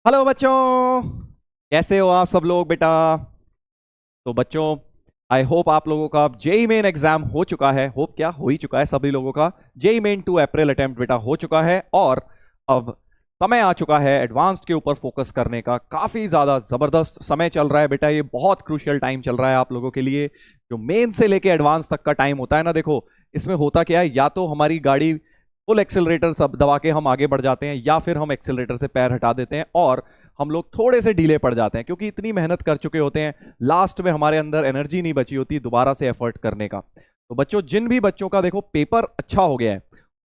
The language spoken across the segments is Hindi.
हेलो बच्चों, कैसे हो आप सब लोग बेटा। तो बच्चों, आई होप आप लोगों का जेई मेन एग्जाम हो चुका है। होप क्या हो ही चुका है, सभी लोगों का जेई मेन 2 अप्रैल अटेम्प्ट बेटा हो चुका है। और अब समय आ चुका है एडवांस्ड के ऊपर फोकस करने का। काफी ज्यादा जबरदस्त समय चल रहा है बेटा, ये बहुत क्रूशियल टाइम चल रहा है आप लोगों के लिए। जो मेन से लेके एडवांस तक का टाइम होता है ना, देखो इसमें होता क्या है, या तो हमारी गाड़ी फुल एक्सेलरेटर सब दबा के हम आगे बढ़ जाते हैं, या फिर हम एक्सेलरेटर से पैर हटा देते हैं और हम लोग थोड़े से डीले पड़ जाते हैं, क्योंकि इतनी मेहनत कर चुके होते हैं, लास्ट में हमारे अंदर एनर्जी नहीं बची होती दोबारा से एफर्ट करने का। तो बच्चों, जिन भी बच्चों का देखो पेपर अच्छा हो गया है,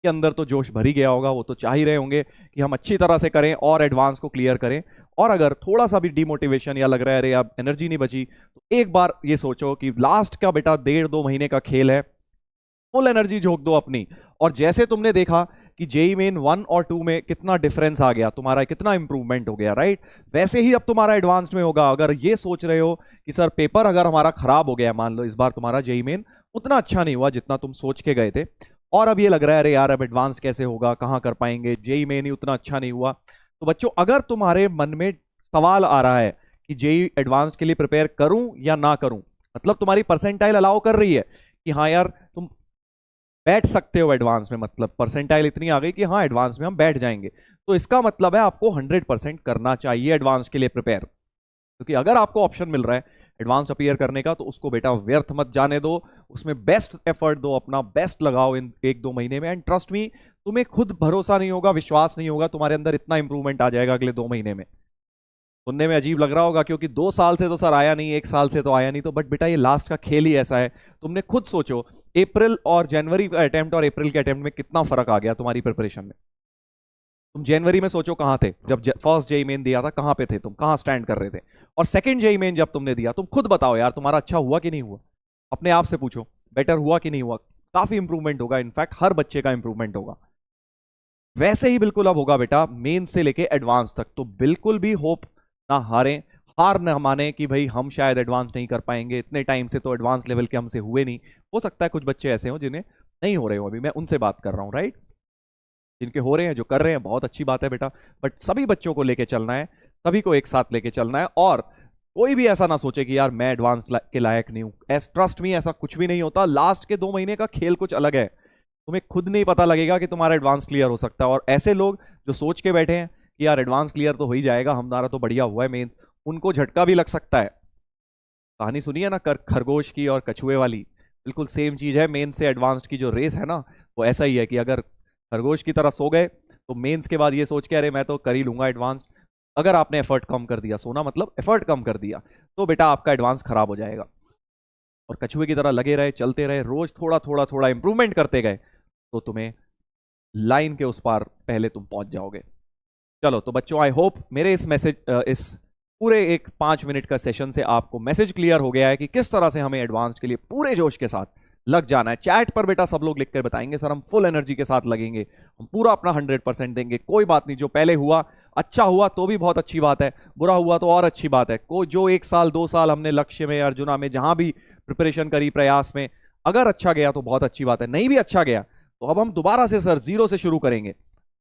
के अंदर तो जोश भर ही गया होगा, वो तो चाह ही रहे होंगे कि हम अच्छी तरह से करें और एडवांस को क्लियर करें। और अगर थोड़ा सा भी डिमोटिवेशन या लग रहा है अरे अब एनर्जी नहीं बची, तो एक बार ये सोचो कि लास्ट का बेटा 1.5-2 महीने का खेल है, फुल एनर्जी झोंक दो अपनी। और जैसे तुमने देखा कि जेई मेन 1 और 2 में कितना डिफरेंस आ गया तुम्हारा, कितना इंप्रूवमेंट हो गया, राइट। वैसे ही अब तुम्हारा एडवांस्ड में होगा। अगर ये सोच रहे हो कि सर पेपर अगर हमारा खराब हो गया, मान लो इस बार तुम्हारा जेई मेन उतना अच्छा नहीं हुआ जितना तुम सोच के गए थे, और अब ये लग रहा है अरे यार अब एडवांस कैसे होगा, कहाँ कर पाएंगे, जेई मेन ही उतना अच्छा नहीं हुआ। तो बच्चों, अगर तुम्हारे मन में सवाल आ रहा है कि जेई एडवांस के लिए प्रिपेयर करूं या ना करूं, मतलब तुम्हारी परसेंटाइल अलाउ कर रही है कि हाँ यार तुम बैठ सकते हो एडवांस में, मतलब परसेंटाइल इतनी आ गई कि हाँ एडवांस में हम बैठ जाएंगे, तो इसका मतलब है आपको 100% करना चाहिए एडवांस के लिए प्रिपेयर। क्योंकि अगर आपको ऑप्शन मिल रहा है एडवांस अपीयर करने का, तो उसको बेटा व्यर्थ मत जाने दो, उसमें बेस्ट एफर्ट दो, अपना बेस्ट लगाओ इन 1-2 महीने में। एंड ट्रस्ट मी, तुम्हें खुद भरोसा नहीं होगा, विश्वास नहीं होगा, तुम्हारे अंदर इतना इंप्रूवमेंट आ जाएगा अगले 2 महीने में। सुनने में अजीब लग रहा होगा क्योंकि 2 साल से तो सर आया नहीं, 1 साल से तो आया नहीं, तो बट बेटा ये लास्ट का खेल ही ऐसा है। तुमने खुद सोचो, अप्रैल और जनवरी का अटेम्प्ट और अप्रैल के अटेम्प्ट में कितना फर्क आ गया तुम्हारी प्रिपरेशन में। तुम जनवरी में सोचो कहां थे, जब फर्स्ट जेई मेन दिया था कहां पे थे तुम, कहां स्टैंड कर रहे थे। और सेकंड जेई मेन जब तुमने दिया, तुम खुद बताओ यार तुम्हारा अच्छा हुआ कि नहीं हुआ, अपने आप से पूछो बेटर हुआ कि नहीं हुआ। काफी इंप्रूवमेंट होगा, इनफैक्ट हर बच्चे का इंप्रूवमेंट होगा। वैसे ही बिल्कुल अब होगा बेटा मेन से लेके एडवांस तक। तो बिल्कुल भी होप ना हारें, हार ना माने कि भाई हम शायद एडवांस नहीं कर पाएंगे, इतने टाइम से तो एडवांस लेवल के हमसे हुए नहीं। हो सकता है कुछ बच्चे ऐसे हो जिन्हें नहीं हो रहे हो, अभी मैं उनसे बात कर रहा हूँ, राइट। जिनके हो रहे हैं, जो कर रहे हैं, बहुत अच्छी बात है बेटा। बट सभी बच्चों को लेके चलना है, सभी को एक साथ लेके चलना है। और कोई भी ऐसा ना सोचे कि यार मैं एडवांस के लायक नहीं हूं। ट्रस्ट मी, ऐसा कुछ भी नहीं होता। लास्ट के 2 महीने का खेल कुछ अलग है, तुम्हें खुद नहीं पता लगेगा कि तुम्हारा एडवांस क्लियर हो सकता है। और ऐसे लोग जो सोच के बैठे हैं कि यार एडवांस क्लियर तो हो ही जाएगा, हमारा तो बढ़िया हुआ है मेंस, उनको झटका भी लग सकता है। कहानी सुनी है ना खरगोश की और कछुए वाली, बिल्कुल सेम चीज है। मेंस से एडवांस्ड की जो रेस है ना, वो ऐसा ही है कि अगर खरगोश की तरह सो गए तो मेंस के बाद ये सोच के अरे मैं तो कर ही लूंगा एडवांस, अगर आपने एफर्ट कम कर दिया, सोना मतलब एफर्ट कम कर दिया, तो बेटा आपका एडवांस खराब हो जाएगा। और कछुए की तरह लगे रहे, चलते रहे, रोज थोड़ा थोड़ा थोड़ा इंप्रूवमेंट करते गए, तो तुम्हें लाइन के उस पार पहले तुम पहुंच जाओगे। चलो तो बच्चों, आई होप मेरे इस पूरे एक 5 मिनट का सेशन से आपको मैसेज क्लियर हो गया है कि किस तरह से हमें एडवांस के लिए पूरे जोश के साथ लग जाना है। चैट पर बेटा सब लोग लिख कर बताएंगे सर हम फुल एनर्जी के साथ लगेंगे, हम पूरा अपना 100% देंगे। कोई बात नहीं, जो पहले हुआ अच्छा हुआ तो भी बहुत अच्छी बात है, बुरा हुआ तो और अच्छी बात है। को जो 1 साल 2 साल हमने लक्ष्य में, अर्जुना में, जहां भी प्रिपरेशन करी, प्रयास में, अगर अच्छा गया तो बहुत अच्छी बात है, नहीं भी अच्छा गया तो अब हम दोबारा से सर जीरो से शुरू करेंगे।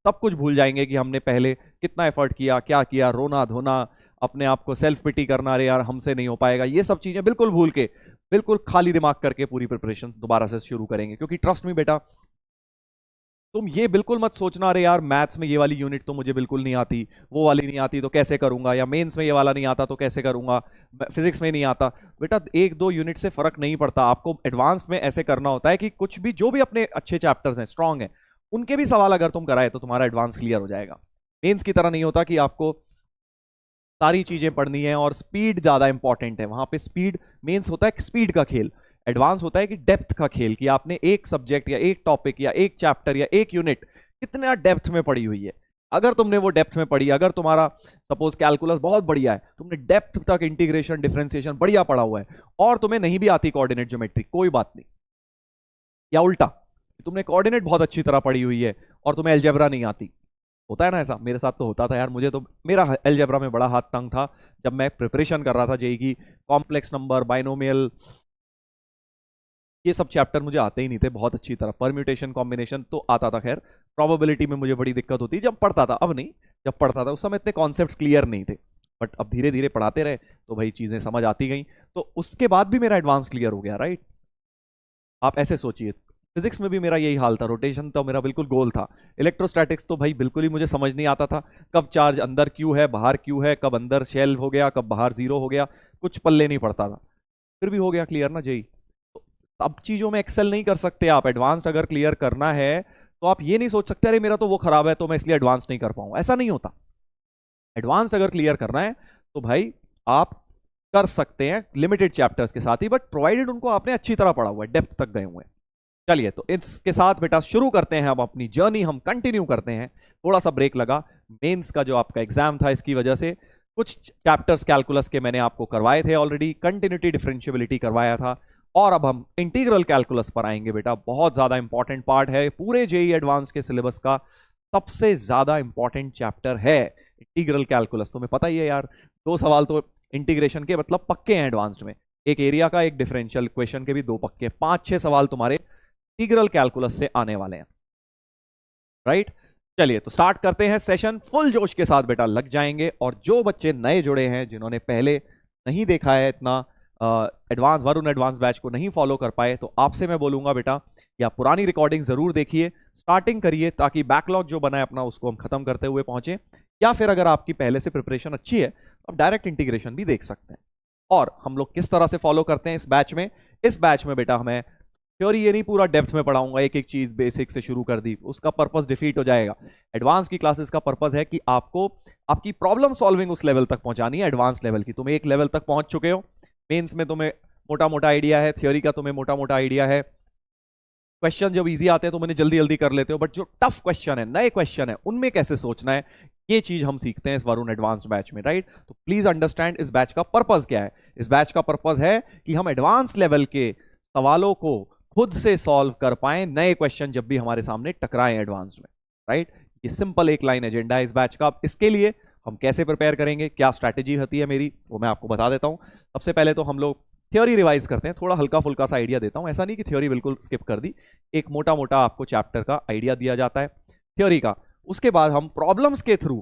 सब कुछ भूल जाएंगे कि हमने पहले कितना एफर्ट किया, क्या किया, रोना धोना, अपने आप को सेल्फ पिटी करना, अरे यार हमसे नहीं हो पाएगा, ये सब चीजें बिल्कुल भूल के, बिल्कुल खाली दिमाग करके पूरी प्रिपरेशन दोबारा से शुरू करेंगे। क्योंकि ट्रस्ट मी बेटा, तुम ये बिल्कुल मत सोचना अरे यार मैथ्स में ये वाली यूनिट तो मुझे बिल्कुल नहीं आती, वो वाली नहीं आती तो कैसे करूंगा, या मेंस में ये वाला नहीं आता तो कैसे करूंगा, फिजिक्स में नहीं आता। बेटा 1-2 यूनिट से फर्क नहीं पड़ता, आपको एडवांस में ऐसे करना होता है कि कुछ भी, जो भी अपने अच्छे चैप्टर्स हैं, स्ट्रांग है, उनके भी सवाल अगर तुम कराए तो तुम्हारा एडवांस क्लियर हो जाएगा। मेंस की तरह नहीं होता कि आपको सारी चीजें पढ़नी है और स्पीड ज्यादा इंपॉर्टेंट है। वहां पे स्पीड, मेंस होता है स्पीड का खेल, एडवांस होता है कि डेप्थ का खेल, कि आपने एक सब्जेक्ट या एक टॉपिक या एक चैप्टर या एक यूनिट कितना डेप्थ में पढ़ी हुई है। अगर तुमने वो डेप्थ में पढ़ी, अगर तुम्हारा सपोज कैलकुलस बहुत बढ़िया है, तुमने डेप्थ तक इंटीग्रेशन डिफरेंशिएशन बढ़िया पढ़ा हुआ है, और तुम्हें नहीं भी आती कोऑर्डिनेट ज्योमेट्री, कोई बात नहीं। या उल्टा, तुमने कोऑर्डिनेट बहुत अच्छी तरह पढ़ी हुई है और तुम्हें अलजेब्रा नहीं आती, होता है ना ऐसा, मेरे साथ तो होता था यार। मुझे तो मेरा अलजेब्रा में बड़ा हाथ तंग था जब मैं प्रिपरेशन कर रहा था जेई की। कॉम्प्लेक्स नंबर, बाइनोमियल, ये सब चैप्टर मुझे आते ही नहीं थे बहुत अच्छी तरह। परम्यूटेशन कॉम्बिनेशन तो आता था, खैर प्रोबेबिलिटी में मुझे बड़ी दिक्कत होती जब पढ़ता था, अब नहीं, जब पढ़ता था उस समय इतने कॉन्सेप्ट्स क्लियर नहीं थे, बट अब धीरे धीरे पढ़ाते रहे तो भाई चीजें समझ आती गई, तो उसके बाद भी मेरा एडवांस क्लियर हो गया, राइट। आप ऐसे सोचिए, फिजिक्स में भी मेरा यही हाल था, रोटेशन तो मेरा बिल्कुल गोल था। इलेक्ट्रोस्टैटिक्स तो भाई बिल्कुल ही मुझे समझ नहीं आता था, कब चार्ज अंदर क्यों है बाहर क्यों है, कब अंदर शेल हो गया कब बाहर जीरो हो गया, कुछ पल्ले नहीं पड़ता था, फिर भी हो गया क्लियर ना जेई। तो सब चीजों में एक्सेल नहीं कर सकते आप, एडवांस अगर क्लियर करना है तो आप ये नहीं सोच सकते अरे मेरा तो वो खराब है तो मैं इसलिए एडवांस नहीं कर पाऊंगा, ऐसा नहीं होता। एडवांस अगर क्लियर करना है तो भाई आप कर सकते हैं लिमिटेड चैप्टर्स के साथ ही, बट प्रोवाइडेड उनको आपने अच्छी तरह पढ़ा हुआ है, डेप्थ तक गए हुए हैं। चलिए तो इसके साथ बेटा शुरू करते हैं, अब अपनी जर्नी हम कंटिन्यू करते हैं। थोड़ा सा ब्रेक लगा मेंस का जो आपका एग्जाम था इसकी वजह से, कुछ चैप्टर्स कैलकुलस के मैंने आपको करवाए थे ऑलरेडी, कंटिन्यूटी डिफरेंशियबिलिटी करवाया था, और अब हम इंटीग्रल कैलकुलस पर आएंगे बेटा। बहुत ज्यादा इंपॉर्टेंट पार्ट है पूरे जेई एडवांस के सिलेबस का, सबसे ज्यादा इंपॉर्टेंट चैप्टर है इंटीग्रल कैलकुलस। तुम्हें पता ही है यार, 2 सवाल तो इंटीग्रेशन के मतलब पक्के हैं एडवांस्ड में, एक एरिया का एक डिफरेंशियल इक्वेशन के भी 2 पक्के, 5-6 सवाल तुम्हारे इंटीग्रल कैलकुलस से आने वाले हैं, राइट। चलिए तो स्टार्ट करते हैं सेशन, फुल जोश के साथ बेटा लग जाएंगे। और जो बच्चे नए जुड़े हैं जिन्होंने पहले नहीं देखा है इतना एडवांस वरुण एडवांस बैच को नहीं फॉलो कर पाए, तो आपसे मैं बोलूंगा बेटा या पुरानी रिकॉर्डिंग जरूर देखिए, स्टार्टिंग करिए ताकि बैकलॉग जो बना है अपना उसको हम खत्म करते हुए पहुंचे, या फिर अगर आपकी पहले से प्रिपरेशन अच्छी है तो आप डायरेक्ट इंटीग्रेशन भी देख सकते हैं। और हम लोग किस तरह से फॉलो करते हैं इस बैच में, इस बैच में बेटा हमें थ्योरी ये नहीं पूरा डेप्थ में पढ़ाऊंगा, एक एक चीज बेसिक से शुरू कर दी, उसका पर्पस डिफीट हो जाएगा। एडवांस की क्लासेस का पर्पस है कि आपको आपकी प्रॉब्लम सॉल्विंग उस लेवल तक पहुंचानी है, एडवांस लेवल की। तुम एक लेवल तक पहुंच चुके हो, मेंस में तुम्हें मोटा मोटा आइडिया है, थ्योरी का तुम्हें मोटा मोटा आइडिया है, क्वेश्चन जब इजी आते हैं तो मैंने जल्दी जल्दी कर लेते हो, बट जो टफ क्वेश्चन है, नए क्वेश्चन है, उनमें कैसे सोचना है, ये चीज हम सीखते हैं इस वरुण एडवांस बैच में, राइट। तो प्लीज अंडरस्टैंड इस बैच का पर्पस क्या है। इस बैच का पर्पस है कि हम एडवांस लेवल के सवालों को खुद से सॉल्व कर पाए, नए क्वेश्चन जब भी हमारे सामने टकराए एडवांस में, राइट। ये सिंपल एक लाइन एजेंडा है इस बैच का। इसके लिए हम कैसे प्रिपेयर करेंगे, क्या स्ट्रैटेजी होती है मेरी, वो मैं आपको बता देता हूं। सबसे पहले तो हम लोग थ्योरी रिवाइज करते हैं, थोड़ा हल्का फुल्का सा आइडिया देता हूं, ऐसा नहीं कि थ्योरी बिल्कुल स्किप कर दी, एक मोटा मोटा आपको चैप्टर का आइडिया दिया जाता है थ्योरी का। उसके बाद हम प्रॉब्लम्स के थ्रू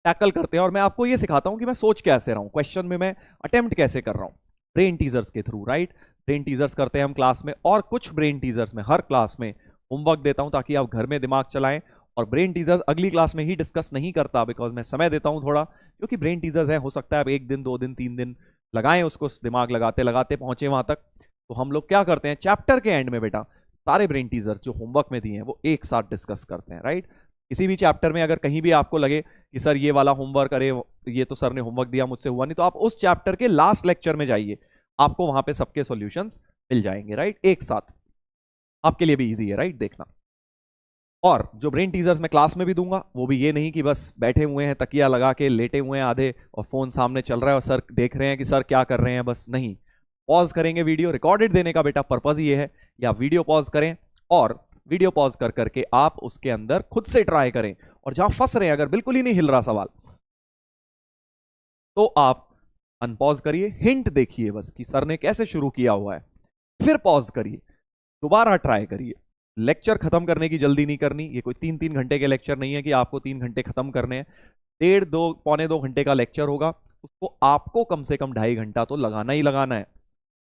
टैकल करते हैं, और मैं आपको ये सिखाता हूं कि मैं सोच कैसे रहा हूं, क्वेश्चन में मैं अटेम्प्ट कैसे कर रहा हूं, ब्रेन टीजर्स के थ्रू, राइट। ब्रेन टीजर्स करते हैं हम क्लास में, और कुछ ब्रेन टीजर्स में हर क्लास में होमवर्क देता हूं ताकि आप घर में दिमाग चलाएं। और ब्रेन टीजर्स अगली क्लास में ही डिस्कस नहीं करता, बिकॉज मैं समय देता हूं थोड़ा, क्योंकि ब्रेन टीजर्स है, हो सकता है आप 1 दिन 2 दिन 3 दिन लगाएं उसको, दिमाग लगाते लगाते पहुंचे वहां तक। तो हम लोग क्या करते हैं, चैप्टर के एंड में बेटा सारे ब्रेन टीजर्स जो होमवर्क में दिए हैं वो एक साथ डिस्कस करते हैं, राइट। किसी भी चैप्टर में अगर कहीं भी आपको लगे कि सर ये वाला होमवर्क, अरे ये तो सर ने होमवर्क दिया मुझसे हुआ नहीं, तो आप उस चैप्टर के लास्ट लेक्चर में जाइए, आपको वहां पे सबके सॉल्यूशंस मिल जाएंगे, राइट, एक साथ। आपके लिए भी इजी है, राइट, देखना। और जो ब्रेन टीजर्स मैं क्लास में भी दूंगा, वो भी ये नहीं कि बस बैठे हुए हैं तकिया लगा के लेटे हुए हैं आधे और फोन सामने चल रहा है और सर देख रहे हैं कि सर क्या कर रहे हैं, बस नहीं, पॉज करेंगे। वीडियो रिकॉर्डेड देने का बेटा पर्पज ये है, या वीडियो पॉज करें और वीडियो पॉज कर करके आप उसके अंदर खुद से ट्राई करें, और जहां फंस रहे हैं, अगर बिल्कुल ही नहीं हिल रहा सवाल, तो आप अनपॉज करिए, हिंट देखिए बस कि सर ने कैसे शुरू किया हुआ है, फिर पॉज करिए, दोबारा ट्राई करिए। लेक्चर खत्म करने की जल्दी नहीं करनी, ये कोई 3-3 घंटे के लेक्चर नहीं है कि आपको 3 घंटे खत्म करने हैं, 1.5 पौने 2 घंटे का लेक्चर होगा, उसको आपको कम से कम 2.5 घंटा तो लगाना ही लगाना है,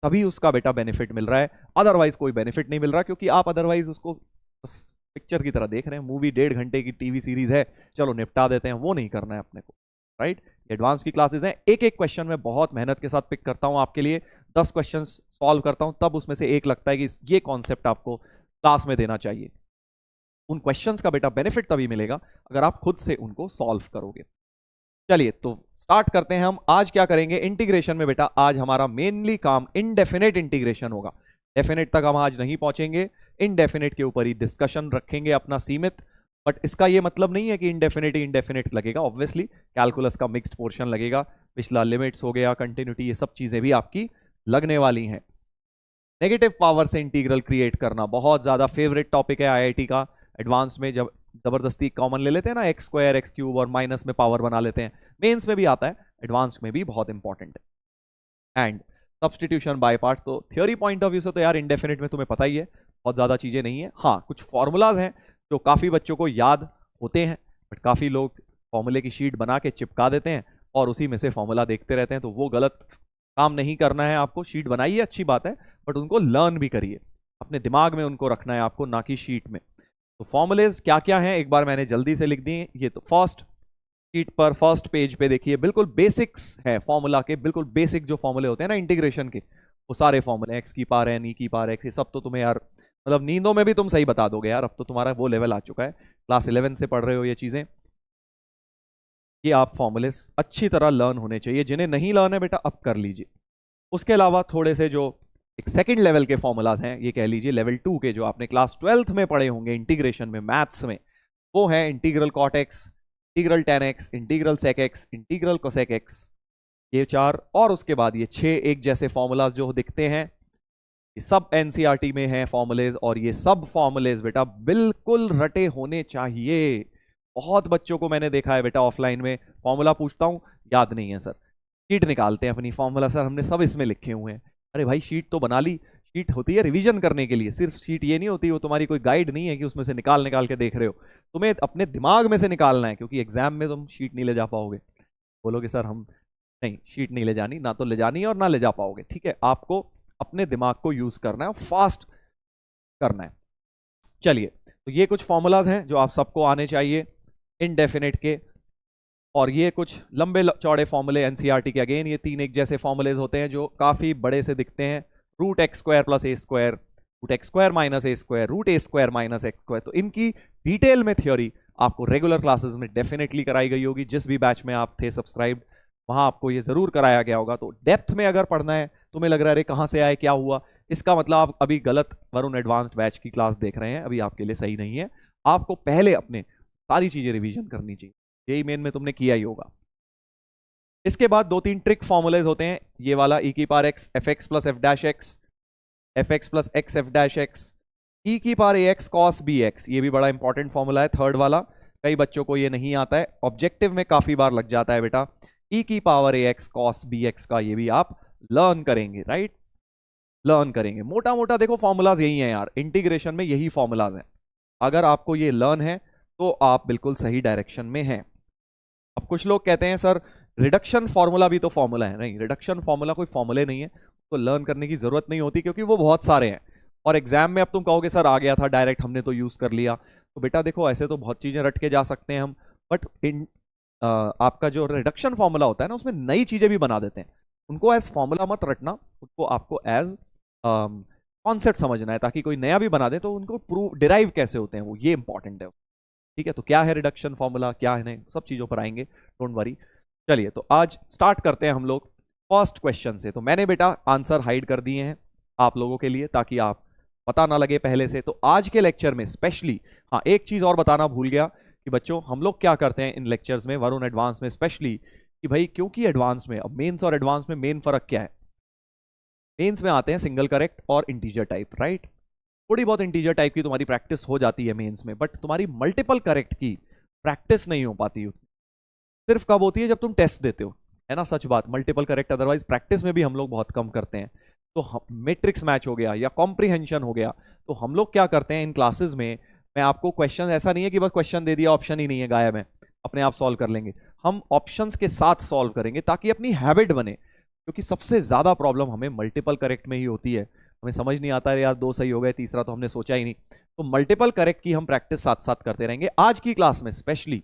तभी उसका बेटा बेनिफिट मिल रहा है, अदरवाइज कोई बेनिफिट नहीं मिल रहा, क्योंकि आप अदरवाइज उसको बस पिक्चर की तरह देख रहे हैं, मूवी 1.5 घंटे की टीवी सीरीज है, चलो निपटा देते हैं, वो नहीं करना है अपने को, राइट। एडवांस की क्लासेस हैं, एक एक क्वेश्चन में बहुत मेहनत के साथ पिक करता हूं आपके लिए, 10 क्वेश्चन सॉल्व करता हूं, तब उसमें से एक लगता है कि ये कॉन्सेप्ट आपको क्लास में देना चाहिए। उन क्वेश्चंस का बेटा बेनिफिट तभी मिलेगा अगर आप खुद से उनको सॉल्व करोगे। चलिए तो स्टार्ट करते हैं हम। आज क्या करेंगे इंटीग्रेशन में बेटा, आज हमारा मेनली काम इनडेफिनेट इंटीग्रेशन होगा। डेफिनेट तक हम आज नहीं पहुंचेंगे, इनडेफिनेट के ऊपर ही डिस्कशन रखेंगे अपना सीमित, बट इसका ये मतलब नहीं है कि इनडेफिनेट ही इनडेफिनेट लगेगा, ऑब्वियसली कैलकुलस का मिक्स्ड पोर्शन लगेगा, पिछला लिमिट्स हो गया, कंटिन्यूटी, ये सब चीजें भी आपकी लगने वाली हैं। नेगेटिव पावर से इंटीग्रल क्रिएट करना बहुत ज्यादा फेवरेट टॉपिक है आईआईटी का। एडवांस में जब जबरदस्ती कॉमन ले लेते हैं ना, एक्स स्क्वायर एक्स क्यूब और माइनस में पावर बना लेते हैं, मेंस में भी आता है, एडवांस में भी बहुत इंपॉर्टेंट है। एंड सब्सटीट्यूशन बाय पार्ट्स, तो थ्योरी पॉइंट ऑफ व्यू से तो यार इंडेफिनिट में तुम्हें पता ही है बहुत ज्यादा चीजें नहीं है। हाँ, कुछ फॉर्मूलाज हैं जो काफी बच्चों को याद होते हैं, बट काफी लोग फॉर्मूले की शीट बना के चिपका देते हैं और उसी में से फॉर्मूला देखते रहते हैं। तो वो गलत काम नहीं करना है आपको। शीट बनाइए, अच्छी बात है, बट उनको लर्न भी करिए, अपने दिमाग में उनको रखना है आपको, ना कि शीट में। तो फॉर्मूलेज क्या क्या हैं एक बार मैंने जल्दी से लिख दिए। ये तो फर्स्ट शीट पर फर्स्ट पेज पे देखिए, बिल्कुल बेसिक्स है फॉर्मूला के, बिल्कुल बेसिक जो फॉर्मूले होते हैं ना इंटीग्रेशन के, वो सारे फॉर्मूले, एक्स की पावर एन, ई की पावर एक्स, ये सब तो तुम्हें यार मतलब नींदों में भी तुम सही बता दोगे यार। अब तो तुम्हारा वो लेवल आ चुका है, क्लास 11 से पढ़ रहे हो ये चीजें। ये आप फॉर्मूलेस अच्छी तरह लर्न होने चाहिए। जिन्हें नहीं लर्न है बेटा अब कर लीजिए। उसके अलावा थोड़े से जो एक सेकंड लेवल के फॉर्मूलाज हैं, ये कह लीजिए लेवल 2 के, जो आपने क्लास 12th में पढ़े होंगे इंटीग्रेशन में, मैथ्स में, वो है integral cot x, integral tan x, integral sec x, integral cosec x, ये 4, और उसके बाद ये 6 एक जैसे फॉर्मूलाज जो दिखते हैं, ये सब एनसीईआरटी में है फॉर्मूलेज। और ये सब फॉर्मूलेज बेटा बिल्कुल रटे होने चाहिए। बहुत बच्चों को मैंने देखा है बेटा ऑफलाइन में, फॉर्मूला पूछता हूं याद नहीं है सर, शीट निकालते हैं अपनी, फॉर्मूला सर हमने सब इसमें लिखे हुए हैं। अरे भाई शीट तो बना ली, शीट होती है रिवीजन करने के लिए, सिर्फ शीट ये नहीं होती, वो तुम्हारी कोई गाइड नहीं है कि उसमें से निकाल निकाल के देख रहे हो, तुम्हें अपने दिमाग में से निकालना है, क्योंकि एग्जाम में तुम शीट नहीं ले जा पाओगे। बोलोगे सर हम नहीं, शीट नहीं ले जानी, ना तो ले जानी है और ना ले जा पाओगे। ठीक है, आपको अपने दिमाग को यूज करना है और फास्ट करना है। चलिए, तो ये कुछ फॉर्मूलाज हैं जो आप सबको आने चाहिए इनडेफिनेट के, और ये कुछ लंबे चौड़े फॉर्मूले एनसीईआरटी के। अगेन ये 3 एक जैसे फॉर्मूलेज होते हैं जो काफी बड़े से दिखते हैं, root X square plus A square, root X square minus A square, root A square minus X square. तो इनकी डिटेल में थ्योरी आपको रेगुलर क्लासेस में डेफिनेटली कराई गई होगी। जिस भी बैच में आप थे सब्सक्राइब, वहां आपको ये जरूर कराया गया होगा। तो डेप्थ में अगर पढ़ना है, तुम्हें लग रहा है अरे कहां से आए क्या हुआ, इसका मतलब आप अभी गलत वरुण एडवांस्ड बैच की क्लास देख रहे हैं, अभी आपके लिए सही नहीं है। आपको पहले अपने सारी चीजें रिवीजन करनी चाहिए, यही मेन में तुमने किया ही होगा। इसके बाद 2-3 ट्रिक फॉर्मूलेज होते हैं, ये वाला ई की power x F x plus F dash X, F x plus X F dash x, e की power A X cos B X, ये भी बड़ा इंपॉर्टेंट फॉर्मूला है, थर्ड वाला। कई बच्चों को ये नहीं आता है, ऑब्जेक्टिव में काफी बार लग जाता है बेटा। ई की power A X cos B x का ये भी आप लर्न करेंगे, राइट, लर्न करेंगे। मोटा मोटा देखो फॉर्मूलाज यही है यार, इंटीग्रेशन में यही फॉर्मूलाज हैं। अगर आपको ये लर्न है तो आप बिल्कुल सही डायरेक्शन में हैं। अब कुछ लोग कहते हैं सर रिडक्शन फॉर्मूला भी तो फॉर्मूला है। नहीं, रिडक्शन फॉर्मूला कोई फॉर्मूले नहीं है, तो लर्न करने की जरूरत नहीं होती, क्योंकि वो बहुत सारे हैं। और एग्जाम में अब तुम कहोगे सर आ गया था डायरेक्ट, हमने तो यूज कर लिया। तो बेटा देखो ऐसे तो बहुत चीजें रट के जा सकते हैं हम, बट आपका जो रिडक्शन फॉर्मूला होता है ना, उसमें नई चीजें भी बना देते हैं। उनको एज फॉर्मूला मत रटना, उसको आपको एज कॉन्सेप्ट समझना है, ताकि कोई नया भी बना दे तो उनको प्रूव डिराइव कैसे होते हैं वो, ये इंपॉर्टेंट है। ठीक है, तो क्या है रिडक्शन फॉर्मूला, क्या है, नहीं सब चीजों पर आएंगे, डोंट वरी। चलिए, तो आज स्टार्ट करते हैं हम लोग फर्स्ट क्वेश्चन से। तो मैंने बेटा आंसर हाइड कर दिए हैं आप लोगों के लिए, ताकि आप पता ना लगे पहले से। तो आज के लेक्चर में स्पेशली, हाँ एक चीज और बताना भूल गया कि बच्चों हम लोग क्या करते हैं इन लेक्चर्स में, वरुण एडवांस में स्पेशली, कि भाई क्योंकि एडवांस में, अब मेंस और एडवांस में मेन फर्क क्या है, मेंस में आते हैं सिंगल करेक्ट और इंटीजर टाइप, राइट। थोड़ी बहुत इंटीजर टाइप की तुम्हारी प्रैक्टिस हो जाती है मेंस में, बट तुम्हारी मल्टीपल करेक्ट की प्रैक्टिस नहीं हो पाती, सिर्फ कब होती है जब तुम टेस्ट देते हो, है ना, सच बात। मल्टीपल करेक्ट अदरवाइज प्रैक्टिस में भी हम लोग बहुत कम करते हैं। तो मैट्रिक्स मैच हो गया या कॉम्प्रिहेंशन हो गया, तो हम लोग क्या करते हैं इन क्लासेस में, मैं आपको क्वेश्चन, ऐसा नहीं है कि बस क्वेश्चन दे दिया ऑप्शन ही नहीं है गायब है, अपने आप सॉल्व कर लेंगे, हम ऑप्शंस के साथ सॉल्व करेंगे ताकि अपनी हैबिट बने। क्योंकि सबसे ज्यादा प्रॉब्लम हमें मल्टीपल करेक्ट में ही होती है, हमें समझ नहीं आता है यार 2 सही हो गए, तीसरा तो हमने सोचा ही नहीं। तो मल्टीपल करेक्ट की हम प्रैक्टिस साथ साथ करते रहेंगे। आज की क्लास में स्पेशली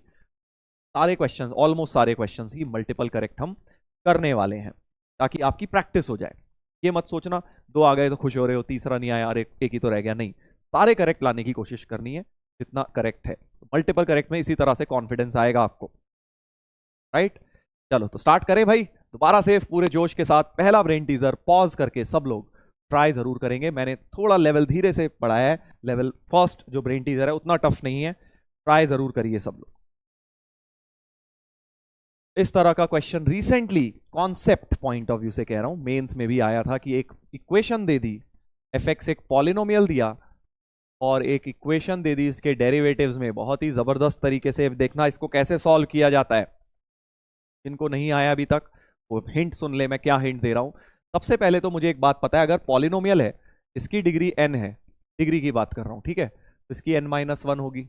सारे क्वेश्चंस, ऑलमोस्ट सारे क्वेश्चंस ही मल्टीपल करेक्ट हम करने वाले हैं, ताकि आपकी प्रैक्टिस हो जाए। ये मत सोचना 2 आ गए तो खुश हो रहे हो, तीसरा नहीं आया, अरे एक ही तो रह गया, नहीं, सारे करेक्ट लाने की कोशिश करनी है जितना करेक्ट है। मल्टीपल करेक्ट में इसी तरह से कॉन्फिडेंस आएगा आपको, राइट। चलो तो स्टार्ट करें भाई, दोबारा से पूरे जोश के साथ। पहला ब्रेन टीजर पॉज करके सब लोग ट्राई जरूर करेंगे। मैंने थोड़ा लेवल धीरे से पढ़ाया है, लेवल फर्स्ट जो ब्रेन टीजर है उतना टफ नहीं है, ट्राई जरूर करिए सब लोग। इस तरह का question recently concept point of view से कह रहा हूं, मेंस में भी आया था कि एक इक्वेशन दे दी, एफ(x) एक पॉलिनोमियल दिया और एक इक्वेशन दे दी इसके डेरिवेटिव्स में, बहुत ही जबरदस्त तरीके से देखना इसको कैसे सॉल्व किया जाता है। जिनको नहीं आया अभी तक वो हिंट सुन ले, मैं क्या हिंट दे रहा हूं। सबसे पहले तो मुझे एक बात पता है, अगर पॉलिनोमियल है इसकी डिग्री n है, डिग्री की बात कर रहा हूं, ठीक है, तो इसकी n-1 होगी,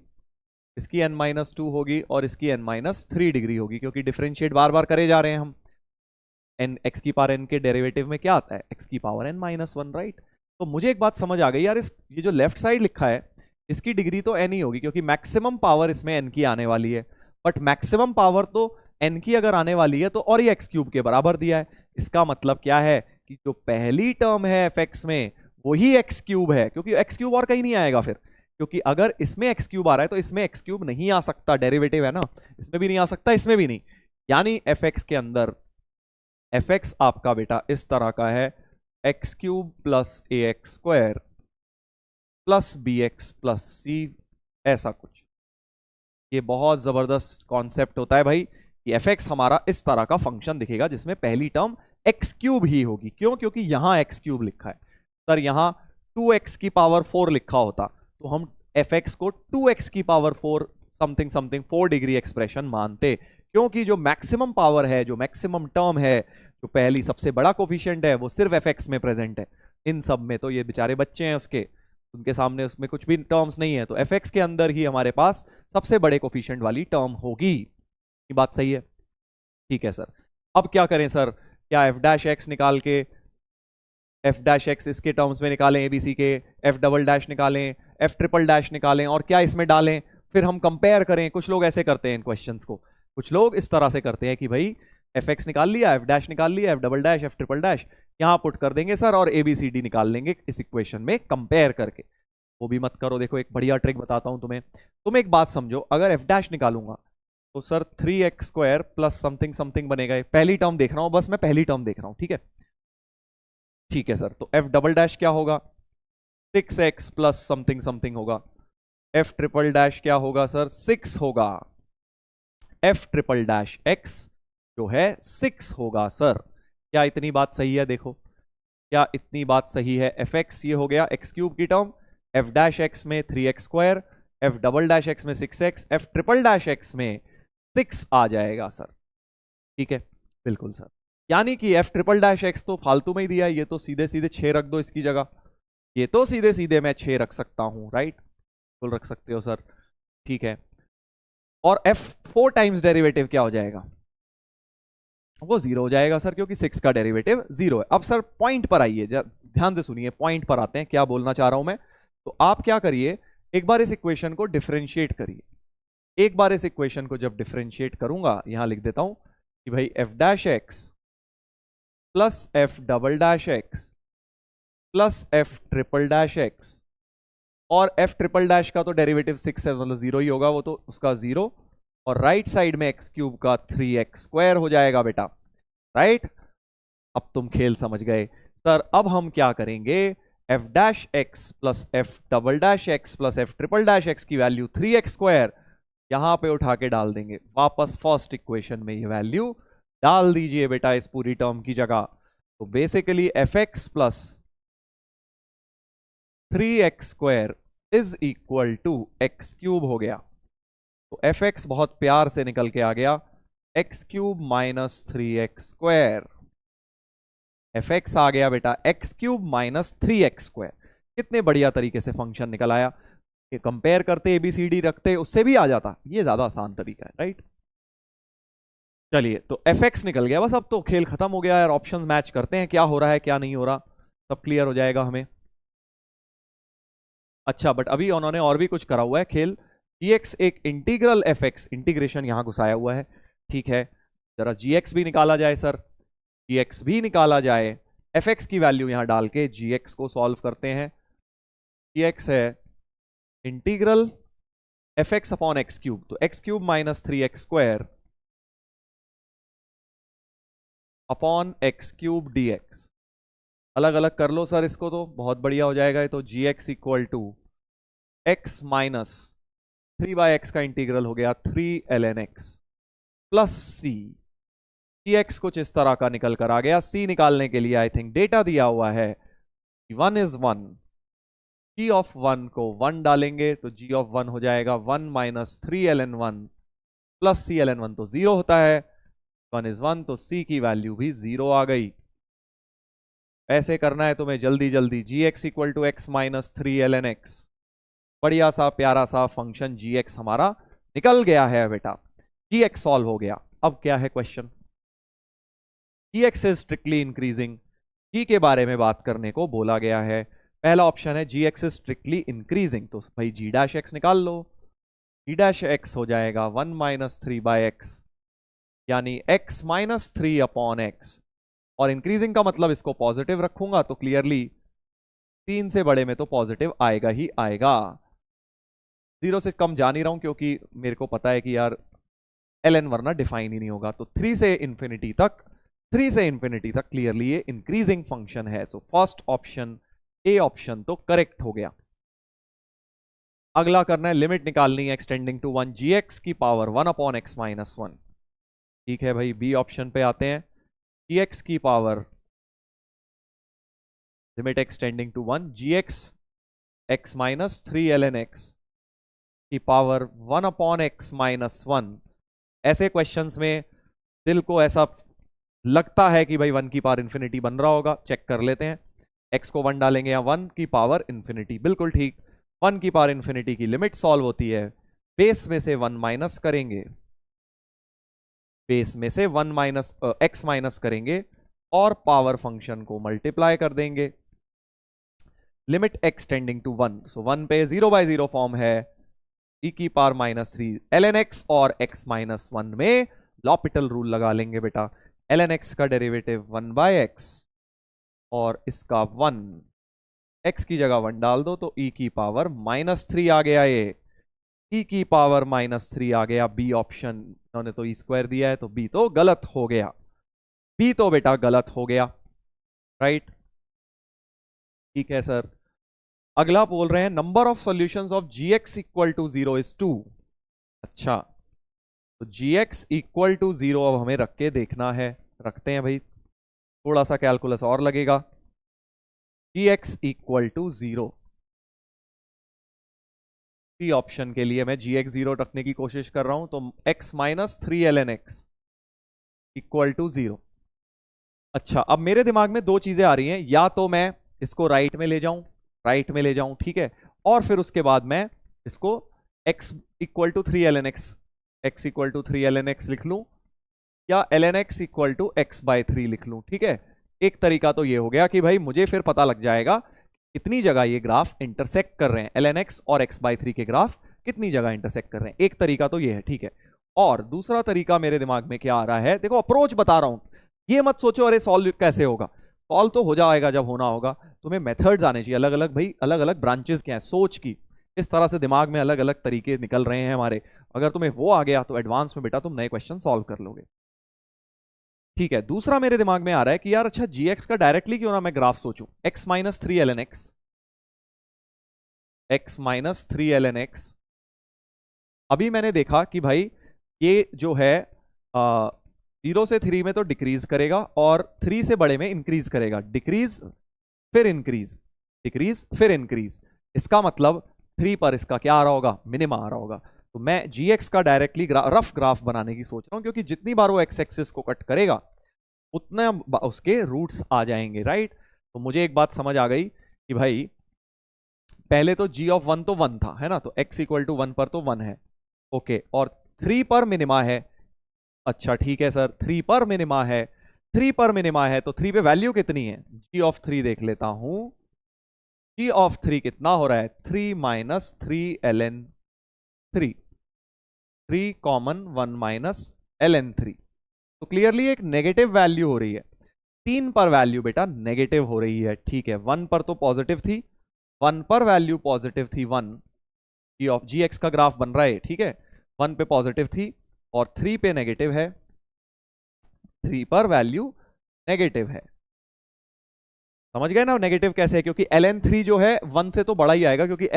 इसकी n-2 होगी और इसकी n-3 डिग्री होगी, क्योंकि डिफरेंशिएट बार बार करे जा रहे हैं हम। एन एक्स की पावर एन के डेरिवेटिव में क्या आता है, एक्स की पावर n-1, राइट। तो मुझे एक बात समझ आ गई यार, इस ये जो लेफ्ट साइड लिखा है इसकी डिग्री तो n ही होगी, क्योंकि मैक्सिमम पावर इसमें n की आने वाली है। बट मैक्सिमम पावर तो n की अगर आने वाली है तो और ये x³ के बराबर दिया है। इसका मतलब क्या है कि जो पहली टर्म है fx में वही x³ है, क्योंकि x³ और कहीं नहीं आएगा फिर, क्योंकि अगर इसमें x³ आ रहा है तो इसमें x³ नहीं आ सकता, डेरिवेटिव है ना, इसमें भी नहीं आ सकता, इसमें भी नहीं। यानी fx के अंदर fx आपका बेटा इस तरह का है, x³ plus ax² plus bx plus c, ऐसा कुछ। ये बहुत जबरदस्त कॉन्सेप्ट होता है भाई कि fx हमारा इस तरह का फंक्शन दिखेगा जिसमें पहली टर्म x³ ही होगी। क्यों? क्योंकि यहां x³ लिखा है। सर यहां 2x की पावर 4 लिखा होता तो हम fx को 2x की power 4 something something 4 degree expression मानते, क्योंकि जो मैक्सिमम पावर है, जो मैक्सिमम टर्म है, जो पहली सबसे बड़ा कोफिशिएंट है, वो सिर्फ fx में प्रेजेंट है। इन सब में तो ये बेचारे बच्चे हैं उसके, उनके सामने उसमें कुछ भी टर्म्स नहीं है, तो fx के अंदर ही हमारे पास सबसे बड़े कोफिशिएंट वाली टर्म होगी। ये बात सही है? ठीक है सर। अब क्या करें सर, क्या f' निकाल के f' इसके टर्म्स में निकालें abc के, f" निकालें, f" निकालें, और क्या इसमें डालें, फिर हम कंपेयर करें? कुछ लोग ऐसे करते हैं इन क्वेश्चंस को, कुछ लोग इस तरह से करते हैं कि भाई fx निकाल लिया, f' निकाल लिया, f" f" यहां पुट कर देंगे सर और abcd निकाल लेंगे इस इक्वेशन में कंपेयर करके। वो भी मत करो, देखो एक बढ़िया ट्रिक बताता हूं तुम्हें। तुम एक बात समझो, अगर f' निकालूंगा तो sir 3x² plus something something बनेगा। पहली टर्म देख रहा हूं, बस मैं पहली टर्म देख रहा हूं, ठीक है? ठीक है सर, तो f" क्या होगा, 6x प्लस समथिंग समथिंग होगा। f" क्या होगा सर, 6 होगा। f" जो है 6 होगा सर। क्या इतनी बात सही है? देखो क्या इतनी बात सही है? fx ये हो गया x³ की टर्म, f' में 3x², f" में 6x, f" में 6 आ जाएगा सर। ठीक है, बिल्कुल सर। यानी कि f" तो फालतू में ही दिया है, ये तो सीधे सीधे 6 रख दो इसकी जगह, ये तो सीधे सीधे मैं 6 रख सकता हूं, राइट? बिल्कुल रख सकते हो सर। ठीक है, और f4 टाइम्स डेरिवेटिव क्या हो जाएगा, वो 0 हो जाएगा सर, क्योंकि 6 का डेरिवेटिव 0 है। अब सर पॉइंट पर आइए, ध्यान से सुनिए, पॉइंट पर आते हैं, क्या बोलना चाह रहा हूं मैं। तो आप क्या करिए, एक बार इस इक्वेशन को डिफरेंशिएट करिए। एक बार इस इक्वेशन को जब डिफरेंशिएट करूंगा, यहां लिख देता हूं कि भाई f' plus f" plus f" और f" का तो डेरिवेटिव 6 है, मतलब 0 ही होगा, वो तो उसका 0, और राइट साइड में x³ का 3x² हो जाएगा बेटा, राइट? अब तुम खेल समझ गए सर। अब हम क्या करेंगे, f' plus f" plus f" की वैल्यू 3x² यहां पे उठा के डाल देंगे वापस फर्स्ट इक्वेशन में, ये वैल्यू डाल दीजिए बेटा इस पूरी टर्म की जगह। तो basically fx plus 3x² is equal to x³ हो गया। तो fx बहुत प्यार से निकल के आ गया x³ माइनस 3x²। fx आ गया बेटा x³ माइनस 3x²। कितने बढ़िया तरीके से फंक्शन निकल आया। ये कंपेयर करते ABCD रखते उससे भी आ जाता, ये ज्यादा आसान तरीका है, राइट? चलिए, तो fx निकल गया, बस अब तो खेल खत्म हो गया यार। ऑप्शन मैच करते हैं, क्या हो रहा है क्या नहीं हो रहा, सब क्लियर हो जाएगा हमें। अच्छा, बट अभी उन्होंने और भी कुछ करा हुआ है खेल। gx एक इंटीग्रल fx, इंटीग्रेशन यहां घुसाया हुआ है, ठीक है? जरा gx भी निकाला जाए सर, gx भी निकाला जाए। fx की वैल्यू यहां डाल के gx को सॉल्व करते हैं। gx है इंटीग्रल fx अपॉन x³, तो x³ minus 3x² upon x³ dx। अलग अलग कर लो सर इसको, तो बहुत बढ़िया हो जाएगा। तो gx equal to x minus 3/x का इंटीग्रल हो गया 3ln x plus c। gx कुछ इस तरह का निकल कर आ गया। c निकालने के लिए आई थिंक डेटा दिया हुआ है 1 is 1, g ऑफ 1 को 1 डालेंगे तो g ऑफ 1 हो जाएगा 1 minus 3ln 1 plus c ln 1, तो 0 होता है। 1 is 1, तो c की वैल्यू भी 0 आ गई। ऐसे करना है तुम्हें जल्दी जल्दी। gx equal to x minus 3ln x बढ़िया सा प्यारा सा फंक्शन gx हमारा निकल गया है बेटा, gx सॉल्व हो गया। अब क्या है question, gx is strictly increasing, g के बारे में बात करने को बोला गया है। पहला ऑप्शन है gx इज स्ट्रिक्टली इंक्रीजिंग, तो भाई g डैश x निकाल लो, g डैश x हो जाएगा 1 माइनस 3/x, यानी x माइनस 3 अपॉन x, और इंक्रीजिंग का मतलब इसको पॉजिटिव रखूंगा तो क्लियरली 3 से बड़े में तो पॉजिटिव आएगा ही आएगा, 0 से कम जा नहीं रहा हूं क्योंकि मेरे को पता है कि यार ln वरना डिफाइन ही नहीं होगा। तो 3 से इंफिनिटी तक क्लियरली ये इंक्रीजिंग फंक्शन है। So first option A option तो करेक्ट हो गया। अगला करना है, लिमिट निकालनी है एक्सटेंडिंग टू 1 gx की पावर 1 अपॉन x माइनस 1। ठीक है भाई, बी ऑप्शन पे आते हैं, gx की power limit extending to 1 gx x minus 3 ln x की पावर 1 अपॉन x माइनस 1। ऐसे क्वेश्चंस में दिल को ऐसा लगता है कि भाई 1 की पावर इंफिनिटी बन रहा होगा, चेक कर लेते हैं। x को 1 डालेंगे या 1 की पावर इंफिनिटी, बिल्कुल ठीक। 1 की पावर इंफिनिटी की लिमिट सॉल्व होती है, बेस में से 1 माइनस करेंगे, बेस में से 1 माइनस x माइनस करेंगे और पावर फंक्शन को मल्टीप्लाई कर देंगे, लिमिट एक्सटेंडिंग टू 1। सो 1 पे 0/0 फॉर्म है, e की पावर माइनस 3 ln x और x माइनस 1 में लॉपिटल रूल लगा लेंगे बेटा। ln x का डेरिवेटिव 1/x और इसका 1, x की जगह 1 डाल दो तो e की पावर माइनस 3 आ गया, ये e की पावर माइनस 3 आ गया। बी ऑप्शन, उन्होंने तो e² दिया है तो b तो गलत हो गया, b तो बेटा गलत हो गया, राइट। ठीक है सर। अगला बोल रहे हैं number of solutions of gx equal to 0 is 2। अच्छा, तो gx इक्वल टू 0 अब हमें रख के देखना है, रखते हैं भाई, थोड़ा सा कैलकुलस और लगेगा। gx equal to 0, C option के लिए मैं gx 0 रखने की कोशिश कर रहा हूं, तो x minus 3 ln x equal to 0। अच्छा, अब मेरे दिमाग में दो चीजें आ रही हैं, या तो मैं इसको राइट में ले जाऊं, ठीक है, और फिर उसके बाद मैं इसको x equal to 3 ln x equal to 3 ln x लिख लूं, या ln x equal to x/3 लिख लूं। ठीक है, एक तरीका तो ये हो गया कि भाई मुझे फिर पता लग जाएगा कितनी जगह ये ग्राफ इंटरसेक्ट कर रहे हैं, ln x और x/3 के ग्राफ कितनी जगह इंटरसेक्ट कर रहे हैं, एक तरीका तो ये है। ठीक है, और दूसरा तरीका मेरे दिमाग में क्या आ रहा है, देखो अप्रोच बता रहा हूं, ये मत सोचो अरे सॉल्व कैसे होगा, सॉल्व तो हो जाएगा जब होना होगा, तुम्हें मेथड्स आने चाहिए अलग अलग, भाई अलग अलग ब्रांचेस क्या है सोच की, इस तरह से दिमाग में अलग अलग तरीके निकल रहे हैं हमारे, अगर तुम्हें वो आ गया तो एडवांस में बेटा तुम नए क्वेश्चन सॉल्व कर लोगे। ठीक है, दूसरा मेरे दिमाग में आ रहा है कि यार अच्छा gx का डायरेक्टली क्यों ना मैं ग्राफ सोचूं, x माइनस 3 ln x, अभी मैंने देखा कि भाई ये जो है 0 से 3 में तो डिक्रीज करेगा और 3 से बड़े में इंक्रीज करेगा, डिक्रीज फिर इंक्रीज, डिक्रीज फिर इंक्रीज, इसका मतलब 3 पर इसका क्या आ रहा होगा, मिनिमा आ रहा होगा। तो मैं gx का डायरेक्टली रफ ग्राफ बनाने की सोच रहा हूं, क्योंकि जितनी बार वो x एक्सिस को कट करेगा उतना उसके रूट्स आ जाएंगे, राइट। तो मुझे एक बात समझ आ गई कि भाई पहले तो g ऑफ 1 तो 1 था, है ना, तो x इक्वल टू 1 पर तो 1 है, ओके, और 3 पर मिनिमा है। अच्छा ठीक है सर, 3 पर मिनिमा है, 3 पर मिनिमा है तो 3 पे वैल्यू कितनी है, g ऑफ 3 देख लेता हूं, g ऑफ 3 कितना हो रहा है, 3 minus 3 ln 3, 3 common 1 minus ln 3, तो क्लियरली एक नेगेटिव वैल्यू हो रही है, 3 पर वैल्यू बेटा नेगेटिव हो रही है। ठीक है, 1 पर तो पॉजिटिव थी, 1 पर वैल्यू पॉजिटिव थी, 1 जी ऑफ gx का ग्राफ बन रहा है, ठीक है, 1 पे पॉजिटिव थी और 3 पे नेगेटिव है, 3 पर वैल्यू नेगेटिव है, समझ गए ना नेगेटिव कैसे है, क्योंकि ln 3 जो है 1 से तो बड़ा ही आएगा, क्योंकि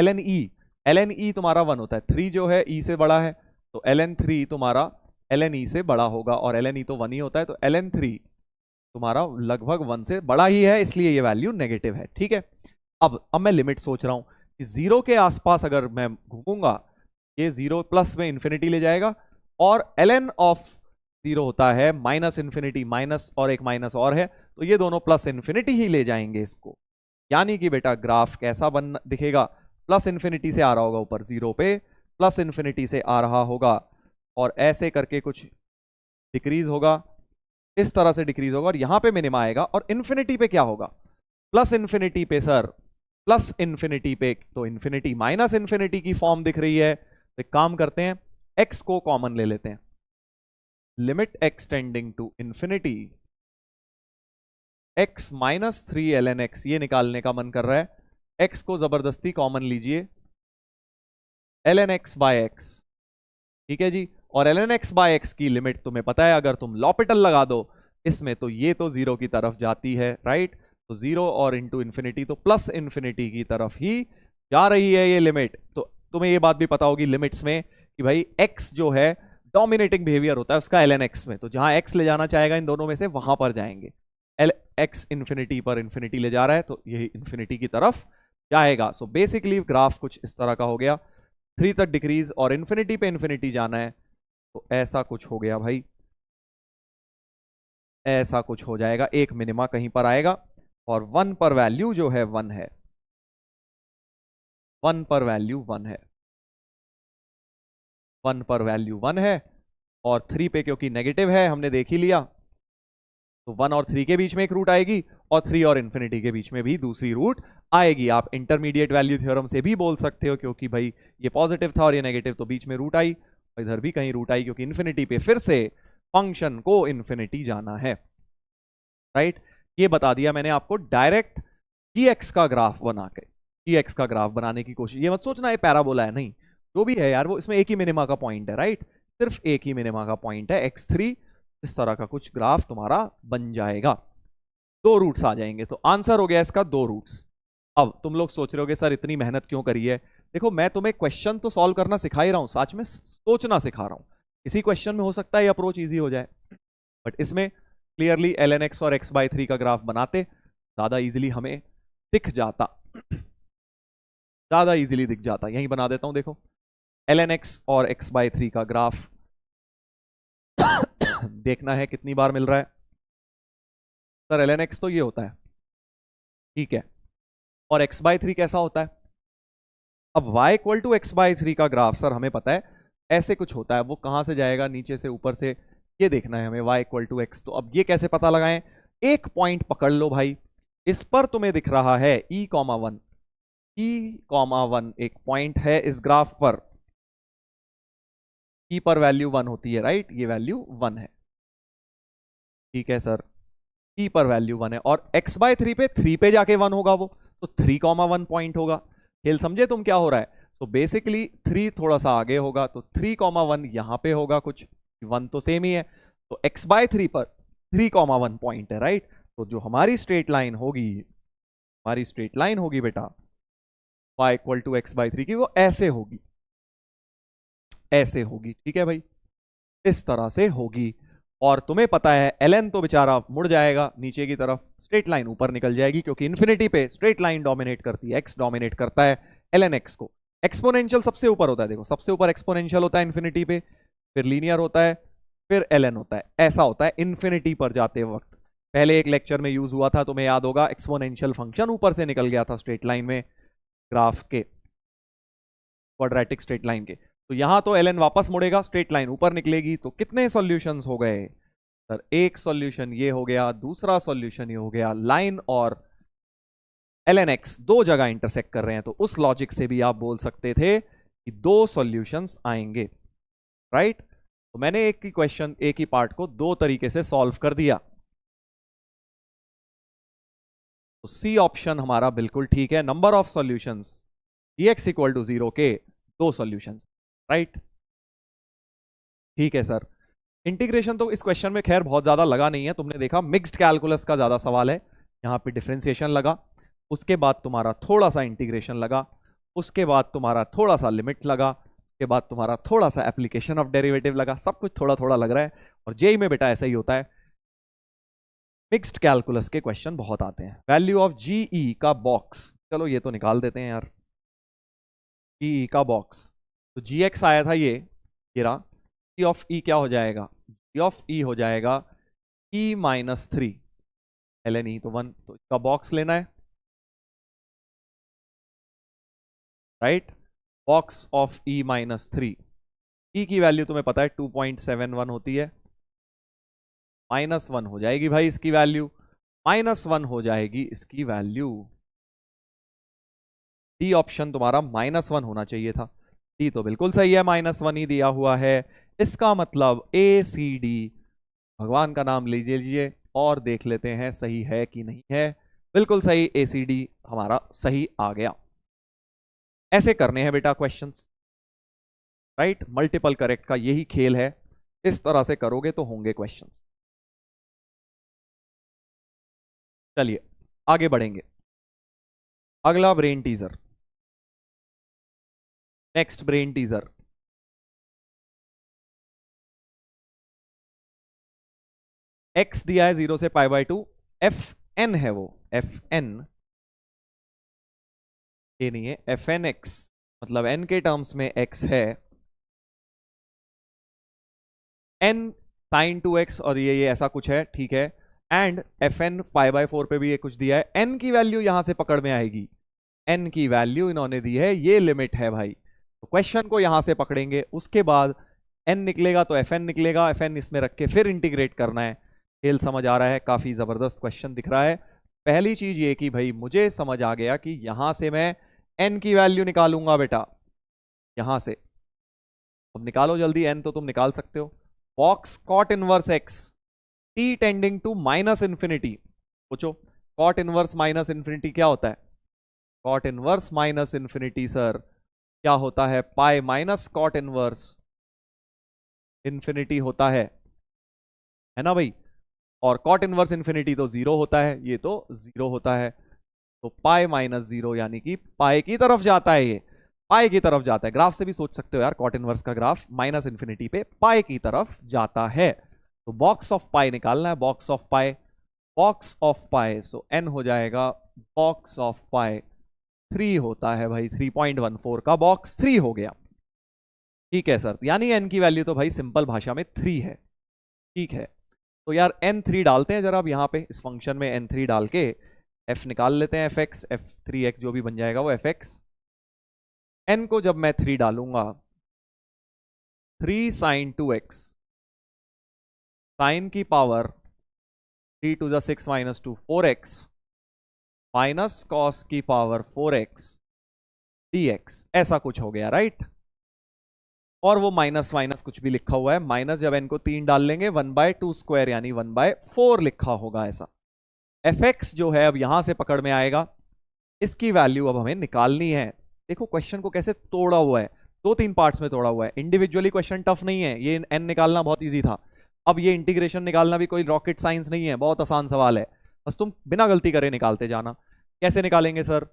ln e तुम्हारा 1 होता है, 3 जो है e से बड़ा है, तो ln 3 तुम्हारा ln e से बड़ा होगा, और ln e तो 1 ही होता है, तो ln 3 तुम्हारा लगभग 1 से बड़ा ही है, इसलिए ये वैल्यू नेगेटिव है। ठीक है, अब मैं लिमिट सोच रहा हूं कि 0 के आसपास अगर मैं घूमूंगा, ये 0 प्लस में इंफिनिटी ले जाएगा, और ln ऑफ 0 होता है माइनस इंफिनिटी, माइनस और एक माइनस और है, तो ये दोनों प्लस इंफिनिटी ही ले जाएंगे इसको, यानी कि बेटा ग्राफ कैसा बन दिखेगा, प्लस इन्फिनिटी से आ रहा होगा ऊपर 0 पे, प्लस इन्फिनिटी से आ रहा होगा और ऐसे करके कुछ डिक्रीज होगा, इस तरह से डिक्रीज होगा और यहां पे मिनिमा आएगा। और इन्फिनिटी पे क्या होगा, प्लस इन्फिनिटी पे सर, प्लस इन्फिनिटी पे तो इन्फिनिटी माइनस इन्फिनिटी की फॉर्म दिख रही है। तो एक काम करते हैं, x को कॉमन ले लेते हैं, limit x tending to infinity x minus 3 ln x, ये निकालने का मन कर रहा है, x को जबरदस्ती कॉमन लीजिए, ln x बाय x, ठीक है जी। और ln x बाय x की लिमिट तुम्हें पता है, अगर तुम लॉपिटल लगा दो इसमें तो ये तो 0 की तरफ जाती है, राइट। तो 0 और इंटू इन्फिनिटी तो प्लस इन्फिनिटी की तरफ ही जा रही है ये लिमिट। तो तुम्हें ये बात भी पता होगी लिमिट्स में कि भाई x जो है डोमिनेटिंग बिहेवियर होता है उसका ln x में, तो जहां x ले जाना चाहेगा इन दोनों में से वहां पर जाएंगे। x इन्फिनिटी पर इन्फिनिटी ले जा रहा है तो यही इन्फिनिटी की तरफ जाएगा। सो बेसिकली ग्राफ कुछ इस तरह का हो गया, 3 तक डिक्रीज और इन्फिनिटी पे इन्फिनिटी जाना है, तो ऐसा कुछ हो गया भाई, ऐसा कुछ हो जाएगा। एक मिनिमा कहीं पर आएगा और 1 पर वैल्यू जो है 1 है, 1 पर वैल्यू 1 है, 1 पर वैल्यू 1 है और 3 पे क्योंकि नेगेटिव है हमने देख ही लिया, तो 1 और 3 के बीच में एक रूट आएगी और 3 और इन्फिनिटी के बीच में भी दूसरी रूट आएगी। आप इंटरमीडिएट वैल्यू थ्योरम से भी बोल सकते हो, क्योंकि भाई ये पॉजिटिव था और ये नेगेटिव, तो बीच में रूट आई, इधर भी कहीं रूट आई, क्योंकि इन्फिनिटी पे फिर से फंक्शन को इन्फिनिटी जाना है, राइट। ये बता दिया मैंने आपको डायरेक्ट gx का ग्राफ बना के, gx का ग्राफ बनाने की कोशिश, ये मत सोचना ये पैराबोला है, नहीं, जो भी है यार वो इसमें एक ही मिनिमा का पॉइंट है, राइट, सिर्फ एक ही मिनिमा का पॉइंट है x3। इस तरह का कुछ ग्राफ तुम्हारा बन जाएगा, 2 रूट्स आ जाएंगे। तो आंसर हो गया इसका 2 रूट्स। अब तुम लोग सोच रहे होगे सर इतनी मेहनत क्यों करी है, देखो मैं तुम्हें क्वेश्चन तो सॉल्व करना सिखा ही रहा हूं, साथ में सोचना सिखा रहा हूं। इसी क्वेश्चन में हो सकता है ये अप्रोच इजी हो जाए, बट इसमें क्लियरली ln x और x/3 का ग्राफ बनाते ज्यादा इजीली हमें दिख जाता, ज्यादा इजीली दिख जाता। यहीं बना देता हूं, देखो ln x और x/3 का ग्राफ देखना है कितनी बार मिल रहा है। सर ln x तो ये होता है, ठीक है, और x/3 कैसा होता है। अब y इक्वल टू x/3 का ग्राफ सर हमें पता है ऐसे कुछ होता है, वो कहां से जाएगा, नीचे से ऊपर से, ये देखना है हमें y इक्वल टू x। तो अब ये कैसे पता लगाएं, एक पॉइंट पकड़ लो भाई, इस पर तुम्हें दिख रहा है e,1, e,1 एक पॉइंट है इस ग्राफ पर, e पर वैल्यू 1 होती है, राइट, ये वैल्यू 1 है, ठीक है सर, e पर वैल्यू 1 है और x/3 पे 3 पे जाके 1 होगा वो, तो 3,1 पॉइंट होगा। खेल समझे तुम क्या हो रहा है। सो बेसिकली 3 थोड़ा सा आगे होगा, तो 3,1 यहां पे होगा कुछ, 1 तो सेम ही है, तो x/3 पर 3,1 पॉइंट है, राइट। तो जो हमारी स्ट्रेट लाइन होगी, हमारी स्ट्रेट लाइन होगी बेटा y इक्वल टू x/3 की, वो ऐसे होगी, ऐसे होगी, ठीक है भाई, इस तरह से होगी। और तुम्हें पता है ln तो बेचारा मुड़ जाएगा नीचे की तरफ, स्ट्रेट लाइन ऊपर निकल जाएगी, क्योंकि इन्फिनिटी पे स्ट्रेट लाइन डोमिनेट करती है, x डोमिनेट करता है ln x को। एक्सपोनेंशियल सबसे ऊपर होता है, देखो सबसे ऊपर एक्सपोनेंशियल होता है इन्फिनिटी पे, फिर लीनियर होता है, फिर ln होता है, ऐसा होता है इन्फिनिटी पर जाते वक्त। पहले एक लेक्चर में यूज हुआ था, तुम्हें याद होगा, एक्सपोनेंशियल फंक्शन ऊपर से निकल गया था स्ट्रेट लाइन में, ग्राफ के, क्वाड्रेटिक स्ट्रेट लाइन के। तो यहां तो ln वापस मुड़ेगा, स्ट्रेट लाइन ऊपर निकलेगी। तो कितने सॉल्यूशंस हो गए सर, एक सॉल्यूशन ये हो गया, दूसरा सॉल्यूशन ये हो गया, लाइन और ln x दो जगह इंटरसेक्ट कर रहे हैं, तो उस लॉजिक से भी आप बोल सकते थे कि 2 सॉल्यूशंस आएंगे, राइट। तो मैंने एक ही क्वेश्चन, एक ही पार्ट को 2 तरीके से सॉल्व कर दिया, तो सी ऑप्शन हमारा बिल्कुल ठीक है। Number of solutions dx equal to 0 के 2 सॉल्यूशंस, राइट, ठीक है सर। इंटीग्रेशन तो इस क्वेश्चन में खैर बहुत ज्यादा लगा नहीं है, तुमने देखा मिक्स्ड कैलकुलस का ज्यादा सवाल है, यहां पे डिफरेंशिएशन लगा, उसके बाद तुम्हारा थोड़ा सा इंटीग्रेशन लगा, उसके बाद तुम्हारा थोड़ा सा लिमिट लगा, उसके बाद तुम्हारा थोड़ा सा एप्लीकेशन ऑफ डेरिवेटिव लगा, सब कुछ थोड़ा थोड़ा लग रहा है। और जेई में बेटा ऐसा ही होता है, मिक्स्ड कैलकुलस के क्वेश्चन बहुत आते हैं। वैल्यू ऑफ जीई का बॉक्स, चलो ये तो निकाल देते हैं यार, जीई का बॉक्स, तो जी एक्स आया था ये रहा, जी ऑफ ई क्या हो जाएगा, जी ऑफ ई हो जाएगा e-3 ln e, तो 1, तो इसका बॉक्स लेना है, right. Box of E minus 3, ई की वैल्यू तुम्हें पता है 2.71 होती है, -1 हो जाएगी भाई इसकी वैल्यू, -1 हो जाएगी इसकी वैल्यू। डी ऑप्शन तुम्हारा -1 होना चाहिए था, डी तो बिल्कुल सही है, -1 ही दिया हुआ है। इसका मतलब ए सी डी, भगवान का नाम लीजिए और देख लेते हैं सही है कि नहीं है। बिल्कुल सही, ए सी डी हमारा सही आ गया। ऐसे करने हैं बेटा क्वेश्चंस, राइट। मल्टीपल करेक्ट का यही खेल है, इस तरह से करोगे तो होंगे क्वेश्चंस। चलिए आगे बढ़ेंगे। अगला brain teaser, next brain teaser. X दिया है 0 से π/2, एफ एन है वो, एफ एन, ये नहीं है, एफ एन एक्स, मतलब एन के टर्म्स में एक्स है, एन साइन 2x और ये ऐसा कुछ है, ठीक है। एंड एफ एन π/4 पे भी ये कुछ दिया है, एन की वैल्यू यहां से पकड़ में आएगी, एन की वैल्यू इन्होंने दी है, ये लिमिट है भाई। तो क्वेश्चन को यहां से पकड़ेंगे, उसके बाद एन निकलेगा तो एफ एन निकलेगा, एफ एन इसमें रख के फिर इंटीग्रेट करना है। खेल समझ आ रहा है, काफी जबरदस्त क्वेश्चन दिख रहा है। पहली चीज ये कि भाई मुझे समझ आ गया कि यहां से मैं एन की वैल्यू निकालूंगा बेटा, यहां से। अब निकालो जल्दी, एन तो तुम निकाल सकते हो। Box cot inverse x, t tending to minus infinity, पूछो कॉट इनवर्स माइनस इंफिनिटी क्या होता है? Cot inverse minus infinity sir क्या होता है? Pi minus cot inverse infinity होता है ना भाई। और कॉट इनवर्स इंफिनिटी तो 0 होता है, ये तो 0 होता है। तो पाई माइनस 0 यानी कि पाई की तरफ जाता है, ये पाई की तरफ जाता है। ग्राफ से भी सोच सकते हो यार, कॉट इनवर्स का ग्राफ माइनस इंफिनिटी पे पाई की तरफ जाता है। तो बॉक्स ऑफ पाई निकालना है, box of pi, box of pi, so n हो जाएगा बॉक्स ऑफ पाई 3 होता है भाई, 3.14 का बॉक्स 3 हो गया। ठीक है सर, यानी एन की वैल्यू तो भाई सिंपल भाषा में 3 है। ठीक है, तो यार n3 डालते हैं जरा अब यहाँ पे, इस फंक्शन में n3 डाल के f निकाल लेते हैं, fx, f3x जो भी बन जाएगा वो fx। n को जब मैं 3 डालूंगा, 3 sin 2x, साइन की power 3 to the 6 minus 2 4x minus cos की पावर 4x dx, ऐसा कुछ हो गया राइट। और वो माइनस माइनस कुछ भी लिखा हुआ है, माइनस जब n को 3 डाल लेंगे 1/2² यानी 1/4 लिखा होगा ऐसा। fx जो है अब यहां से पकड़ में आएगा, इसकी वैल्यू अब हमें निकालनी है। देखो क्वेश्चन को कैसे तोड़ा हुआ है, 2-3 पार्ट्स में तोड़ा हुआ है। इंडिविजुअली क्वेश्चन टफ नहीं है, ये n निकालना बहुत ईजी था। अब ये इंटीग्रेशन निकालना भी कोई रॉकेट साइंस नहीं है, बहुत आसान सवाल है, बस तुम बिना गलती करे निकालते जाना। कैसे निकालेंगे सर?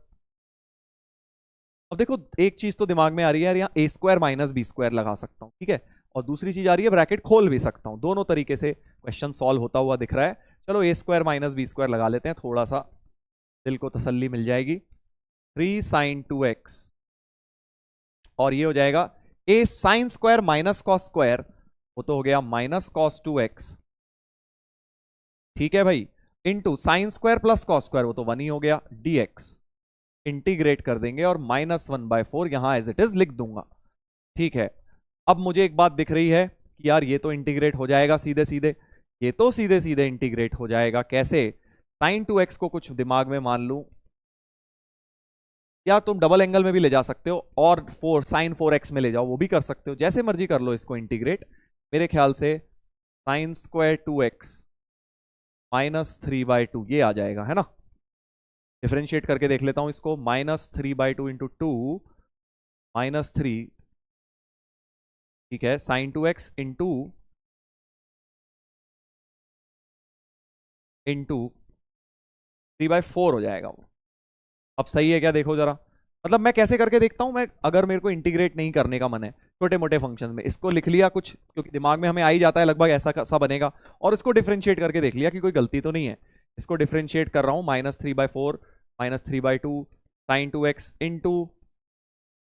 अब देखो एक चीज तो दिमाग में आ रही है यार, यहाँ a² माइनस b² लगा सकता हूँ, ठीक है। और दूसरी चीज आ रही है ब्रैकेट खोल भी सकता हूँ, दोनों तरीके से क्वेश्चन सॉल्व होता हुआ दिख रहा है। चलो a² माइनस b² लगा लेते हैं, थोड़ा सा दिल को तसल्ली मिल जाएगी। 3 sin 2x और ये हो जाएगा a sin² माइनस cos², वो तो हो गया माइनस cos 2x, ठीक है भाई, इंटू sin² प्लस cos², वो तो 1 ही हो गया, dx। इंटीग्रेट कर देंगे और -1/4 यहां एज इट इज लिख दूंगा। ठीक है, अब मुझे एक बात दिख रही है कि यार ये तो इंटीग्रेट हो जाएगा सीधे सीधे, ये तो सीधे सीधे इंटीग्रेट हो जाएगा। कैसे? sin 2x को कुछ दिमाग में मान लूं, या तुम डबल एंगल में भी ले जा सकते हो और sin 4x में ले जाओ, वो भी कर सकते हो, जैसे मर्जी कर लो इसको इंटीग्रेट। मेरे ख्याल से sin² 2x -3/2 ये आ जाएगा, है ना। डिफरेंशिएट करके देख लेता हूं इसको, -3/2 इंटू 2 -3, ठीक है, sin 2x इंटू 3/4 हो जाएगा वो। अब सही है क्या? देखो जरा, मतलब मैं कैसे करके देखता हूं, मैं अगर मेरे को इंटीग्रेट नहीं करने का मन है छोटे मोटे फंक्शन में, इसको लिख लिया कुछ, क्योंकि दिमाग में हमें आ ही जाता है लगभग ऐसा सा बनेगा, और इसको डिफरेंशिएट करके देख लिया कि कोई गलती तो नहीं है। इसको डिफरेंशिएट कर रहा हूं, -3/4 -3/2 sin 2x into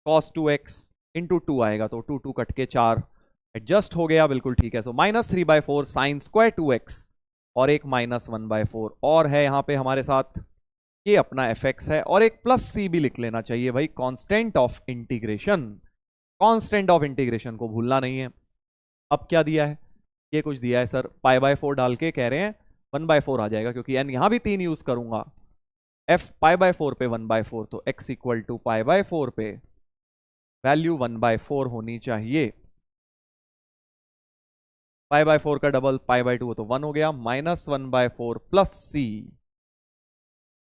cos 2x into 2 आएगा, तो 2 कट के 4 एडजस्ट हो गया, बिल्कुल ठीक है। सो -3/4 sin² 2x और एक -1/4 और है यहाँ पे हमारे साथ, ये अपना एफ एक्स है, और एक प्लस सी भी लिख लेना चाहिए भाई, constant of integration. Constant of integration को भूलना नहीं है। अब क्या दिया है, ये कुछ दिया है सर, पाई बाय 4 डाल के कह रहे हैं 1/4 आ जाएगा, क्योंकि एन यहां भी 3 यूज करूंगा। एफ पाई बाय 4 पे 1/4, तो x equal to pi by 4 पे वैल्यू 1/4 होनी चाहिए। पाई बाय 4 का डबल पाई बाय 2 तो 1 हो गया, -1/4 प्लस सी।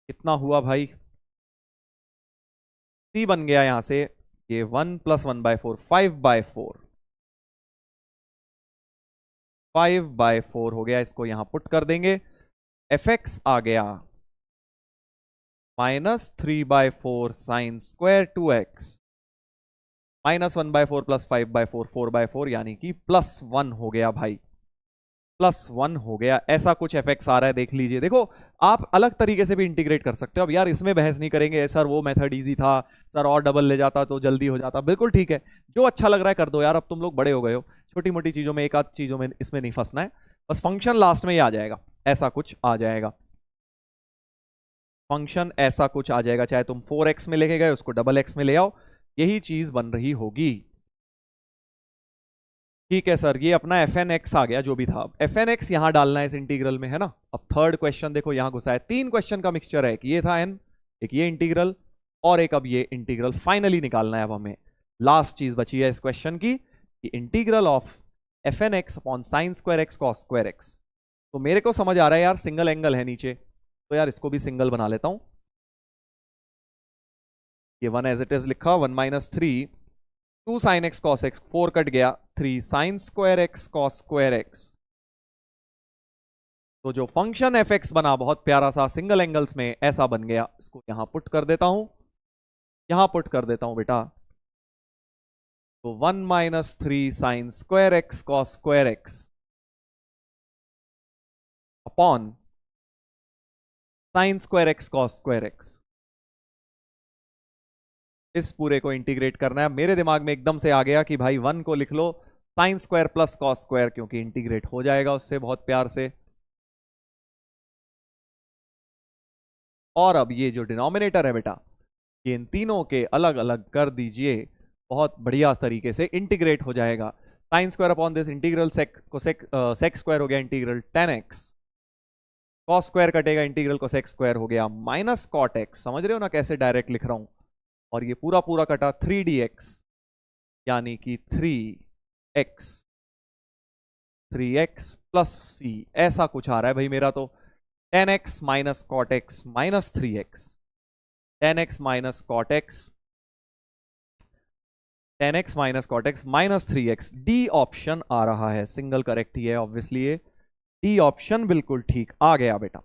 कितना हुआ भाई, सी बन गया यहां से, ये 1 + 1/4 5/4, 5/4 हो गया। इसको यहां पुट कर देंगे, एफ एक्स आ गया -3/4 साइन स्क्वायर 2x, -1/4 + 5/4 4/4, यानी कि +1 हो गया भाई, +1 हो गया। ऐसा कुछ एफ एक्स आ रहा है, देख लीजिए। देखो आप अलग तरीके से भी इंटीग्रेट कर सकते हो। अब यार इसमें बहस नहीं करेंगे सर वो मेथड इजी था सर, और डबल ले जाता तो जल्दी हो जाता, बिल्कुल ठीक है, जो अच्छा लग रहा है कर दो यार। अब तुम लोग बड़े हो गए हो, छोटी मोटी चीजों में, एक आध चीजों में इसमें नहीं फंसना है। बस फंक्शन लास्ट में ही आ जाएगा, ऐसा कुछ आ जाएगा, फंक्शन ऐसा कुछ आ जाएगा। चाहे तुम 4x में लेके गए उसको डबल x में ले आओ, यही चीज बन रही होगी। ठीक है सर, ये अपना एफ एन एक्स आ गया, जो भी था। एफ एन एक्स यहां डालना है इस इंटीग्रल में, है ना। अब थर्ड क्वेश्चन देखो यहां घुसा है, 3 क्वेश्चन का मिक्सचर है, कि ये था एन, एक ये इंटीग्रल, और एक अब ये इंटीग्रल फाइनली निकालना है। अब हमें लास्ट चीज बची है इस क्वेश्चन की, कि integral of f n x upon sine square x cos square x. तो मेरे को समझ आ रहा है यार सिंगल एंगल है नीचे, तो यार इसको भी सिंगल बना लेता हूं। ये 1 एज इट इज लिखा, 1 - 3 2 sine x cos x, 4 cut गया, 3 sign square x cos square x. तो जो फंक्शन एफ एक्स बना बहुत प्यारा सा सिंगल एंगल्स में, ऐसा बन गया। इसको यहां पुट कर देता हूं, यहां पुट कर देता हूं बेटा। तो 1 - 3 sign square x cos square x upon sine square x cos square x. इस पूरे को इंटीग्रेट करना है। मेरे दिमाग में एकदम से आ गया कि भाई 1 को लिख लो sine square plus cos square, क्योंकि इंटीग्रेट हो जाएगा उससे बहुत प्यार से। और अब ये जो डिनोमिनेटर है बेटा, ये इन तीनों के अलग अलग कर दीजिए, बहुत बढ़िया तरीके से इंटीग्रेट हो जाएगा। Sine square upon this integral sec को सेक स्क्वायर हो गया, integral tan x, cos square कटेगा, इंटीग्रल को सेक स्क्वायर हो गया, माइनस कॉट एक्स। समझ रहे हो ना कैसे डायरेक्ट लिख रहा हूं। और ये पूरा पूरा कटा 3dx, यानी कि 3x प्लस c, ऐसा कुछ आ रहा है भाई मेरा। तो tan x minus cot X minus 3x, tan x minus cot X, tan x minus cot X minus 3x। D option आ रहा है, सिंगल करेक्ट ही है ऑब्वियसली, ये डी ऑप्शन बिल्कुल ठीक आ गया बेटा,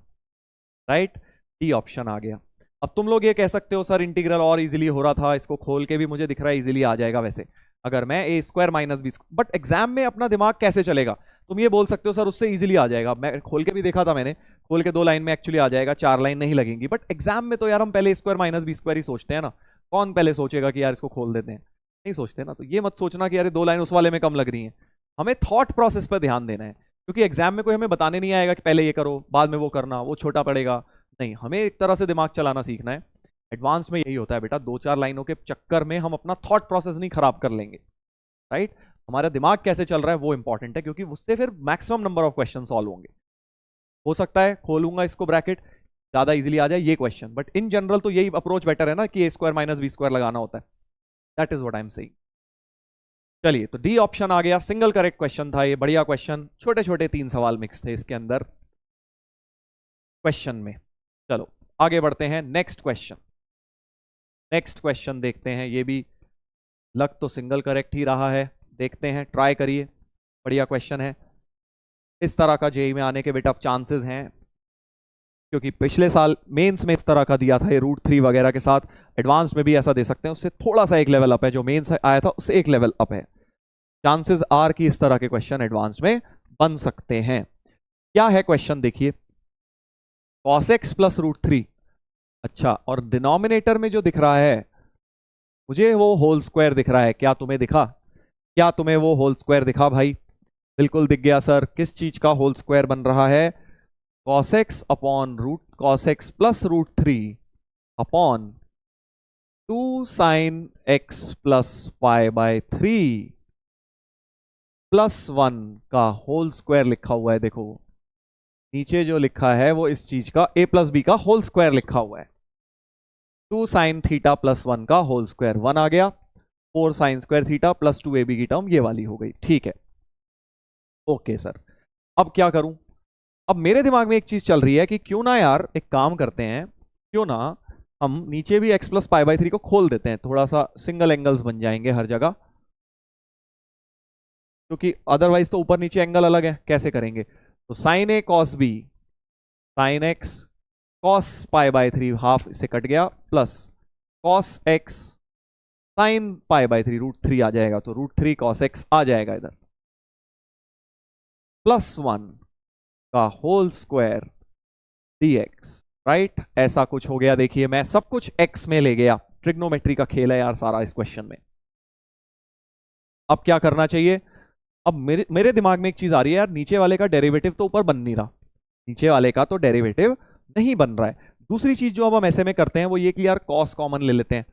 राइट, डी ऑप्शन आ गया। अब तुम लोग ये कह सकते हो सर इंटीग्रल और इजीली हो रहा था, इसको खोल के भी मुझे दिख रहा है इजीली आ जाएगा वैसे, अगर मैं A square minus B, but exam में अपना दिमाग कैसे चलेगा। तुम ये बोल सकते हो सर उससे इजीली आ जाएगा, मैं खोल के भी देखा था, मैंने खोल के 2 लाइन में एक्चुअली आ जाएगा, 4 लाइन नहीं लगेंगी। बट एग्जाम में तो यार हम पहले स्क्वायर माइनस बी स्क्वायर ही सोचते हैं ना, कौन पहले सोचेगा कि यार इसको खोल देते हैं, नहीं सोचते ना। तो ये मत सोचना कि यार 2 लाइन उस वाले में कम लग रही है, हमें थॉट प्रोसेस पर ध्यान देना है, क्योंकि एग्जाम में कोई हमें बताने नहीं आएगा कि पहले ये करो बाद में वो करना, वो छोटा पड़ेगा। नहीं, हमें एक तरह से दिमाग चलाना सीखना है। एडवांस में यही होता है बेटा, 2-4 लाइनों के चक्कर में हम अपना थॉट प्रोसेस नहीं खराब कर लेंगे, राइट। हमारा दिमाग कैसे चल रहा है वो इंपॉर्टेंट है, क्योंकि उससे फिर maximum number of question solve होंगे। हो सकता है खोलूंगा इसको ब्रैकेट, ज्यादा इजीली आ जाए ये क्वेश्चन, बट इन जनरल तो यही अप्रोच बेटर है ना, कि ए स्क्वायर माइनस बी स्क्वायर लगाना होता है। That is what I am saying. चलिए, तो डी ऑप्शन आ गया, सिंगल करेक्ट क्वेश्चन था ये, बढ़िया क्वेश्चन, छोटे छोटे 3 सवाल मिक्स थे इसके अंदर क्वेश्चन में। चलो आगे बढ़ते हैं, नेक्स्ट क्वेश्चन। नेक्स्ट क्वेश्चन देखते हैं, ये भी लग तो सिंगल करेक्ट ही रहा है, देखते हैं, ट्राई करिए, बढ़िया क्वेश्चन है। इस तरह का जेई में आने के बेटा चांसेस हैं, क्योंकि पिछले साल मेंस में इस तरह का दिया था ये √3 वगैरह के साथ, एडवांस में भी ऐसा दे सकते हैं, उससे थोड़ा सा एक लेवल अप है, जो मेंस आया था उससे एक लेवल अप है। चांसेस आर की इस तरह के क्वेश्चन एडवांस में बन सकते हैं। क्या है क्वेश्चन देखिए, cos x प्लस √3, अच्छा, और डिनोमिनेटर में जो दिख रहा है मुझे वो होल स्क्वायर दिख रहा है, क्या तुम्हें दिखा, क्या तुम्हें वो होल स्क्वायर दिखा भाई। बिल्कुल दिख गया सर, किस चीज का होल स्क्वायर बन रहा है, cos x upon root cos x plus root 3 upon 2 sine x plus pi by 3 plus 1 का होल स्क्वायर लिखा हुआ है। देखो नीचे जो लिखा है वो इस चीज का a प्लस बी का होल स्क्वायर लिखा हुआ है। 2 साइन थीटा प्लस 1 का होल स्क्वायर 1 आ गया, 4 sine square theta plus 2ab की टर्म ये वाली हो गई। ठीक है, ओके सर। अब क्या करूं? अब मेरे दिमाग में एक चीज चल रही है कि क्यों ना यार एक काम करते हैं, क्यों ना हम नीचे भी x प्लस पाई बाई 3 को खोल देते हैं, थोड़ा सा सिंगल एंगल्स बन जाएंगे हर जगह, क्योंकि अदरवाइज तो ऊपर नीचे एंगल अलग है। कैसे करेंगे? तो sine a cos b sine x cos pi by 3 half इससे कट गया, plus cos x sine pi by 3 root 3 आ जाएगा, तो रूट 3 कॉस एक्स आ जाएगा इधर, प्लस 1 का होल स्क्वायर dx, राइट? ऐसा कुछ हो गया। देखिए मैं सब कुछ x में ले गया, ट्रिग्नोमेट्री का खेल है यार सारा इस क्वेश्चन में। अब क्या करना चाहिए? अब मेरे दिमाग में एक चीज आ रही है यार, नीचे वाले का डेरिवेटिव तो ऊपर बन नहीं रहा, नीचे वाले का तो डेरिवेटिव नहीं बन रहा है। दूसरी चीज जो अब हम ऐसे में करते हैं वो ये कि यार कॉस कॉमन ले लेते हैं।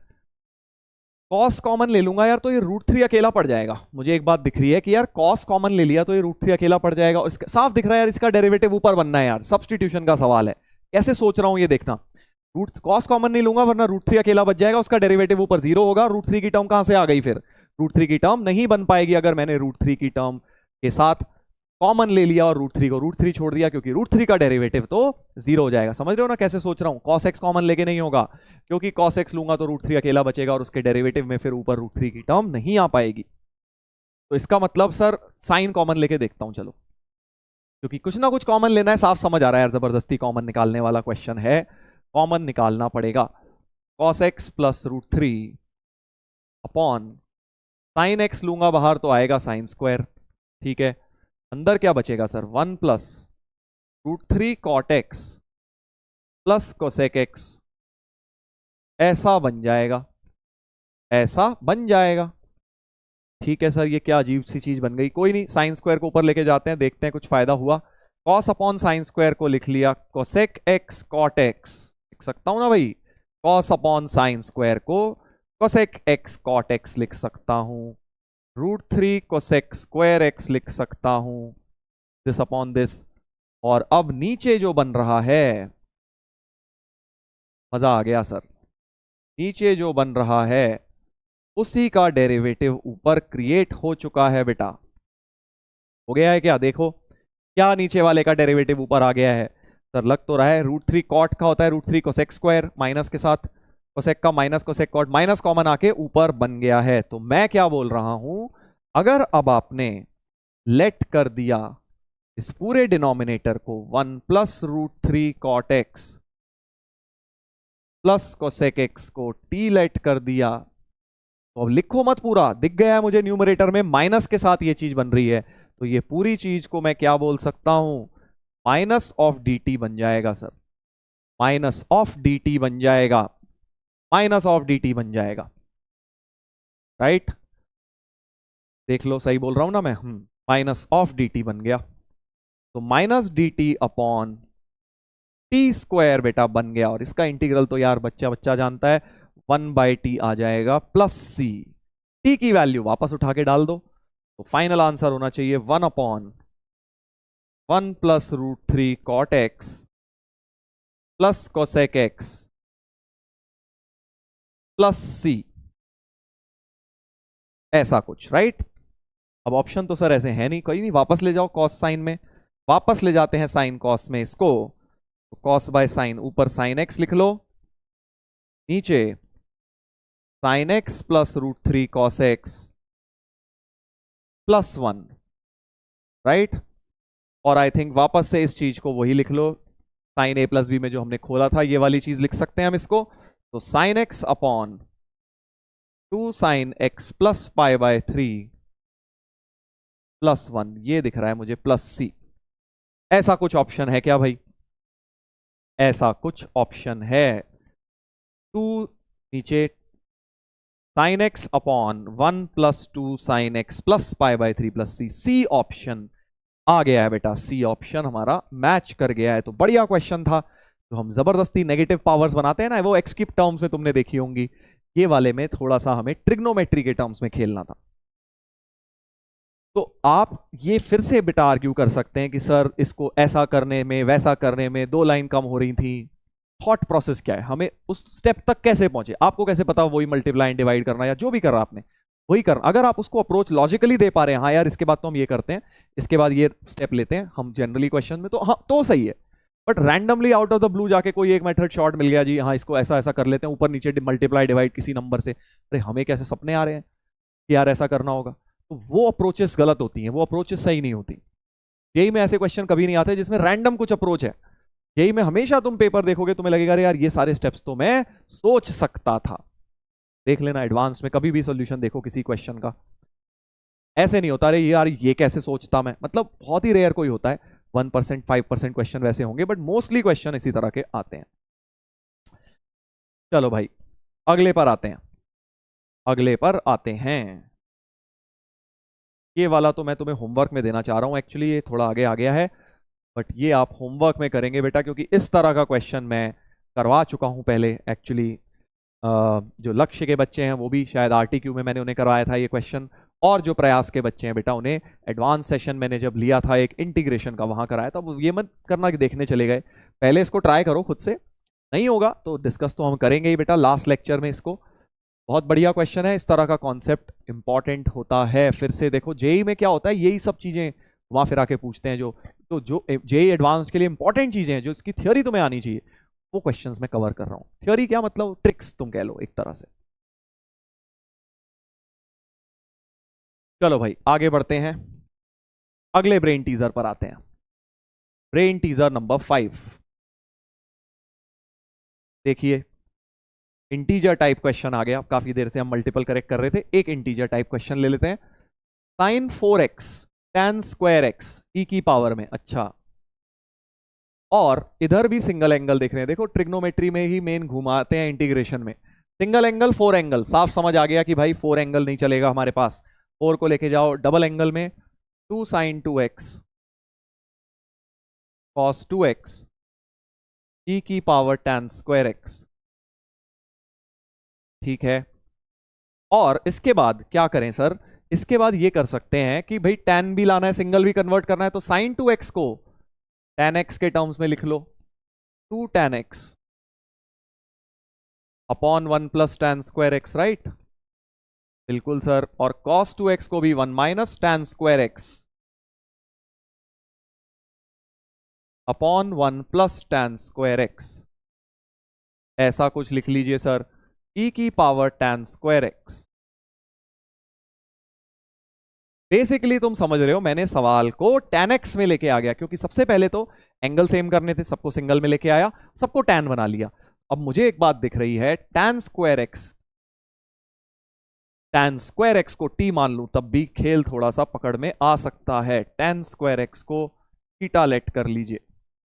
कॉस कॉमन ले लूंगा यार तो ये रूट 3 अकेला पड़ जाएगा। मुझे एक बात दिख रही है कि यार कॉस कॉमन ले लिया तो ये रूट 3 अकेला पड़ जाएगा, और साफ दिख रहा है यार इसका डेरिवेटिव ऊपर बनना है यार। सब्स्टिट्यूशन का सवाल है, कैसे सोच रहा हूं ये देखना। रूट कॉस कॉमन नहीं लूंगा वरना रूट 3 अकेला बच जाएगा, उसका डेरिवेटिव ऊपर 0 होगा। रूट 3 की टर्म कहां से आ गई फिर? रूट 3 की टर्म नहीं बन पाएगी अगर मैंने रूट 3 की टर्म के साथ कॉमन ले लिया और रूट 3 छोड़ दिया, क्योंकि रूट 3 का डेरिवेटिव तो 0 हो जाएगा। समझ रहे हो ना कैसे सोच रहा हूं? कॉस एक्स कॉमन लेके नहीं होगा, क्योंकि कॉस एक्स लूंगा तो रूट 3 अकेला बचेगा और उसके डेरिवेटिव में फिर ऊपर रूट 3 की टर्म नहीं आ पाएगी। तो इसका मतलब सर साइन कॉमन लेके देखता हूं चलो, क्योंकि कुछ ना कुछ कॉमन लेना है। साफ समझ आ रहा है यार, जबरदस्ती कॉमन निकालने वाला क्वेश्चन है, कॉमन निकालना पड़ेगा। Cos x plus root 3 upon sine x लूंगा बाहर तो आएगा साइन स्क्वायर। ठीक है, अंदर क्या बचेगा sir? 1 plus root 3 cot x plus cosec x, ऐसा बन जाएगा, ऐसा बन जाएगा। ठीक है सर, ये क्या अजीब सी चीज बन गई। कोई नहीं, साइन स्क्वायर को ऊपर लेके जाते हैं, देखते हैं कुछ फायदा हुआ। कॉस अपॉन साइन स्क्वायर को लिख लिया कोसेक एक्स कॉट एक्स, लिख सकता हूं ना भाई? कॉस अपॉन साइन स्क्वायर को कोसेक एक्स कॉट एक्स लिख सकता हूं, रूट 3 कोसेक स्क्वायर एक्स लिख सकता हूं, दिस अपॉन दिस। और अब नीचे जो बन रहा है, मजा आ गया सर, नीचे जो बन रहा है उसी का डेरिवेटिव ऊपर क्रिएट हो चुका है बेटा। हो गया है क्या? देखो क्या नीचे वाले का डेरिवेटिव ऊपर आ गया है सर? लग तो रहा है रूट 3 कॉट का होता है रूट 3 कोसेक स्क्वायर, माइनस के साथ कोसेक का minus cosec cot, minus common आके ऊपर बन गया है। तो मैं क्या बोल रहा हूं, अगर अब आपने लेट कर दिया इस पूरे डिनोमिनेटर को 1 plus root 3 cot x plus cosec x को टी लेट कर दिया, तो अब लिखो मत पूरा, दिख गया है मुझे न्यूमरेटर में माइनस के साथ ये चीज बन रही है, तो ये पूरी चीज को मैं क्या बोल सकता हूं? माइनस ऑफ डी टी बन जाएगा sir, minus of D T बन जाएगा, माइनस ऑफ डी टी बन जाएगा, राइट? देख लो सही बोल रहा हूं ना मैं? माइनस ऑफ डी टी बन गया, तो minus D T upon T square बेटा बन गया। और इसका इंटीग्रल तो यार बच्चा बच्चा जानता है, 1/t आ जाएगा प्लस सी। टी की वैल्यू वापस उठा के डाल दो, तो फाइनल आंसर होना चाहिए 1 upon 1 plus root 3 cot x plus cosec X plus C, ऐसा कुछ, राइट? अब ऑप्शन तो सर ऐसे है नहीं, कोई नहीं, वापस ले जाओ कॉस साइन में, वापस ले जाते हैं साइन कॉस में इसको, तो कॉस बाय साइन, ऊपर साइन एक्स लिख लो, नीचे sine x plus root 3 cos x plus 1, right? और आई थिंक वापस से इस चीज को वही लिख लो, साइन ए प्लस बी में जो हमने खोला था ये वाली चीज लिख सकते हैं हम इसको। तो sign x upon 2 sine x plus pi by 3 plus 1, ये दिख रहा है मुझे प्लस सी। ऐसा कुछ ऑप्शन है क्या भाई? ऐसा कुछ ऑप्शन है। 2 नीचे sine x upon 1 plus 2 sine x plus pi by 3 plus C, C option आ गया है बेटा, सी ऑप्शन हमारा मैच कर गया है। तो बढ़िया क्वेश्चन था। तो हम जबरदस्ती नेगेटिव पावर्स बनाते हैं ना, वो एक्स की टर्म्स में तुमने देखी होंगी, ये वाले में थोड़ा सा हमें ट्रिग्नोमेट्री के टर्म्स में खेलना था। तो आप ये फिर से बेटा आर्ग्यू कर सकते हैं कि सर इसको ऐसा करने में वैसा करने में 2 लाइन कम हो रही थी। थॉट प्रोसेस क्या है, हमें उस स्टेप तक कैसे पहुंचे, आपको कैसे पता वही मल्टीप्लाई डिवाइड करना या जो भी कर रहा आपने वही करना। अगर आप उसको अप्रोच लॉजिकली दे पा रहे हैं, हाँ यार इसके बाद तो हम ये करते हैं, इसके बाद ये स्टेप लेते हैं हम जनरली क्वेश्चन में, तो हाँ तो सही है। But randomly out of the blue जाके कोई एक मेथड शॉर्ट मिल गया जी, हाँ इसको ऐसा ऐसा कर लेते हैं, ऊपर नीचे मल्टीप्लाई डिवाइड किसी नंबर से, अरे हमें कैसे सपने आ रहे हैं कि यार ऐसा करना होगा, तो वो अप्रोचेस गलत होती हैं, वो अप्रोचेस सही नहीं होती। यही में ऐसे क्वेश्चन कभी नहीं आते जिसमें रैंडम कुछ अप्रोच है। यही में हमेशा तुम पेपर देखोगे तुम्हें लगेगा अरे यार ये सारे स्टेप्स तो मैं सोच सकता था। देख लेना एडवांस में कभी भी सॉल्यूशन देखो किसी क्वेश्चन का, ऐसे नहीं होता अरे यार ये कैसे सोचता मैं, मतलब बहुत ही रेयर कोई होता है, 1% 5% क्वेश्चन वैसे होंगे, बट मोस्टली क्वेश्चन इसी तरह के आते हैं। चलो भाई अगले पर आते हैं, अगले पर आते हैं। ये वाला तो मैं तुम्हें होमवर्क में देना चाह रहा हूं, एक्चुअली ये थोड़ा आगे आ गया है, बट ये आप होमवर्क में करेंगे बेटा, क्योंकि इस तरह का क्वेश्चन मैं करवा चुका हूं पहले एक्चुअली। जो लक्ष्य के बच्चे हैं वो भी शायद RTQ में मैंने उन्हें करवाया था ये क्वेश्चन, और जो प्रयास के बच्चे हैं बेटा उन्हें एडवांस सेशन मैंने जब लिया था एक इंटीग्रेशन का वहां कराया था। ये मत करना कि देखने चले गए, पहले इसको ट्राई करो खुद से, नहीं होगा तो डिस्कस तो हम करेंगे ही बेटा लास्ट लेक्चर में इसको। बहुत बढ़िया क्वेश्चन है, इस तरह का कॉन्सेप्ट इंपॉर्टेंट होता है। फिर से देखो जेई में क्या होता है, यही सब चीजें वहां फिर आके पूछते हैं जो जेई एडवांस के लिए इंपॉर्टेंट चीजें हैं, जो इसकी थ्योरी तुम्हें आनी चाहिए, वो क्वेश्चंस में कवर कर रहा हूं। थ्योरी क्या मतलब, ट्रिक्स तुम कह लो एक तरह से। चलो भाई आगे बढ़ते हैं, अगले ब्रेन टीजर पर आते हैं। ब्रेन टीजर नंबर 5 देखिए, इंटीजर टाइप क्वेश्चन आ गया। काफी देर से हम मल्टीपल करेक्ट कर रहे थे, एक इंटीजर टाइप क्वेश्चन ले लेते हैं। Sine 4x tan square x e की पावर में, अच्छा, और इधर भी सिंगल एंगल देख रहे हैं। देखो ट्रिग्नोमेट्री में ही मेन घुमाते हैं इंटीग्रेशन में, सिंगल एंगल 4 एंगल, साफ समझ आ गया कि भाई 4 एंगल नहीं चलेगा हमारे पास, 4 को लेके जाओ डबल एंगल में, 2 sin 2x cos 2x e की पावर tan स्क्वायर x, ठीक है। और इसके बाद क्या करें सर, इसके बाद ये कर सकते हैं कि भाई tan भी लाना है, सिंगल भी कन्वर्ट करना है, तो sin 2x को tan x के टर्म्स में लिख लो, 2 tan x upon 1 plus tan square x, right, बिल्कुल सर। और cos 2x को भी 1 minus tan square x upon 1 plus tan square x, ऐसा कुछ लिख लीजिए सर, e की power tan square x। Basically तुम समझ रहे हो, मैंने सवाल को tan x में लेके आ गया, क्योंकि सबसे पहले तो एंगल सेम करने थे, सबको सिंगल में लेके आया, सबको tan बना लिया। अब मुझे एक बात दिख रही है, tan स्क्वायर x को t मान लूं तब भी खेल थोड़ा सा पकड़ में आ सकता है। tan स्क्वायर x को थीटा लेट कर लीजिए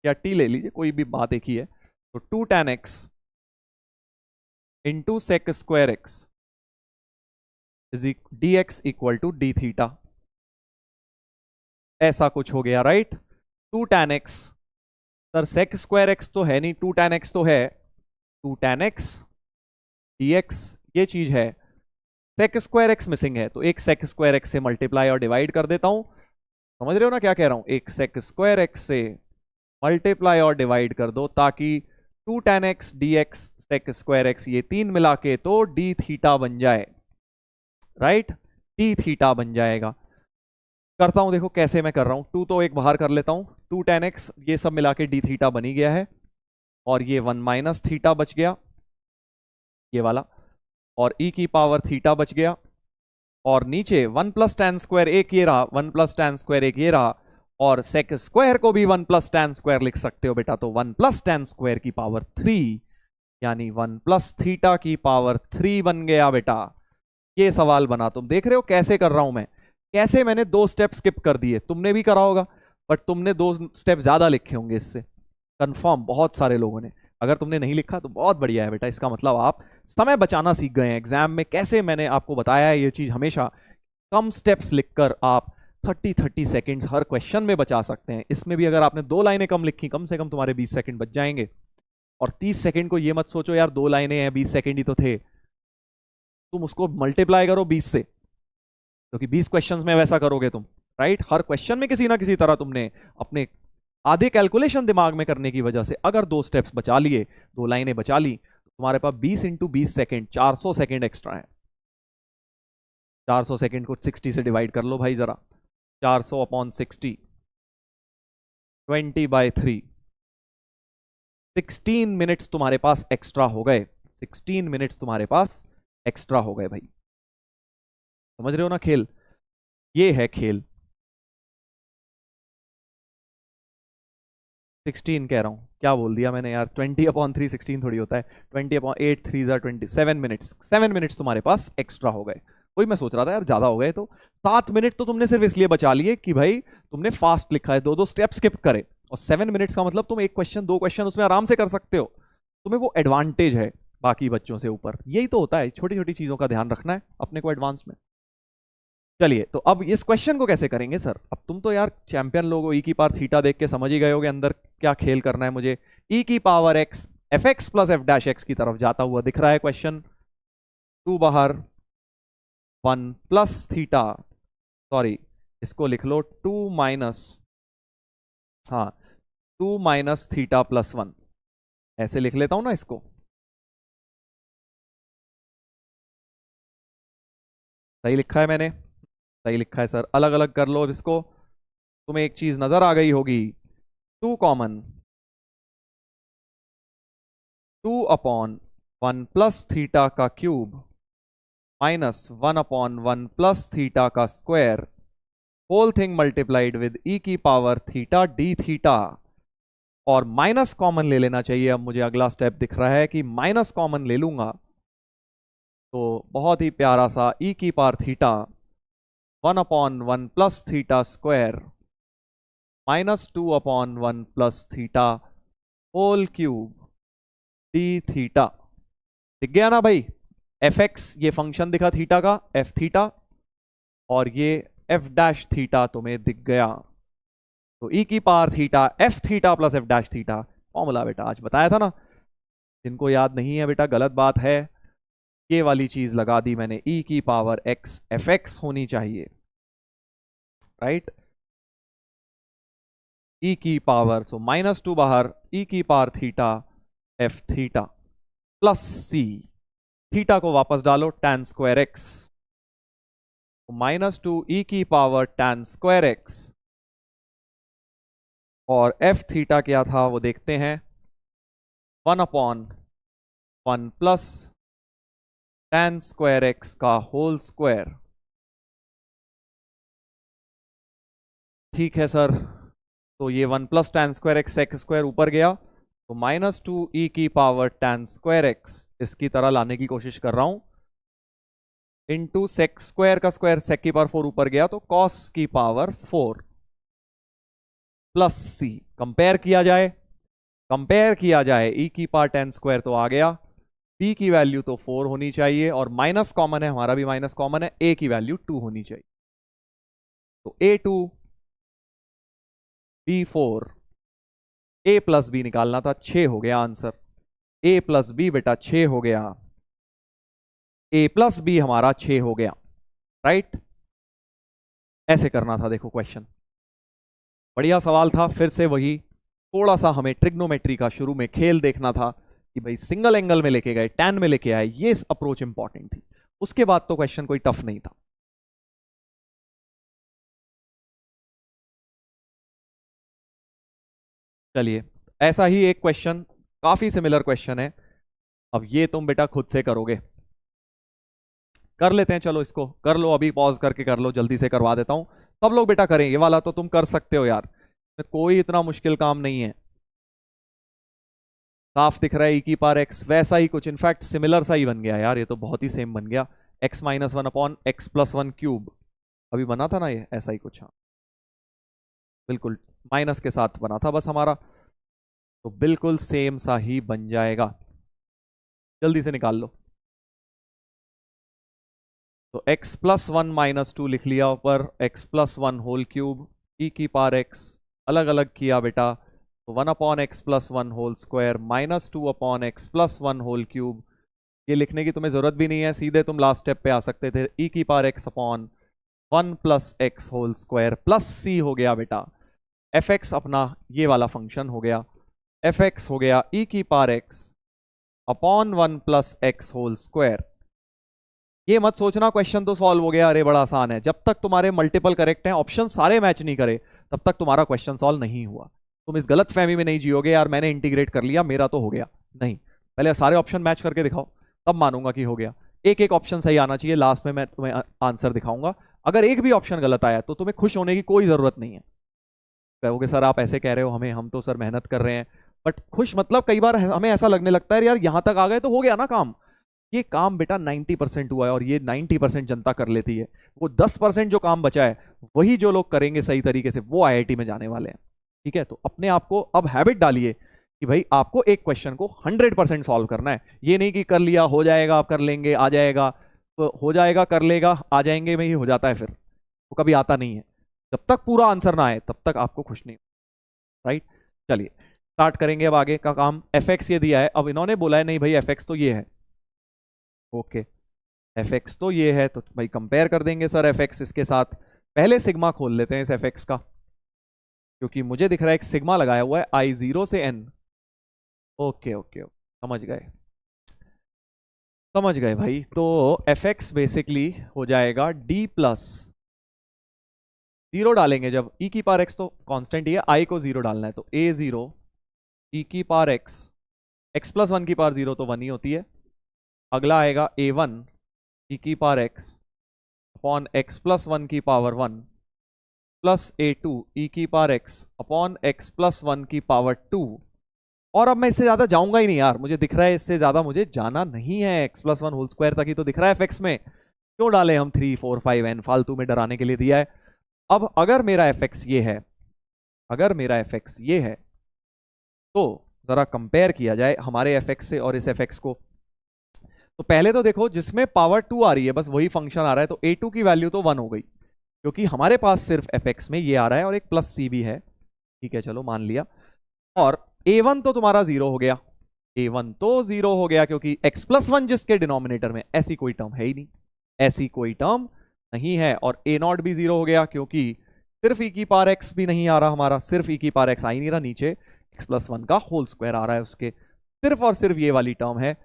या t ले लीजिए, कोई भी बात एक ही है। तो 2 tan x into sec square x dx equal to d theta, ऐसा कुछ हो गया, right. 2 tan x, sir sec square x तो है नहीं, 2 tan x तो है, 2 tan x dx ये चीज है, सेक स्क्वायर x मिसिंग है, तो एक सेक स्क्वायर x से मल्टीप्लाई और डिवाइड कर देता हूं। समझ रहे हो ना क्या कह रहा हूं, एक सेक स्क्वायर x से मल्टीप्लाई और डिवाइड कर दो, ताकि 2 tan x dx sec square x ये 3 मिला के तो डी थीटा बन जाए, राइट, डी थीटा बन जाएगा। करता हूं देखो कैसे मैं कर रहा हूं, 2 तो एक बाहर कर लेता हूं, 2 tan x ये सब मिला के डी थीटा बनी गया है, और ये 1 माइनस थीटा बच गया ये वाला, और e की पावर थीटा बच गया, और नीचे 1 प्लस tan स्क्वायर एक ये रहा, 1 प्लस tan स्क्वायर एक ये रहा, और सेक स्क्वायर को भी 1 प्लस tan स्क्वायर लिख सकते हो बेटा, तो 1 प्लस tan स्क्वायर की पावर 3 यानी 1 प्लस थीटा की पावर 3 बन गया बेटा। ये सवाल बना, तुम देख रहे हो कैसे कर रहा हूं मैं, कैसे मैंने 2 स्टेप स्किप कर दिए, तुमने भी करा होगा, बट तुमने 2 स्टेप ज्यादा लिखे होंगे इससे, कंफर्म बहुत सारे लोगों ने। अगर तुमने नहीं लिखा तो बहुत बढ़िया है बेटा, इसका मतलब आप समय बचाना सीख गए हैं एग्जाम में। कैसे मैंने आपको बताया है ये चीज, हमेशा कम स्टेप्स लिखकर आप 30 सेकंड्स हर क्वेश्चन में बचा सकते हैं। इसमें भी अगर आपने 2 लाइनें कम लिखी, कम से कम तुम्हारे 20 सेकंड बच जाएंगे। और 30 सेकंड को ये मत सोचो यार 2 लाइनें हैं 20 सेकंड ही तो थे, तुम उसको मल्टीप्लाई करो 20 से, क्योंकि 20 क्वेश्चंस में वैसा करोगे तुम, राइट। हर क्वेश्चन में किसी ना किसी तरह तुमने अपने आधे कैलकुलेशन दिमाग में करने की वजह से अगर 2 स्टेप्स बचा लिए, 2 लाइनें बचा ली, तो तुम्हारे पास 20 इंटू 20 सेकेंड 400 सेकेंड एक्स्ट्रा है। 400 सेकेंड को 60 से डिवाइड कर लो भाई जरा, 400 अपॉन 60, 20/3, 16 मिनट्स तुम्हारे पास एक्स्ट्रा हो गए। 16 मिनट्स तुम्हारे पास एक्स्ट्रा हो गए भाई, समझ रहे हो ना खेल? ये है खेल। 16 कह रहा हूं, क्या बोल दिया मैंने यार, 20/3 16 थोड़ी होता है। 20/8 3 27 मिनट्स, 7 मिनट्स तुम्हारे पास एक्स्ट्रा हो गए। वही मैं सोच रहा था यार ज्यादा हो गए, तो 7 मिनट तो तुमने सिर्फ इसलिए बचा लिए कि भाई तुमने फास्ट लिखा है, 2 स्टेप स्किप करे। और 7 मिनट्स का मतलब तुम 1 क्वेश्चन 2 क्वेश्चन उसमें आराम से कर सकते हो, तुम्हें वो एडवांटेज है बाकी बच्चों से ऊपर। यही तो होता है, छोटी छोटी चीजों का ध्यान रखना है अपने को एडवांस में। चलिए, तो अब इस क्वेश्चन को कैसे करेंगे सर? अब तुम तो यार चैंपियन लोग हो, ई की पावर थीटा देख के समझ ही गए होगे अंदर क्या खेल करना है मुझे। ई की power x F x plus F dash x की तरफ जाता हुआ दिख रहा है क्वेश्चन। 2 बाहर 1 प्लस थीटा, सॉरी इसको लिख लो 2 माइनस, हाँ 2 माइनस थीटा प्लस 1, ऐसे लिख लेता हूं ना इसको। सही लिखा है मैंने? सही लिखा है सर। अलग अलग कर लो अब इसको, तुम्हें एक चीज नजर आ गई होगी। 2 कॉमन, 2/1 प्लस थीटा का क्यूब माइनस 1/1 प्लस थीटा का square, whole thing multiplied with e की पावर थीटा डी थीटा। और माइनस कॉमन ले लेना चाहिए। अब मुझे अगला स्टेप दिख रहा है कि माइनस कॉमन ले लूंगा तो बहुत ही प्यारा सा ई की power theta 1/1 plus theta square minus 2/1 plus theta whole cube d theta. दिख गया ना भाई? एफ एक्स ये फंक्शन दिखा थीटा का, एफ थीटा, और ये एफ डैश थीटा तुम्हें दिख गया। तो ई की power theta f theta plus F dash theta formula बेटा आज बताया था ना, जिनको याद नहीं है बेटा गलत बात है। ये वाली चीज लगा दी मैंने, ई की पावर एक्स एफ एक्स होनी चाहिए, राइट। ई की पावर, सो -2 बाहर, ई की power theta f theta plus C, theta को वापस डालो tan स्क्वायर एक्स, -2 ई की पावर tan स्क्वायर एक्स, और एफ थीटा क्या था वो देखते हैं, 1/1 प्लस tan स्क्वायर एक्स का होल स्क्वायर। ठीक है सर, तो ये 1 plus tan square x square ऊपर गया, तो -2 ई की पावर tan स्क्वायर एक्स इसकी तरह लाने की कोशिश कर रहा हूं, इंटू सेक स्क्वायर का स्क्वायर, सेक की पावर 4 ऊपर गया तो कॉस की पावर 4 प्लस सी। कंपेयर किया जाए, कंपेयर किया जाए, ई की पावर tan स्क्वायर तो आ गया, पी की वैल्यू तो 4 होनी चाहिए, और माइनस कॉमन है, हमारा भी माइनस कॉमन है, ए की वैल्यू 2 होनी चाहिए। तो A2 B4, ए प्लस बी निकालना था, 6 हो गया आंसर। ए प्लस बी बेटा 6 हो गया, ए प्लस बी हमारा 6 हो गया, राइट। ऐसे करना था देखो क्वेश्चन, बढ़िया सवाल था। फिर से वही थोड़ा सा हमें ट्रिग्नोमेट्री का शुरू में खेल देखना था कि भाई सिंगल एंगल में लेके गए, टैन में लेके आए, ये अप्रोच इंपॉर्टेंट थी। उसके बाद तो क्वेश्चन कोई टफ नहीं था। चलिए, ऐसा ही एक क्वेश्चन, काफी सिमिलर क्वेश्चन है। अब ये तुम बेटा खुद से करोगे, कर लेते हैं, चलो इसको कर लो, अभी पॉज करके कर लो, जल्दी से करवा देता हूं। सब लोग बेटा करें, ये वाला तो तुम कर सकते हो यार, कोई इतना मुश्किल काम नहीं है। साफ दिख रहा है, ई की पावर एक्स वैसा ही कुछ, इनफैक्ट सिमिलर सा ही बन गया यार, ये तो बहुत ही सेम बन गया। x - 1/x+1 क्यूब, अभी बना था ना ये, ऐसा ही कुछ, हाँ बिल्कुल माइनस के साथ बना था बस हमारा, तो बिल्कुल सेम सा ही बन जाएगा। जल्दी से निकाल लो। तो x plus one minus two लिख लिया ऊपर, x plus one whole cube e की पावर x अलग अलग किया बेटा, तो 1/x plus one whole square minus 2/x plus one whole cube. ये लिखने की तुम्हें जरूरत भी नहीं है, सीधे तुम लास्ट स्टेप पे आ सकते थे, e की power x upon 1 plus x whole square plus c हो गया बेटा, fx अपना ये वाला फंक्शन हो गया, fx हो गया e की power x upon 1 plus x whole square. ये मत सोचना क्वेश्चन तो सॉल्व हो गया, अरे बड़ा आसान है। जब तक तुम्हारे मल्टीपल करेक्ट हैं, ऑप्शन सारे मैच नहीं करे, तब तक तुम्हारा क्वेश्चन सॉल्व नहीं हुआ। तुम इस गलत फहमी में नहीं जियोगे यार मैंने इंटीग्रेट कर लिया मेरा तो हो गया, नहीं, पहले सारे ऑप्शन मैच करके दिखाओ, तब मानूंगा कि हो गया। एक एक ऑप्शन सही आना चाहिए, लास्ट में मैं तुम्हें आंसर दिखाऊंगा। अगर एक भी ऑप्शन गलत आया तो तुम्हें खुश होने की कोई जरूरत नहीं है। कहोगे सर आप ऐसे कह रहे हो हमें, हम तो सर मेहनत कर रहे हैं, बट खुश मतलब कई बार हमें ऐसा लगने लगता है यार यहां तक आ गए तो हो गया ना काम। ये काम बेटा 90% हुआ है और ये 90% जनता कर लेती है। वो 10% जो काम बचा है वही जो लोग करेंगे सही तरीके से वो आईआईटी में जाने वाले हैं। ठीक है, तो अपने आप को अब हैबिट डालिए कि भाई आपको एक क्वेश्चन को 100% सॉल्व करना है। ये नहीं कि कर लिया हो जाएगा, कर लेंगे आ जाएगा, तो हो जाएगा कर लेगा आ जाएंगे में ही हो जाता है, फिर वो कभी आता नहीं है। जब तक पूरा आंसर ना आए तब तक आपको खुश नहीं, राइट। चलिए स्टार्ट करेंगे अब आगे का काम। fx ये दिया है, अब इन्होंने बोला है नहीं भाई fx तो ये है, ओके fx तो ये है, तो भाई कंपेयर कर देंगे सर fx इसके साथ। पहले सिग्मा खोल लेते हैं इस fx का, क्योंकि मुझे दिख रहा है एक सिग्मा लगाया हुआ है I0 से n। ओके ओके समझ गए, समझ गए भाई। तो fx बेसिकली हो जाएगा d प्लस 0 डालेंगे जब e की पावर x, तो कांस्टेंट ही है, i को 0 डालना है, तो a0 e की पावर x प्लस 1 की पावर 0 तो 1 ही होती है। अगला आएगा a1 e की power x upon x plus 1 की पावर 1 प्लस a2 e की power x upon x plus 1 की पावर 2। और अब मैं इससे ज्यादा जाऊंगा ही नहीं यार, मुझे दिख रहा है इससे ज्यादा मुझे जाना नहीं है, x प्लस 1 होल स्क्वायर तक ही तो दिख रहा है fx में, क्यों डाले हम 3 4 5 n, फालतू में डराने के लिए दिया है। अब अगर मेरा fx ये है, अगर मेरा fx ये है, तो जरा कंपेयर किया जाए हमारे fx से और इस fx को। तो पहले तो देखो जिसमें पावर 2 आ रही है बस वही फंक्शन आ रहा है, तो a2 की वैल्यू तो 1 हो गई, क्योंकि हमारे पास सिर्फ fx में ये आ रहा है और एक प्लस c भी है। ठीक है चलो मान लिया। और a1 तो तुम्हारा 0 हो गया, a1 तो 0 हो गया, क्योंकि x प्लस 1 जिसके डिनोमिनेटर में, ऐसी कोई टर्म है ही नहीं, ऐसी कोई टर्म नहीं है। और a0 भी 0 हो गया, क्योंकि सिर्फ e की पावर x भी नहीं आ रहा हमारा, सिर्फ e की पावर x आ ही नहीं रहा, नीचे x प्लस 1 का होल स्क्वायर आ रहा है उसके, सिर्फ और सिर्फ ये वाली टर्म है,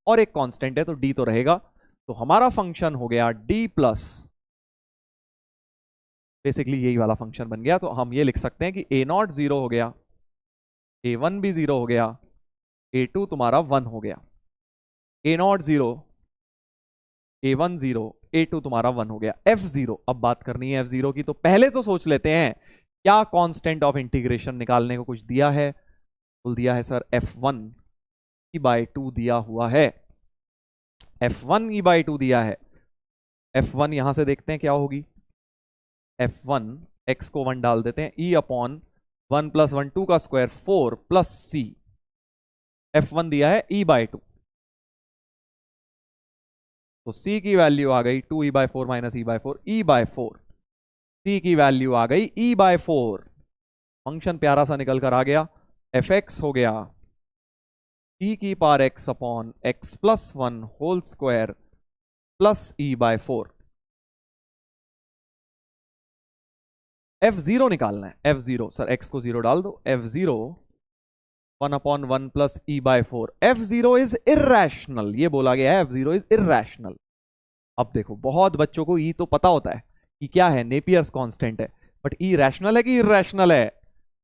और एक कांस्टेंट है तो d तो रहेगा। तो हमारा फंक्शन हो गया d प्लस, बेसिकली यही वाला फंक्शन बन गया। तो हम ये लिख सकते हैं कि a0 0 हो गया, a1 भी 0 हो गया, a2 तुम्हारा 1 हो गया, a0 0, a1 0, a2 तुम्हारा 1 हो गया। f0 अब बात करनी है f0 की, तो पहले तो सोच लेते हैं क्या कांस्टेंट ऑफ इंटीग्रेशन निकालने को कुछ दिया है, बोल दिया है सर f1 e बाय 2 दिया हुआ है, f1 e बाय 2 दिया है। f1 यहां से देखते हैं क्या होगी, f1 x को 1 डाल देते हैं, e अपॉन 1 प्लस 1 2 का स्क्वायर 4 प्लस c, f1 दिया है e बाय 2, तो c की वैल्यू आ गई 2 e by 4 minus e by 4, e by 4, c की वैल्यू आ गई e बाय 4। फंक्शन प्यारा सा निकल कर आ गया, fx हो गया e की power x upon x plus 1 whole square plus e by 4। f0 निकालना है, f0 सर x को 0 डाल दो, f0 1 upon 1 plus e by 4, f0 is irrational, ये बोला गया है f0 इज इर्रेशनल। अब देखो बहुत बच्चों को e तो पता होता है कि क्या है, नेपियर्स कांस्टेंट है, बट e रैशनल है कि इर्रेशनल है,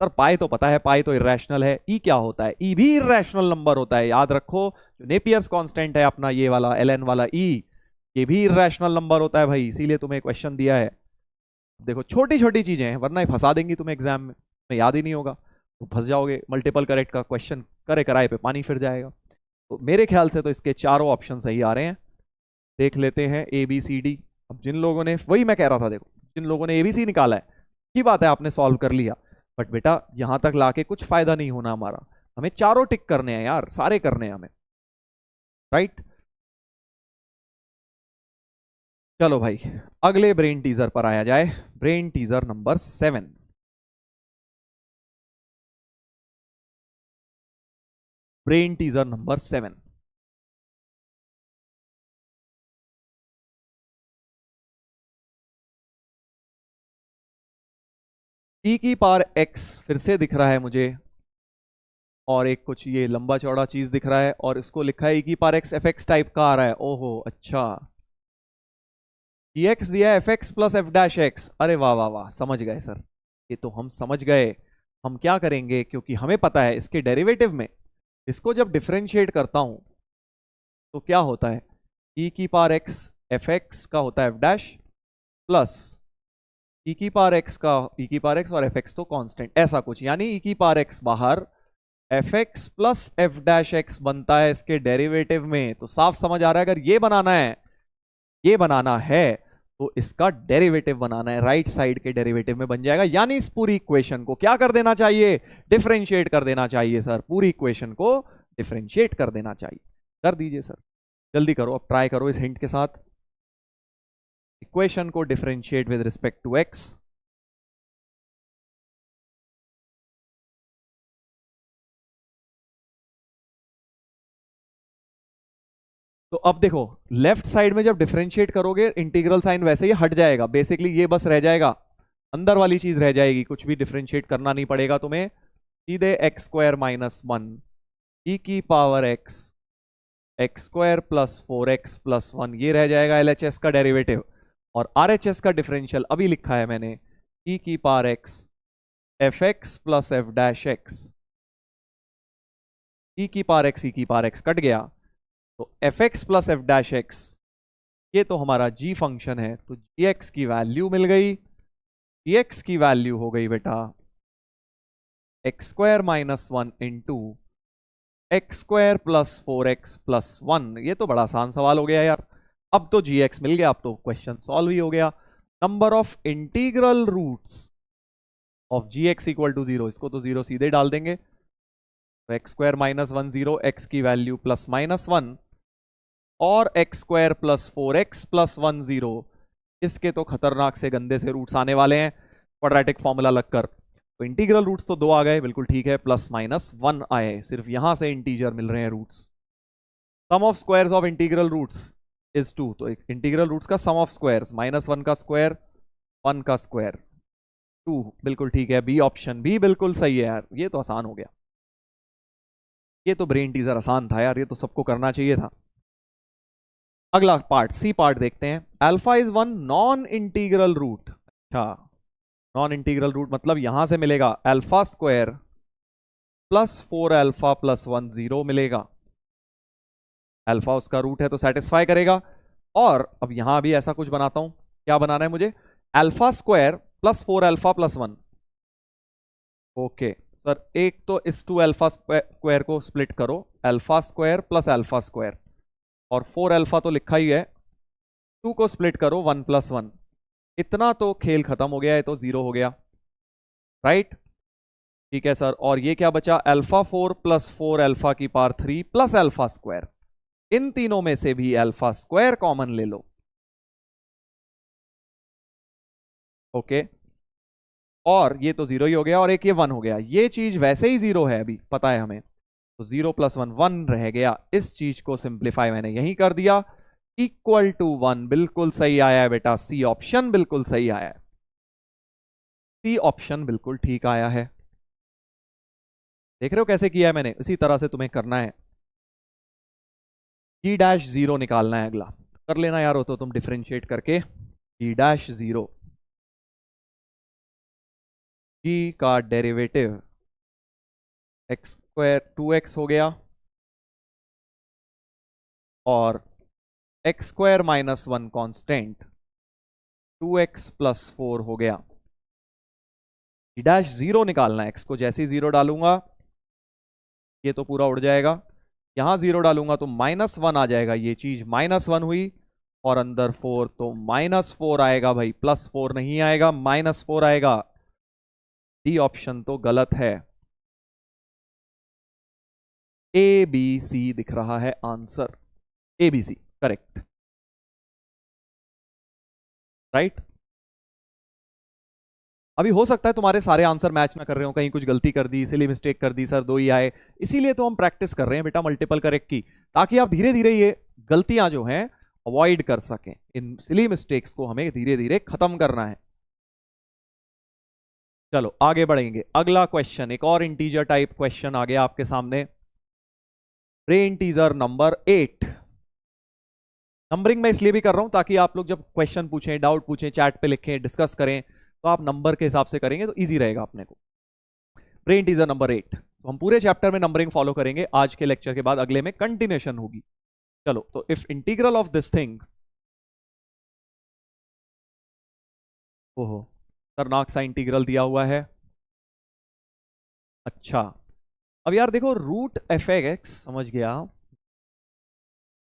सर पाई तो पता है, पाई तो इर्रेशनल है, ई क्या होता है, ई भी इर्रेशनल नंबर होता है, याद रखो। जो नेपियर्स कांस्टेंट है अपना ये वाला ln वाला ई, ये भी इर्रेशनल नंबर होता है भाई, इसीलिए तुम्हें क्वेश्चन दिया है। देखो छोटी छोटी चीजें हैं, वरना फंसा देंगी तुम्हें एग्जाम में, याद ही नहीं होगा तो फंस जाओगे, मल्टीपल करेक्ट का क्वेश्चन करे कराए पे पानी फिर जाएगा। तो मेरे ख्याल से तो इसके चारों ऑप्शन सही आ रहे हैं, देख लेते हैं ए बी सी डी। अब जिन लोगों ने, वही मैं कह रहा था, देखो जिन लोगों ने एबीसी निकाला है अच्छी बात है, आपने सॉल्व कर लिया, बट बेटा यहां तक लाके कुछ फायदा नहीं होना हमारा, हमें चारों टिक करने हैं यार, सारे करने हैं हमें, राइट। चलो भाई, अगले ब्रेन टीजर पर आया जाए। Brain teaser number 7। Brain teaser number 7। ई की पावर एक्स फिर से दिख रहा है मुझे, और एक कुछ ये लंबा चौड़ा चीज दिख रहा है, और इसको लिखा है ई की power x F x type का आ रहा है। ओहो अच्छा, जी एक्स दिया है F x plus F dash x. अरे वाह वाह वाह, समझ गए सर, ये तो हम समझ गए। हम क्या करेंगे, क्योंकि हमें पता है इसके डेरिवेटिव में, इसको जब डिफरेंशिएट करता हूं तो क्या होता है, ई की पावर एक्स एफ एक्स का होता है एफ डैश प्लस ई की पावर एक्स का ई की पावर एक्स, और एफ एक्स तो कांस्टेंट, ऐसा कुछ, यानी ई की पावर एक्स बाहर, F x plus F dash x बनता है इसके डेरिवेटिव में। तो साफ समझ आ रहा है, अगर ये बनाना है, ये बनाना है, तो इसका डेरिवेटिव बनाना है, राइट साइड के डेरिवेटिव में बन जाएगा। यानी इस पूरी इक्वेशन को क्या कर देना चाहिए, डिफरेंशिएट कर देना चाहिए सर। पूरी इक्वेशन को डिफरेंशिएट कर देना चाहिए। कर दीजिए सर, जल्दी करो, अब ट्राई करो इस हिंट के साथ। इक्वेशन को differentiate with respect to x. तो अब देखो, लेफ्ट साइड में जब डिफरेंशिएट करोगे, इंटीग्रल साइन वैसे ही हट जाएगा, बेसिकली ये बस रह जाएगा, अंदर वाली चीज रह जाएगी, कुछ भी डिफरेंशिएट करना नहीं पड़ेगा तुम्हें। सीधे एक्स स्क्वायर माइनस वन ई की power x x square plus four x plus one, ये रह जाएगा एलएचएस का डेरिवेटिव। और आरएचएस का डिफरेंशियल अभी लिखा है मैंने, ई की power x F x plus F dash x, e की पावर एक्स ई की पावर एक्स कट गया, तो F x plus F dash x, ये तो हमारा जी फंक्शन है, तो जी एक्स की वैल्यू मिल गई। जी एक्स की वैल्यू हो गई बेटा x square minus one into x square plus four x plus one. ये तो बड़ा आसान सवाल हो गया यार। अब तो जी एक्स मिल गया, अब तो क्वेश्चन सॉल्व ही हो गया। Number of integral roots of g x equal to zero, इसको तो जीरो सीधे डाल देंगे, तो x square minus one zero, x की वैल्यू प्लस माइनस वन, और x square plus four x plus one zero. इसके तो खतरनाक से गंदे से रूट्स आने वाले हैं क्वाड्रेटिक फॉर्मूला लगकर। तो इंटीग्रल रूट्स तो दो आ गए, बिल्कुल ठीक है, प्लस माइनस वन आए, सिर्फ यहां से इंटीजर मिल रहे हैं roots. Sum of squares of integral roots is two, तो इंटीग्रल रूट्स का sum of squares, minus one का स्क्वायर, वन का स्क्वायर, टू, बिल्कुल ठीक है, बी ऑप्शन भी बिल्कुल सही है यार, ये तो आसान हो गया। ये तो ब्रेन टीजर आसान था यार, ये तो सबको करना चाहिए था। अगला पार्ट, सी पार्ट देखते हैं। Alpha is one non integral root. अच्छा, नॉन इंटीग्रल रूट मतलब यहां से मिलेगा alpha square plus four alpha plus one zero मिलेगा। अल्फा उसका रूट है तो सेटिस्फाई करेगा। और अब यहां भी ऐसा कुछ बनाता हूं, क्या बनाना है मुझे, alpha square plus four alpha plus one. Okay sir, एक तो इस टू अल्फा स्क्वायर को स्प्लिट करो, alpha square plus alpha square, और फोर अल्फा तो लिखा ही है, टू को स्प्लिट करो वन प्लस वन। इतना तो खेल खत्म हो गया है, तो जीरो हो गया, राइट। ठीक है सर, और ये क्या बचा, alpha four plus four alpha की power three plus alpha square. इन तीनों में से भी अल्फा स्क्वायर कॉमन ले लो। ओके, और ये तो जीरो ही हो गया, और एक ये वन हो गया, ये चीज वैसे ही जीरो है, अभी पता है हमें, तो जीरो प्लस वन वन रह गया। इस चीज को सिंप्लीफाई मैंने यही कर दिया, इक्वल टू वन। बिल्कुल सही आया है बेटा, सी ऑप्शन बिल्कुल सही आया है, सी ऑप्शन बिल्कुल ठीक आया है। देख रहे हो कैसे किया है मैंने, इसी तरह से तुम्हें करना है। जी डैश जीरो निकालना है अगला, कर लेना यार, हो तो तुम डिफरेंशिएट करके। जी डैश जीरो, जी का derivative x square to x हो गया, और x square minus one constant to x plus four हो गया। जी डैश जीरो निकालना है, एक्स को जैसे ही जीरो डालूंगा ये तो पूरा उड़ जाएगा, यहां जीरो डालूंगा तो माइनस वन आ जाएगा, ये चीज माइनस वन हुई, और अंदर फोर तो माइनस फोर आएगा भाई, प्लस फोर नहीं आएगा, माइनस फोर आएगा। डी ऑप्शन तो गलत है, ए बी सी दिख रहा है answer, a b c correct. Right. अभी हो सकता है तुम्हारे सारे आंसर मैच ना कर रहे हो, कहीं कुछ गलती कर दी, इसीलिए मिस्टेक कर दी, सर 2 ही आए। इसीलिए तो हम प्रैक्टिस कर रहे हैं बेटा मल्टीपल करेक्ट की, ताकि आप धीरे धीरे ये गलतियां जो हैं अवॉइड कर सकें। इन सिली मिस्टेक्स को हमें धीरे धीरे खत्म करना है। चलो आगे बढ़ेंगे। अगला क्वेश्चन, एक और इंटीजर टाइप क्वेश्चन आ गया आपके सामने। रे इंटीजर नंबर 8। नंबरिंग मैं इसलिए भी कर रहा हूं ताकि आप लोग जब क्वेश्चन पूछें, डाउट पूछें, चैट पे लिखें, डिस्कस करें, तो आप नंबर के हिसाब से करेंगे तो इजी रहेगा अपने को। रे इंटीजर नंबर 8, तो हम पूरे चैप्टर में नंबरिंग फॉलो करेंगे। आज के लेक्चर के बाद अगले में कंटिन्यूएशन होगी। चलो, तो if integral of this thing, ओहो खतरनाक सा इंटीग्रल दिया हुआ है। अच्छा, अब यार देखो, रूट एफ एक्स समझ गया,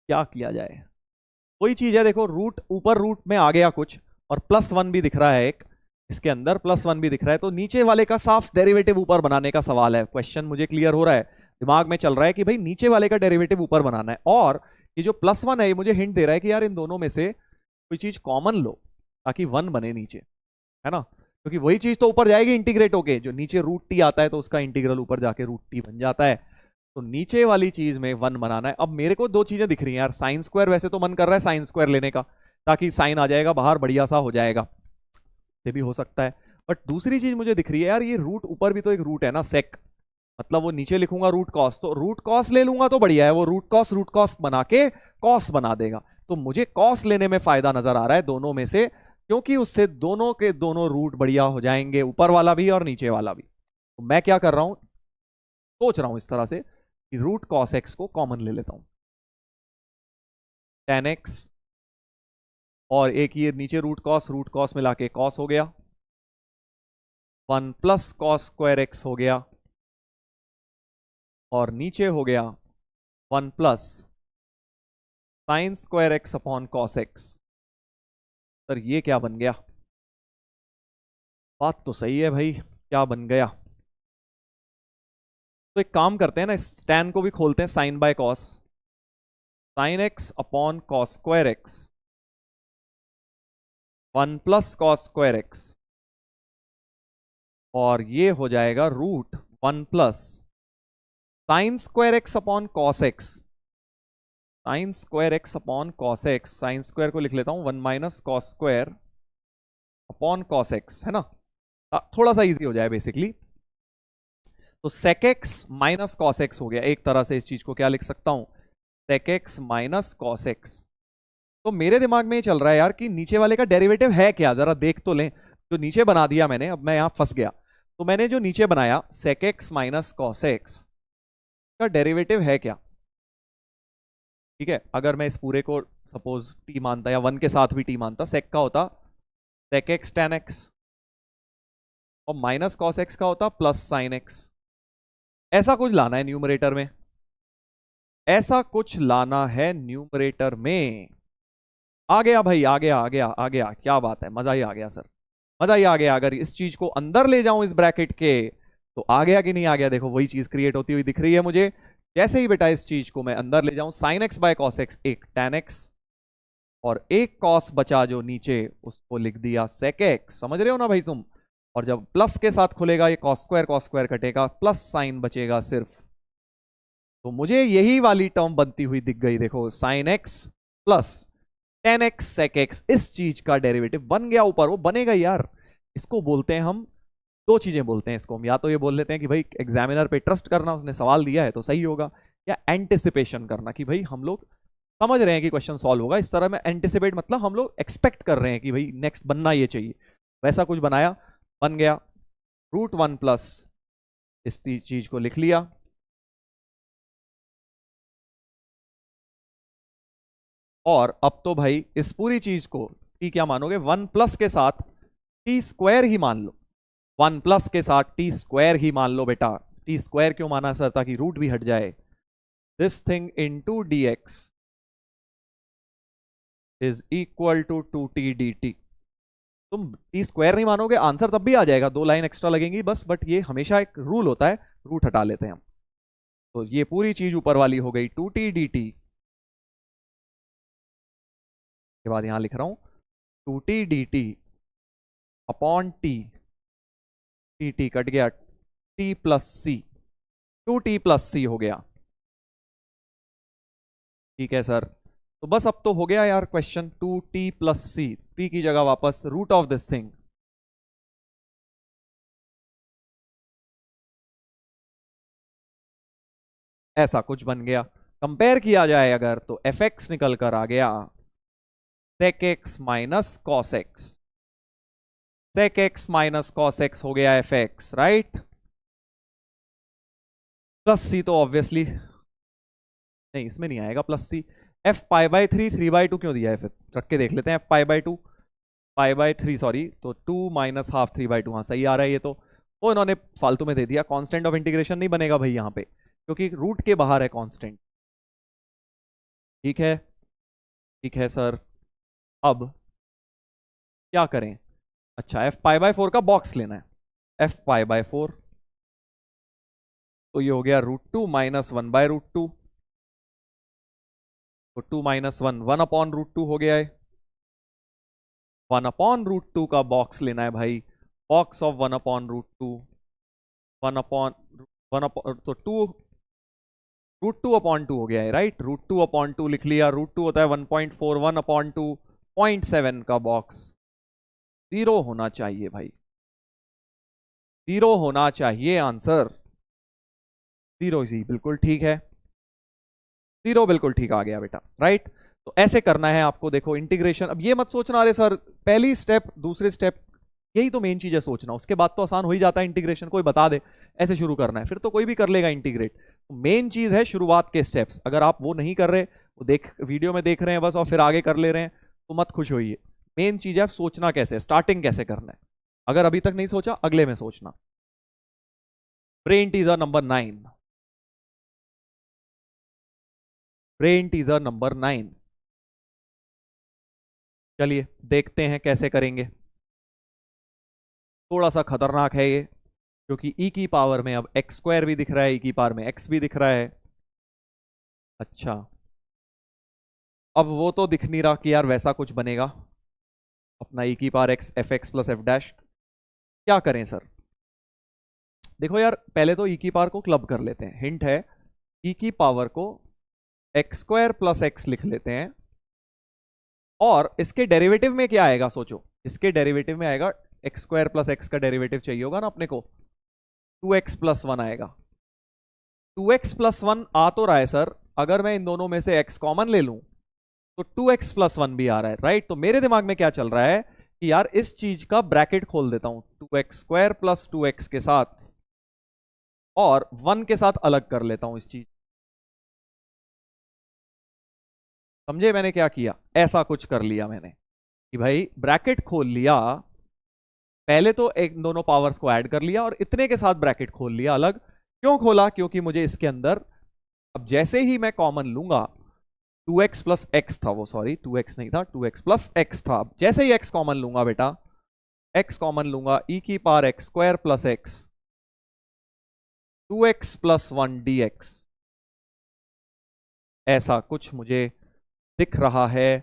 क्या किया जाए? वही चीज है, देखो रूट ऊपर रूट में आ गया कुछ, और +1 भी दिख रहा है एक, इसके अंदर +1 भी दिख रहा है, तो नीचे वाले का साफ डेरिवेटिव ऊपर बनाने का सवाल है। क्वेश्चन मुझे क्लियर हो रहा है, दिमाग में चल रहा है कि भाई नीचे वाले का डेरिवेटिव ऊपर बनाना है। और ये जो +1 है, ये मुझे हिंट दे रहा है कि यार इन दोनों में से कोई चीज कॉमन लो ताकि 1 बने नीचे, है ना? क्योंकि वही चीज तो ऊपर जाएगी इंटीग्रेट होके, जो नीचे √t आता है तो उसका इंटीग्रल ऊपर जाके √t बन जाता है। तो नीचे वाली चीज में 1 बनाना है। अब मेरे को दो चीजें दिख रही हैं यार, साइन स्क्वायर, वैसे तो मन कर रहा है साइन स्क्वायर लेने का, ताकि साइन आ जाएगा बाहर, बढ़िया सा हो जाएगा, ये भी हो सकता है। बट दूसरी चीज मुझे दिख रही है यार, ये रूट ऊपर भी तो एक रूट है ना, सेक, मतलब वो नीचे लिखूंगा रूट कॉस, तो रूट कॉस ले लूंगा तो बढ़िया है, वो रूट कॉस बना के कॉस बना देगा। तो मुझे कॉस लेने में फायदा नजर आ रहा है दोनों में से, क्योंकि उससे दोनों के दोनों रूट बढ़िया हो जाएंगे, ऊपर वाला भी और नीचे वाला भी। तो मैं क्या कर रहा हूं, सोच रहा हूं इस तरह से कि रूट कॉस एक्स को कॉमन ले लेता हूं, tan x, और एक ये नीचे रूट कॉस मिला के कॉस हो गया, 1 प्लस कॉस स्क्वायर एक्स हो गया, और नीचे हो गया 1 plus sine square x upon cos x. Sir ये क्या बन गया? बात तो सही है भाई, क्या बन गया? तो एक काम करते हैं ना, इस tan को भी खोलते हैं, sine by cos, sine x upon cos square x, 1 plus cos square x, और ये हो जाएगा √1 plus sine square x upon cos x, sine square x upon cos x, sine square को लिख लेता हूं 1 minus cos square upon cos x, है ना? थोड़ा सा इजी हो जाए बेसिकली। तो sec x minus cos x हो गया, एक तरह से इस चीज को क्या लिख सकता हूं, sec x minus cos x. तो मेरे दिमाग में ये चल रहा है यार कि नीचे वाले का डेरिवेटिव है क्या, जरा देख तो लें। जो नीचे बना दिया मैंने, अब मैं यहां फंस गया। तो मैंने जो नीचे बनाया sec x minus cos x का डेरिवेटिव है क्या? ठीक है, अगर मैं इस पूरे को सपोज टी मानता, या 1 के साथ भी टी मानता, सेक का होता सेक एक्स tan एक्स, और माइनस कॉस एक्स का होता प्लस साइन एक्स। ऐसा कुछ लाना है न्यूमरेटर में, ऐसा कुछ लाना है न्यूमरेटर में। आ गया भाई, आ गया आ गया आ गया, क्या बात है, मजा ही आ गया सर, मजा ही आ गया। अगर इस चीज को अंदर ले जाऊं इस ब्रैकेट के, तो आ गया कि नहीं आ गया? देखो वही चीज क्रिएट होती हुई दिख रही है मुझे। जैसे ही बेटा इस चीज को मैं अंदर ले जाऊं, sine x by cos x, एक tan एक्स, और एक कॉस बचा जो नीचे, उसको लिख दिया सेक एक्स। समझ रहे हो ना भाई तुम? और जब प्लस के साथ खुलेगा ये कॉस स्क्वायर कटेगा, प्लस साइन बचेगा सिर्फ। तो मुझे यही वाली टर्म बनती हुई दिख गई, देखो sine x plus tan x sec x, इस चीज का डेरिवेटिव बन गया ऊपर, वो बनेगा यार। इसको बोलते हैं हम, दो चीजें बोलते हैं इसको हम, या तो ये बोल लेते हैं कि भाई एग्जामिनर पे ट्रस्ट करना, उसने सवाल दिया है तो सही होगा, या एंटिसिपेशन करना कि भाई हम लोग समझ रहे हैं कि क्वेश्चन सॉल्व होगा। इस तरह में एंटिसिपेट मतलब हम लोग एक्सपेक्ट कर रहे हैं कि भाई नेक्स्ट बनना ये चाहिए, वैसा कुछ बनाया, बन गया। √1 प्लस इस चीज को लिख लिया, और अब तो भाई इस पूरी चीज को टी क्या मानोगे, 1 प्लस के साथ टी स्क्वायर ही मान लो, 1 प्लस के साथ टी स्क्वायर ही मान लो बेटा। टी स्क्वायर क्यों माना सर? ताकि रूट भी हट जाए। This thing into dx is equal to 2t dt। तुम टी स्क्वायर नहीं मानोगे, आंसर तब भी आ जाएगा, 2 लाइन एक्स्ट्रा लगेंगी बस, बट ये हमेशा एक रूल होता है, रूट हटा लेते हैं हम। तो ये पूरी चीज ऊपर वाली हो गई 2t dt, के बाद यहां लिख रहा हूं 2t dt upon T, T cut गया, t प्लस सी, 2t प्लस सी हो गया। ठीक है सर, तो बस अब तो हो गया यार क्वेश्चन। 2t प्लस सी, p की जगह वापस रूट ऑफ दिस थिंग, ऐसा कुछ बन गया। कंपेयर किया जाए अगर तो एफ एक्स निकल कर आ गया sec x minus cos x, sec x minus cos x हो गया f x, right. Plus c तो ऑब्वियसली नहीं, इसमें नहीं आएगा plus c. F pi by three, 3/2 क्यों दिया है फिर, रख के देख लेते हैं। F pi by 2, pi by 3 sorry, तो 2 माइनस हाफ 3/2, हाँ सही आ रहा है ये तो। वो इन्होंने फालतू में दे दिया, कांस्टेंट ऑफ इंटीग्रेशन नहीं बनेगा भाई यहाँ पे, क्योंकि रूट के बाहर है कांस्टेंट। ठीक है, ठीक है सर। अब क्या करें, अच्छा एफ पाई बाई 4 का बॉक्स लेना है। एफ पाई बाई 4, तो ये हो गया √2 माइनस 1/√2, तो 2 माइनस 1, 1/√2 हो गया है। 1/√2 का बॉक्स लेना है भाई, बॉक्स ऑफ 1/√2, 1/1 तो 2, √2/2 हो गया है, राइट। √2/2 लिख लिया, √2 होता है 1.4, 1/2 0.7 का बॉक्स, 0 होना चाहिए भाई, 0 होना चाहिए आंसर। 0 जी बिल्कुल ठीक है, 0 बिल्कुल ठीक आ गया बेटा, राइट। तो ऐसे करना है आपको, देखो इंटीग्रेशन। अब ये मत सोचना अरे सर पहली स्टेप दूसरे स्टेप, यही तो मेन चीज है सोचना, उसके बाद तो आसान हो ही जाता है इंटीग्रेशन, कोई बता दे ऐसे शुरू करना है फिर तो कोई भी कर लेगा इंटीग्रेट। तो मेन चीज है शुरुआत के स्टेप्स, अगर आप वो नहीं कर रहे, वो देख वीडियो में देख रहे हैं बस और फिर आगे कर ले रहे हैं तो मत खुश होइए। मेन चीज है सोचना कैसे, स्टार्टिंग कैसे करना है। अगर अभी तक नहीं सोचा अगले में सोचना। Brain teaser number 9, brain teaser number 9, चलिए देखते हैं कैसे करेंगे। थोड़ा सा खतरनाक है ये, क्योंकि e की पावर में अब x² भी दिख रहा है, e की पावर में x भी दिख रहा है। अच्छा, अब वो तो दिख नहीं रहा कि यार वैसा कुछ बनेगा अपना e की power x F x plus F dash. क्या करें सर, देखो यार पहले तो e की पावर को क्लब कर लेते हैं, हिंट है e की पावर को x² प्लस x लिख लेते हैं, और इसके डेरिवेटिव में क्या आएगा सोचो, इसके डेरिवेटिव में आएगा x² प्लस x का डेरिवेटिव चाहिए होगा ना अपने को, 2x प्लस 1 आएगा। 2x प्लस 1 आ तो रहा है सर, अगर मैं इन दोनों में से x कॉमन ले लूं तो 2x प्लस 1 भी आ रहा है, राइट। तो मेरे दिमाग में क्या चल रहा है कि यार इस चीज का ब्रैकेट खोल देता हूं 2x² प्लस 2x के साथ, और 1 के साथ अलग कर लेता हूं इस चीज। समझे मैंने क्या किया, ऐसा कुछ कर लिया मैंने कि भाई ब्रैकेट खोल लिया, पहले तो एक दोनों पावर्स को ऐड कर लिया और इतने के साथ ब्रैकेट खोल लिया अलग। क्यों खोला, क्योंकि मुझे इसके अंदर अब जैसे ही मैं कॉमन लूंगा, 2x प्लस एक्स था वो, सॉरी 2x नहीं था, 2x प्लस एक्स था, जैसे ही x कॉमन लूंगा बेटा, x कॉमन लूंगा, e की power x² plus x, 2x plus 1 dx, ऐसा कुछ मुझे दिख रहा है।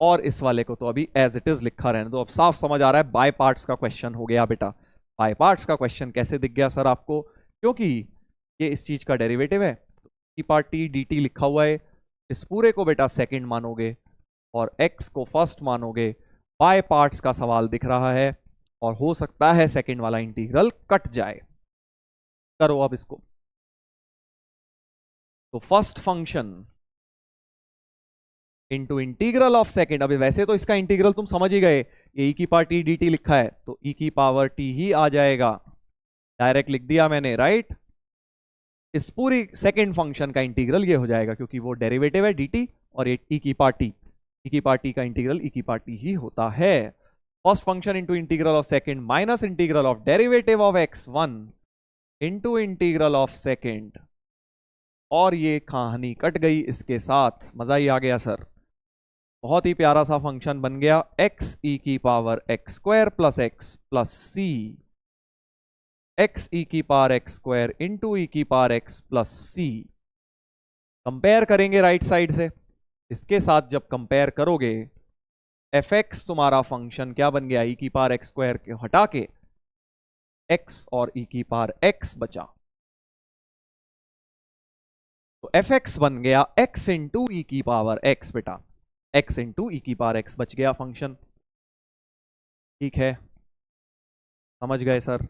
और इस वाले को तो अभी एज इट इज लिखा रहने दो। अब साफ समझ आ रहा है बाय पार्ट्स का क्वेश्चन हो गया बेटा। बाय पार्ट्स का क्वेश्चन कैसे दिख गया सर आपको, क्योंकि ये इस चीज का डेरिवेटिव है, तो की पार्ट टी डी टी लिखा हुआ है, इस पूरे को बेटा सेकंड मानोगे और x को फर्स्ट मानोगे। बाय पार्ट्स का सवाल दिख रहा है, और हो सकता है सेकंड वाला इंटीग्रल कट जाए। करो अब इसको, तो first function into integral of second. अभी वैसे तो इसका इंटीग्रल तुम समझ ही गए, ये e की पावर टी डी टी लिखा है तो e की पावर t ही आ जाएगा, डायरेक्ट लिख दिया मैंने, राइट। इस पूरी सेकेंड फंक्शन का इंटीग्रल ये हो जाएगा, क्योंकि वो डेरिवेटिव है dt और ये e की पावर t, e की पावर t का इंटीग्रल e की पावर t ही होता है। First function into integral of second minus integral of derivative of x1 into integral of second, और ये कहानी कट गई इसके साथ। मजा ही आ गया सर, बहुत ही प्यारा सा फंक्शन बन गया, x e की power x² plus x plus C, x e की पावर x² इंटू e की power x plus C. Compare करेंगे राइट साइड से, इसके साथ जब कंपेयर करोगे एफ एक्स तुम्हारा फंक्शन क्या बन गया, ई की पावर एक्स स्क्वायर के हटा के एक्स और ई की पावर एक्स बचा, तो एफ एक्स बन गया एक्स इंटू ई की पावर एक्स बेटा, एक्स इंटू ई की पावर एक्स बच गया फंक्शन। ठीक है, समझ गए सर?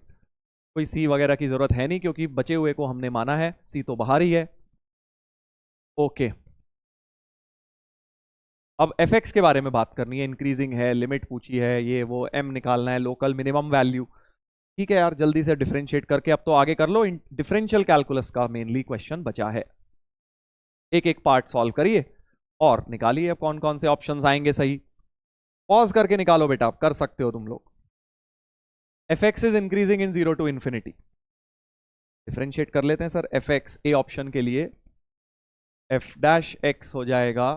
कोई सी वगैरह की जरूरत है नहीं क्योंकि बचे हुए को हमने माना है, सी तो बाहर ही है। ओके, अब एफ एक्स के बारे में बात करनी है, इंक्रीजिंग है, लिमिट पूछी है, ये वो एम निकालना है, लोकल मिनिमम वैल्यू। ठीक है यार, जल्दी से डिफरेंशिएट करके अब तो आगे कर लो, डिफरेंशियल कैलकुलस का मेनली क्वेश्चन बचा है। एक एक पार्ट सॉल्व करिए और निकालिए अब कौन कौन से ऑप्शंस आएंगे सही। पॉज करके निकालो बेटा, आप कर सकते हो तुम लोग। F x is increasing in 0 to infinity, differentiate कर लेते हैं sir. F x A option के लिए एफ डैश एक्स हो जाएगा,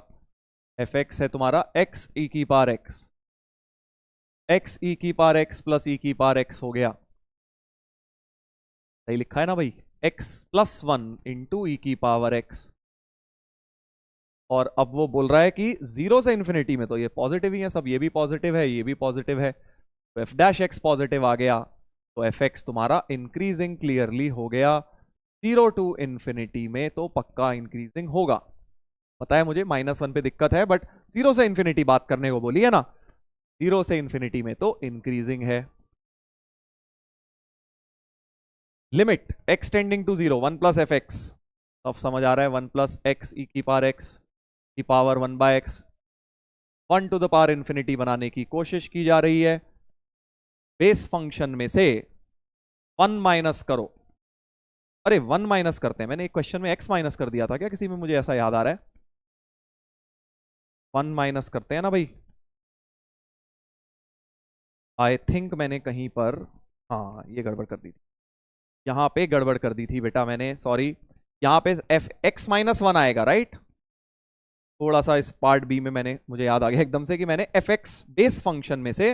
एफ एक्स है तुम्हारा एक्स ई की पावर एक्स, एक्स ई की पावर एक्स प्लस ई की पावर एक्स हो गया, सही लिखा है ना भाई, एक्स प्लस 1 इंटू ई की पावर एक्स। और अब वो बोल रहा है कि 0 से इन्फिनिटी में तो ये पॉजिटिव ही है सब, ये भी पॉजिटिव है, ये भी पॉजिटिव है, तो एफ डैश एक्स पॉजिटिव आ गया, तो एफ एक्स तुम्हारा इंक्रीजिंग क्लियरली हो गया। 0 to इन्फिनिटी में तो पक्का इंक्रीजिंग होगा, पता है मुझे -1 पे दिक्कत है, बट 0 से इन्फिनिटी बात करने को बोली है ना, 0 से इन्फिनिटी में तो इंक्रीजिंग है। Limit x tending to 0 1 plus f x, अब समझ आ रहा है, 1 प्लस एक्स ई की पावर एक्स की power 1 by x, 1 to the power infinity बनाने की कोशिश की जा रही है। बेस फंक्शन में से 1 माइनस करो, अरे 1 माइनस करते हैं, मैंने एक क्वेश्चन में x माइनस कर दिया था क्या किसी में, मुझे ऐसा याद आ रहा है। 1 माइनस करते हैं ना भाई, आई थिंक मैंने कहीं पर, हाँ ये गड़बड़ कर दी थी, यहां पे गड़बड़ कर दी थी बेटा मैंने, सॉरी। यहां पे एफ एक्स माइनस 1 आएगा राइट, थोड़ा सा इस पार्ट बी में मैंने, मुझे याद आ गया एकदम से कि मैंने एफ एक्स बेस फंक्शन में से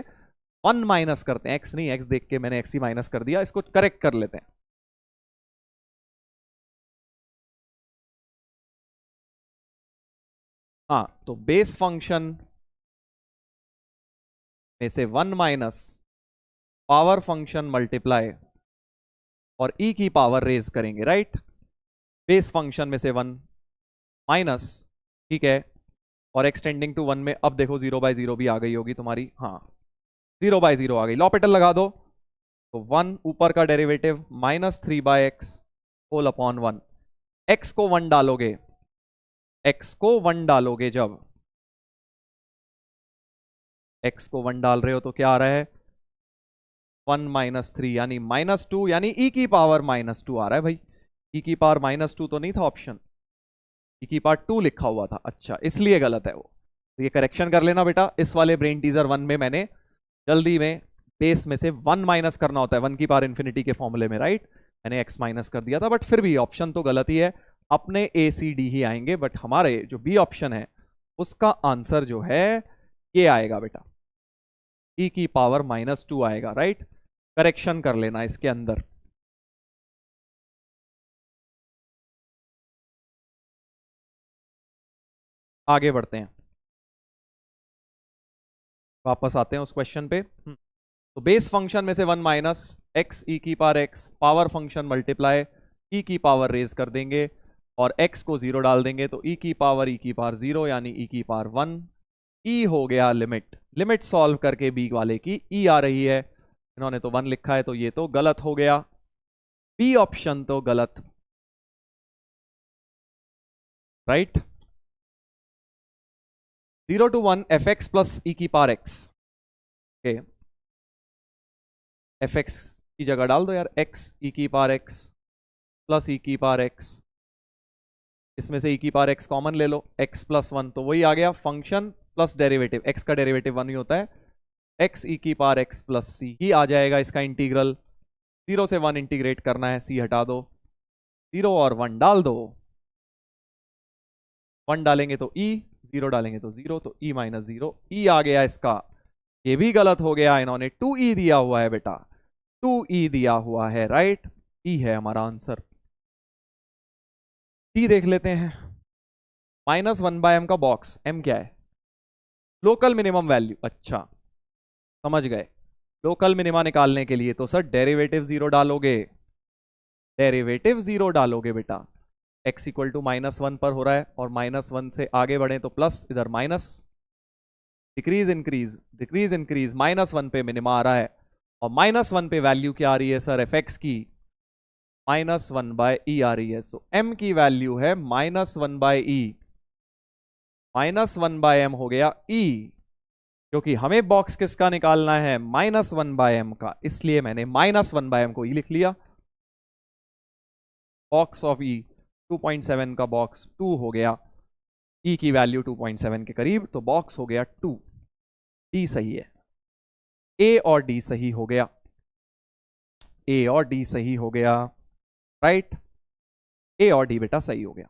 1 माइनस करते हैं, एक्स नहीं, एक्स देख के मैंने एक्स ही माइनस कर दिया, इसको करेक्ट कर लेते हैं। हाँ, तो बेस फंक्शन में से 1 माइनस पावर फंक्शन मल्टीप्लाई और ई की पावर रेज करेंगे राइट, बेस फंक्शन में से 1 माइनस, ठीक है, और एक्सटेंडिंग टू 1 में अब देखो 0/0 भी आ गई होगी तुम्हारी, हाँ 0/0 आ गई, लॉपिटल लगा दो, तो 1 ऊपर का derivative -3/x whole upon 1, x को 1 डालोगे, x को 1 डालोगे, जब x को 1 डाल रहे हो तो क्या आ रहा है 1 माइनस 3 यानी -2, यानी e की पावर -2 आ रहा है भाई, e की पावर -2 तो नहीं था ऑप्शन, e की पावर 2 लिखा हुआ था, अच्छा इसलिए गलत है वो, तो ये करेक्शन कर लेना बेटा। इस वाले ब्रेन टीजर 1 में मैंने जल्दी में बेस में से 1 माइनस करना होता है 1 की पावर इन्फिनिटी के फॉर्मूले में राइट, मैंने x माइनस कर दिया था, बट फिर भी ऑप्शन तो गलत ही है, अपने ए सी डी ही आएंगे, बट हमारे जो बी ऑप्शन है उसका आंसर जो है ये आएगा बेटा, e की पावर -2 आएगा राइट, करेक्शन कर लेना इसके अंदर। आगे बढ़ते हैं, वापस आते हैं उस क्वेश्चन पे। तो बेस फंक्शन में से 1 माइनस एक्स ई की power x, power function multiply e की पावर रेज कर देंगे और x को 0 डाल देंगे, तो e की पावर 0 यानी e की पावर 1, e हो गया लिमिट, लिमिट सॉल्व करके b वाले की e आ रही है, इन्होंने तो 1 लिखा है तो ये तो गलत हो गया, बी ऑप्शन तो गलत right. 0 to 1 f x plus e की power x, okay f x की जगह डाल दो यार, एक्स ई की पावर एक्स प्लस ई की पावर एक्स, इसमें से ई की पावर एक्स कॉमन ले लो, एक्स प्लस 1 तो वही आ गया, फंक्शन प्लस डेरिवेटिव, एक्स का डेरिवेटिव 1 ही होता है, एक्स ई की पावर एक्स प्लस सी ही आ जाएगा इसका इंटीग्रल, 0 से 1 इंटीग्रेट करना है, सी हटा दो, 0 और 1 डाल दो, 1 डालेंगे तो ई, 0 डालेंगे तो 0, तो ई -0 ई आ गया इसका, ये भी गलत हो गया, इन्होंने 2e दिया हुआ है बेटा, 2e दिया हुआ है राइट, ई है हमारा आंसर। टी देख लेते हैं, -1/m का बॉक्स, m क्या है, लोकल मिनिमम वैल्यू, अच्छा समझ गए। लोकल मिनिमा निकालने के लिए तो सर डेरिवेटिव जीरो डालोगे, डेरिवेटिव जीरो डालोगे बेटा। x इक्वल टू -1 पर हो रहा है और -1 से आगे बढ़े तो प्लस, इधर minus, decrease increase decrease increase, -1 पे मिनिमा आ रहा है और -1 पे वैल्यू क्या आ रही है सर एफ एक्स की, -1/e आ रही है। सो m की वैल्यू है -1/e, -1/m हो गया e, क्योंकि हमें बॉक्स किसका निकालना है, -1/m का, इसलिए मैंने -1/m को e लिख लिया। बॉक्स ऑफ e 2.7 का बॉक्स 2 हो गया, e की वैल्यू 2.7 के करीब, तो बॉक्स हो गया 2। d सही है, a और d सही हो गया, a और d सही हो गया, राइट, a और d बेटा सही हो गया।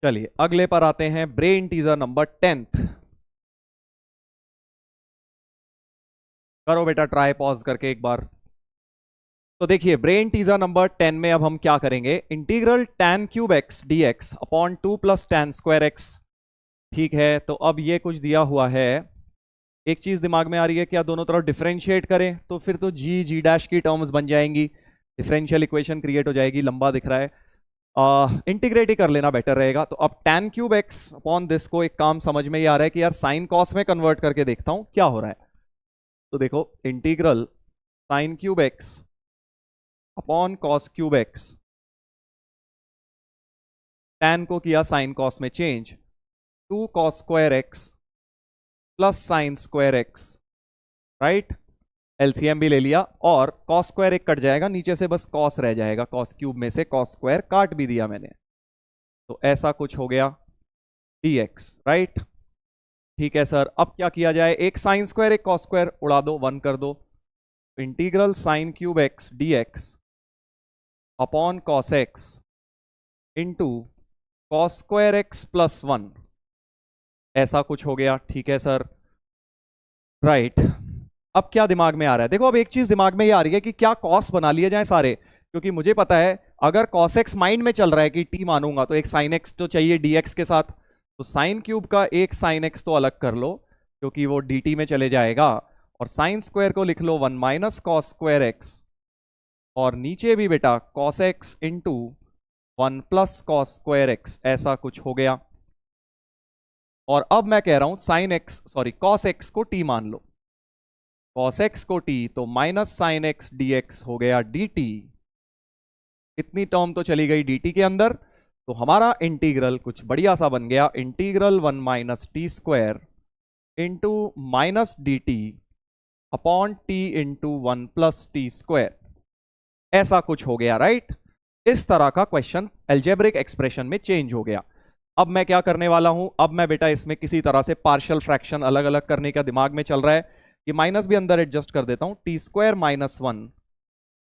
चलिए अगले पर आते हैं, ब्रेन टीजर नंबर 10th। करो बेटा ट्राई पॉज करके एक बार। तो देखिए ब्रेन टीजर नंबर 10 में अब हम क्या करेंगे, integral tan cube x dx upon 2 plus tan square x। ठीक है, तो अब ये कुछ दिया हुआ है, एक चीज दिमाग में आ रही है, क्या दोनों तरफ डिफरेंशिएट करें, तो फिर तो g डैश की टर्म्स बन जाएंगी, डिफरेंशियल इक्वेशन क्रिएट हो जाएगी, लंबा दिख रहा है, इंटीग्रेट ही कर लेना बेटर रहेगा। तो अब tan cube x upon this को एक काम समझ में ही आ रहा है कि यार साइन कॉस में कन्वर्ट करके देखता हूं क्या हो रहा है। तो देखो integral sine cube x upon cos cube x, tan को किया साइन कॉस में change, 2 cos square x plus sine square x, right, LCM भी ले लिया और कॉस स्क्वायर एक कट जाएगा, नीचे से बस कॉस रह जाएगा, कॉस क्यूब में से कॉस स्क्वायर काट भी दिया मैंने, तो ऐसा कुछ हो गया dx, राइट। ठीक है सर, अब क्या किया जाए, एक साइन स्क्वायर एक कॉस स्क्वायर उड़ा दो, 1 कर दो, integral sine cube x dx upon cos x into cos square x plus 1, ऐसा कुछ हो गया। ठीक है सर, राइट। अब क्या दिमाग में आ रहा है, देखो अब एक चीज दिमाग में ये आ रही है कि क्या कॉस बना लिए जाए सारे, क्योंकि मुझे पता है अगर कॉस एक्स माइंड में चल रहा है कि टी मानूंगा तो एक साइन एक्स तो चाहिए dx के साथ, तो साइन क्यूब का एक साइन एक्स तो अलग कर लो क्योंकि वो dt में चले जाएगा, और साइन स्क्वायर को लिख लो 1 माइनस कॉस स्क्वायर एक्स, और नीचे भी बेटा cos x into 1 plus cos square x, ऐसा कुछ हो गया। और अब मैं कह रहा हूं sine x sorry cos x को टी मान लो, कॉस एक्स को टी, तो माइनस साइन एक्स dx हो गया dt, इतनी टर्म तो चली गई dt के अंदर, तो हमारा इंटीग्रल कुछ बढ़िया सा बन गया, integral 1 minus T square into minus dt upon T into 1 plus T square, ऐसा कुछ हो गया, राइट। इस तरह का क्वेश्चन एल्जेब्रिक एक्सप्रेशन में चेंज हो गया। अब मैं क्या करने वाला हूं, अब मैं बेटा इसमें किसी तरह से पार्शियल फ्रैक्शन अलग अलग करने का दिमाग में चल रहा है, कि माइनस भी अंदर एडजस्ट कर देता हूं, T square minus 1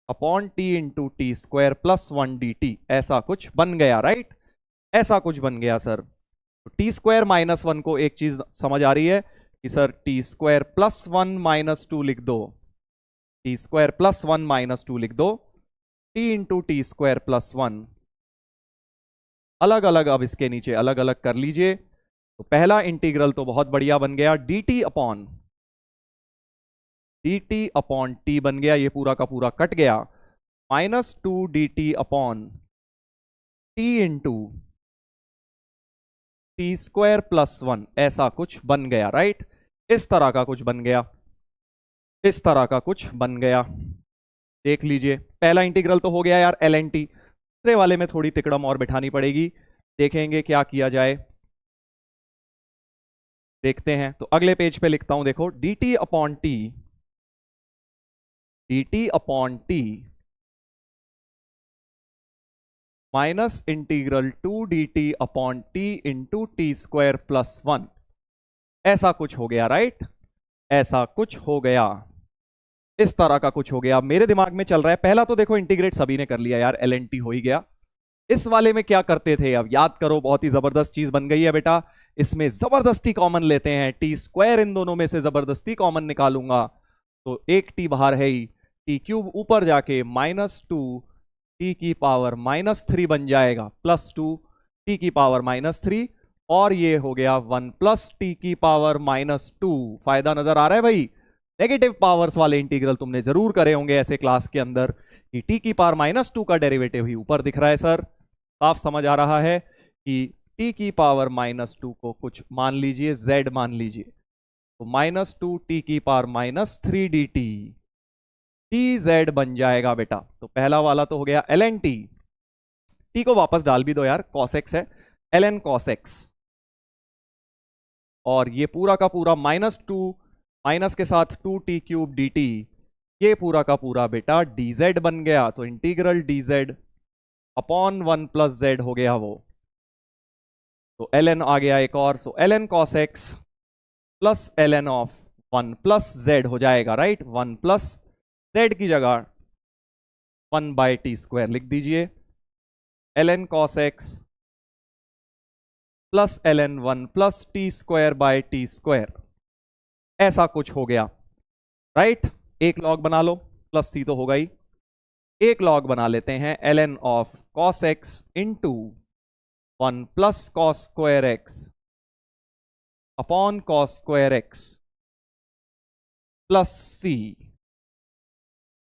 upon T into T square plus 1 dt, ऐसा कुछ बन गया, राइट, ऐसा कुछ बन गया सर। तो टी स्क्वायर माइनस 1 को एक चीज समझ आ रही है कि sir T square plus 1 minus 2 लिख दो, टी स्क्वायर प्लस 1 माइनस 2 लिख दो, T into T square plus 1, अलग अलग अब इसके नीचे अलग अलग कर लीजिए। तो पहला इंटीग्रल तो बहुत बढ़िया बन गया, dt अपॉन टी बन गया, ये पूरा का पूरा कट गया, minus 2 dt upon T into T square plus 1, ऐसा कुछ बन गया, राइट, इस तरह का कुछ बन गया, इस तरह का कुछ बन गया। देख लीजिए पहला इंटीग्रल तो हो गया यार ln t, दूसरे वाले में थोड़ी तिकड़म और बिठानी पड़ेगी, देखेंगे क्या किया जाए, देखते हैं। तो अगले पेज पे लिखता हूं, देखो dt upon T minus integral 2 dt upon T into T square plus 1, ऐसा कुछ हो गया, राइट, ऐसा कुछ हो गया, इस तरह का कुछ हो गया। मेरे दिमाग में चल रहा है, पहला तो देखो इंटीग्रेट सभी ने कर लिया यार, ln t हो ही गया। इस वाले में क्या करते थे, अब याद करो, बहुत ही जबरदस्त चीज बन गई है बेटा, इसमें जबरदस्ती कॉमन लेते हैं, टी स्क्वायर इन दोनों में से जबरदस्ती कॉमन निकालूंगा, तो एक टी बाहर है ही, टी क्यूब ऊपर जाके -2 t⁻³ बन जाएगा, +2 t⁻³ और ये हो गया 1 + t⁻²। फायदा नजर आ रहा है भाई? नेगेटिव पावर्स वाले इंटीग्रल तुमने जरूर करे होंगे ऐसे क्लास के अंदर कि t⁻² का डेरिवेटिव ही ऊपर दिख रहा है सर। साफ समझ आ रहा है कि t⁻² को कुछ मान लीजिए z मान लीजिए, तो -2 t⁻³ dt dz बन जाएगा बेटा। तो पहला वाला तो हो गया ln t, t को वापस डाल भी दो यार, cos x है, ln cos x, और ये पूरा का पूरा -2 माइनस के साथ 2t³ dt, ये पूरा का पूरा बेटा dz बन गया। तो इंटीग्रल dz अपॉन 1 + z हो गया वो, तो ln आ गया एक और, सो ln cos x plus ln of 1 + z हो जाएगा, राइट। 1 + z की जगह 1/t² लिख दीजिए, ln cos x plus ln 1 + t²/t², ऐसा कुछ हो गया, राइट। एक लॉग बना लो, प्लस c तो होगा ही, एक लॉग बना लेते हैं ln of cos x into 1 + cos² upon cos² plus c।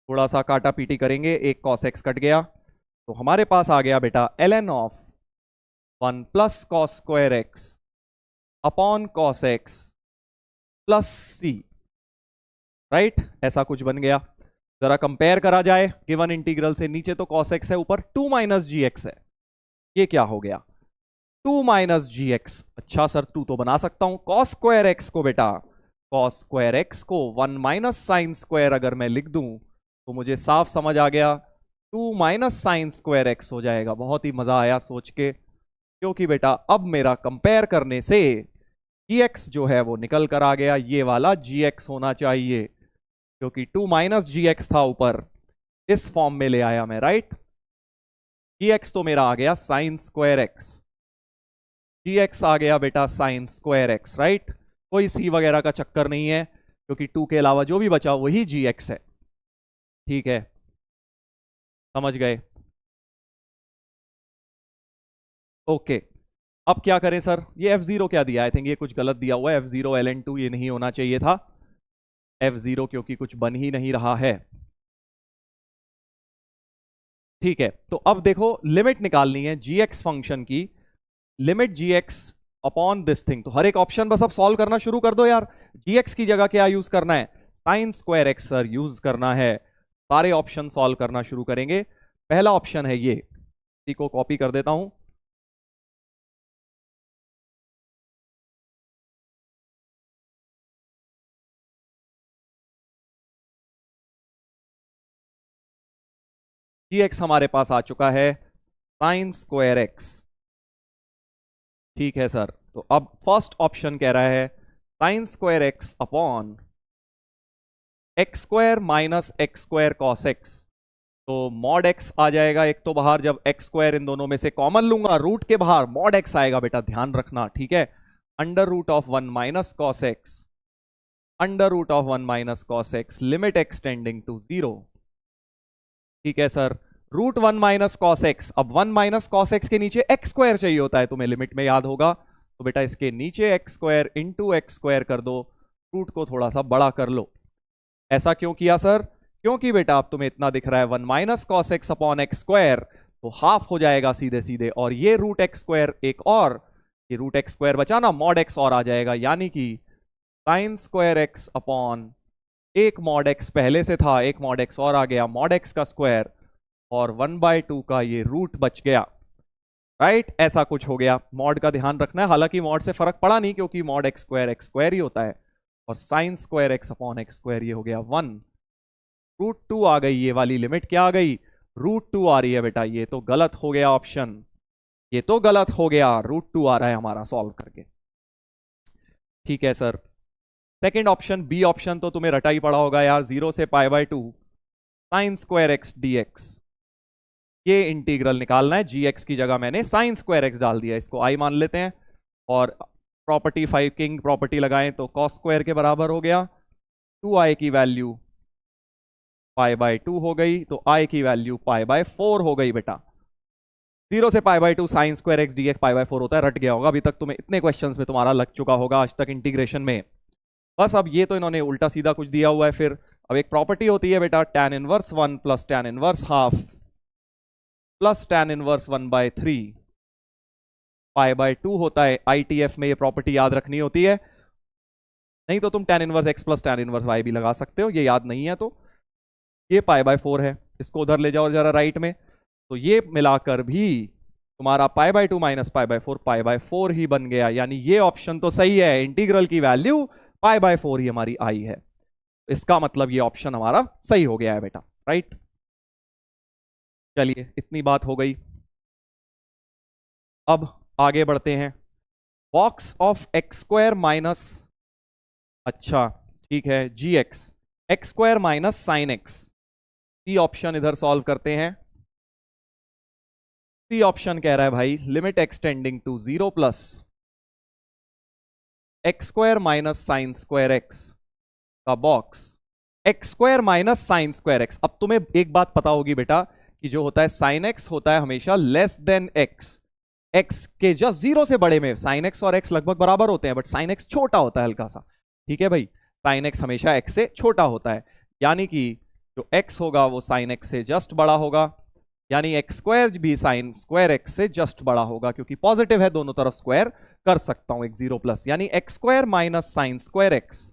थोड़ा सा काटा पीटी करेंगे, एक cos x कट गया, तो हमारे पास आ गया बेटा ln of 1 + cos² upon cos x plus c, right. ऐसा कुछ बन गया। जरा कंपेयर करा जाए गिवन इंटीग्रल से, नीचे तो cos x है, ऊपर 2 - gx है, ये क्या हो गया 2 - gx। अच्छा सर 2 तो बना सकता हूं, cos² x को बेटा, cos² x को 1 - sin² अगर मैं लिख दूं तो मुझे साफ समझ आ गया 2 - sin² x हो जाएगा। बहुत ही मजा आया सोच के, क्योंकि बेटा अब मेरा कंपेयर करने से gx जो है वो निकल कर आ गया, ये वाला gx होना चाहिए, क्योंकि 2 - gx था ऊपर, इस फॉर्म में ले आया मैं, राइट। gx तो मेरा आ गया sin² x, gx आ गया बेटा sin² x, राइट। कोई c वगैरह का चक्कर नहीं है, क्योंकि 2 के अलावा जो भी बचा वही gx है, ठीक है, समझ गए। ओके, अब क्या करें सर, ये f0 क्या दिया, आई थिंक ये कुछ गलत दिया हुआ है, f0 ln 2 ये नहीं होना चाहिए था, f0 क्योंकि कुछ बन ही नहीं रहा है, ठीक है। तो अब देखो लिमिट निकालनी है gx फंक्शन की, limit gx upon this thing, तो हर एक ऑप्शन बस अब सॉल्व करना शुरू कर दो यार। gx की जगह क्या यूज करना है, sin² x सर यूज करना है, सारे ऑप्शन सॉल्व करना शुरू करेंगे। पहला ऑप्शन है ये, इसी को कॉपी कर देता हूं, gx हमारे पास आ चुका है sin² x, ठीक है सर। तो अब फर्स्ट ऑप्शन कह रहा है sin² x upon x² minus x² cos x, तो mod x आ जाएगा एक तो बाहर, जब x² इन दोनों में से कॉमन लूंगा रूट के बाहर mod x आएगा बेटा, ध्यान रखना, ठीक है। √1 minus cos x, √1 - cos x, limit extending to 0, ठीक है सर। √1 - cos x, अब 1 - cos x के नीचे x² चाहिए होता है, तुम्हें लिमिट में याद होगा, तो बेटा इसके नीचे x² इंटू x² कर दो, रूट को थोड़ा सा बड़ा कर लो। ऐसा क्यों किया सर, क्योंकि बेटा अब तुम्हें इतना दिख रहा है 1 - cos x अपॉन x², तो हाफ हो जाएगा सीधे सीधे, और ये √x² एक और, ये √x² बचा ना, mod x और आ जाएगा, यानी कि sin² x अपॉन एक mod x पहले से था, एक mod x और आ गया, mod x का स्क्वायर, और 1/2 का ये रूट बच गया, राइट। ऐसा कुछ हो गया, मॉड का ध्यान रखना है, हालांकि मॉड से फर्क पड़ा नहीं क्योंकि mod x² ही होता है, और sin² x अपॉन x² ये हो गया 1, √2 आ गई, ये वाली लिमिट क्या आ गई, √2 आ रही है बेटा, ये तो गलत हो गया ऑप्शन, ये तो गलत हो गया, √2 आ रहा है हमारा सॉल्व करके, ठीक है sir. Second option b option तो तुम्हें रटा ही पड़ा होगा यार, 0 से π/2 sin² x dx, ये इंटीग्रल निकालना है, gx की जगह मैंने sin² x डाल दिया, इसको i मान लेते हैं, और प्रॉपर्टी 5 किंग प्रॉपर्टी लगाएं तो cos² के बराबर हो गया, 2i की वैल्यू π/2 हो गई, तो i की वैल्यू π/4 हो गई बेटा। 0 से π/2 sine square x d x π/4 होता है, रट गया होगा अभी तक तुम्हें, इतने क्वेश्चंस में तुम्हारा लग चुका होगा आज तक इंटीग्रेशन में। बस अब ये तो इन्होंने उल्टा सीधा कुछ दिया हुआ है। फिर अब एक प्रॉपर्टी होती है बेटा, tan inverse 1 plus tan inverse half plus tan inverse 1/3 π/2 होता है। ITF में ये प्रॉपर्टी याद रखनी होती है, नहीं तो तुम tan inverse x plus tan inverse y भी लगा सकते हो, ये याद नहीं है तो। ये π/4 है, इसको उधर ले जाओ जरा राइट में, तो ये मिलाकर भी तुम्हारा π/2 माइनस π/4 π/4 ही बन गया, यानी ये ऑप्शन तो सही है, इंटीग्रल की वैल्यू π/4 ही हमारी आई है। इसका मतलब ये ऑप्शन हमारा सही हो गया है बेटा, राइट। चलिए इतनी बात हो गई, अब आगे बढ़ते हैं। Box of x square minus, अच्छा ठीक है, जी x square minus sine x, C option इधर सॉल्व करते हैं। सी ऑप्शन कह रहा है भाई limit extending to 0 plus x square minus sine square x का box x square minus sine square x. अब तुम्हें एक बात पता होगी बेटा कि जो होता है साइन एक्स होता है हमेशा लेस देन एक्स, एक्स के जस्ट 0 से बड़े में साइन एक्स और एक्स लगभग बराबर होते हैं, बट साइन एक्स छोटा होता है हल्का सा, ठीक है भाई। साइन एक्स हमेशा एक्स से छोटा होता है, यानी कि जो एक्स होगा वो साइन एक्स से जस्ट बड़ा होगा, यानी एक्स स्क्वायर भी साइन स्क्वायर एक्स से जस्ट बड़ा होगा, क्योंकि पॉजिटिव है दोनों तरफ स्क्वायर कर सकता हूं, एक 0 प्लस, यानी x square minus sine square x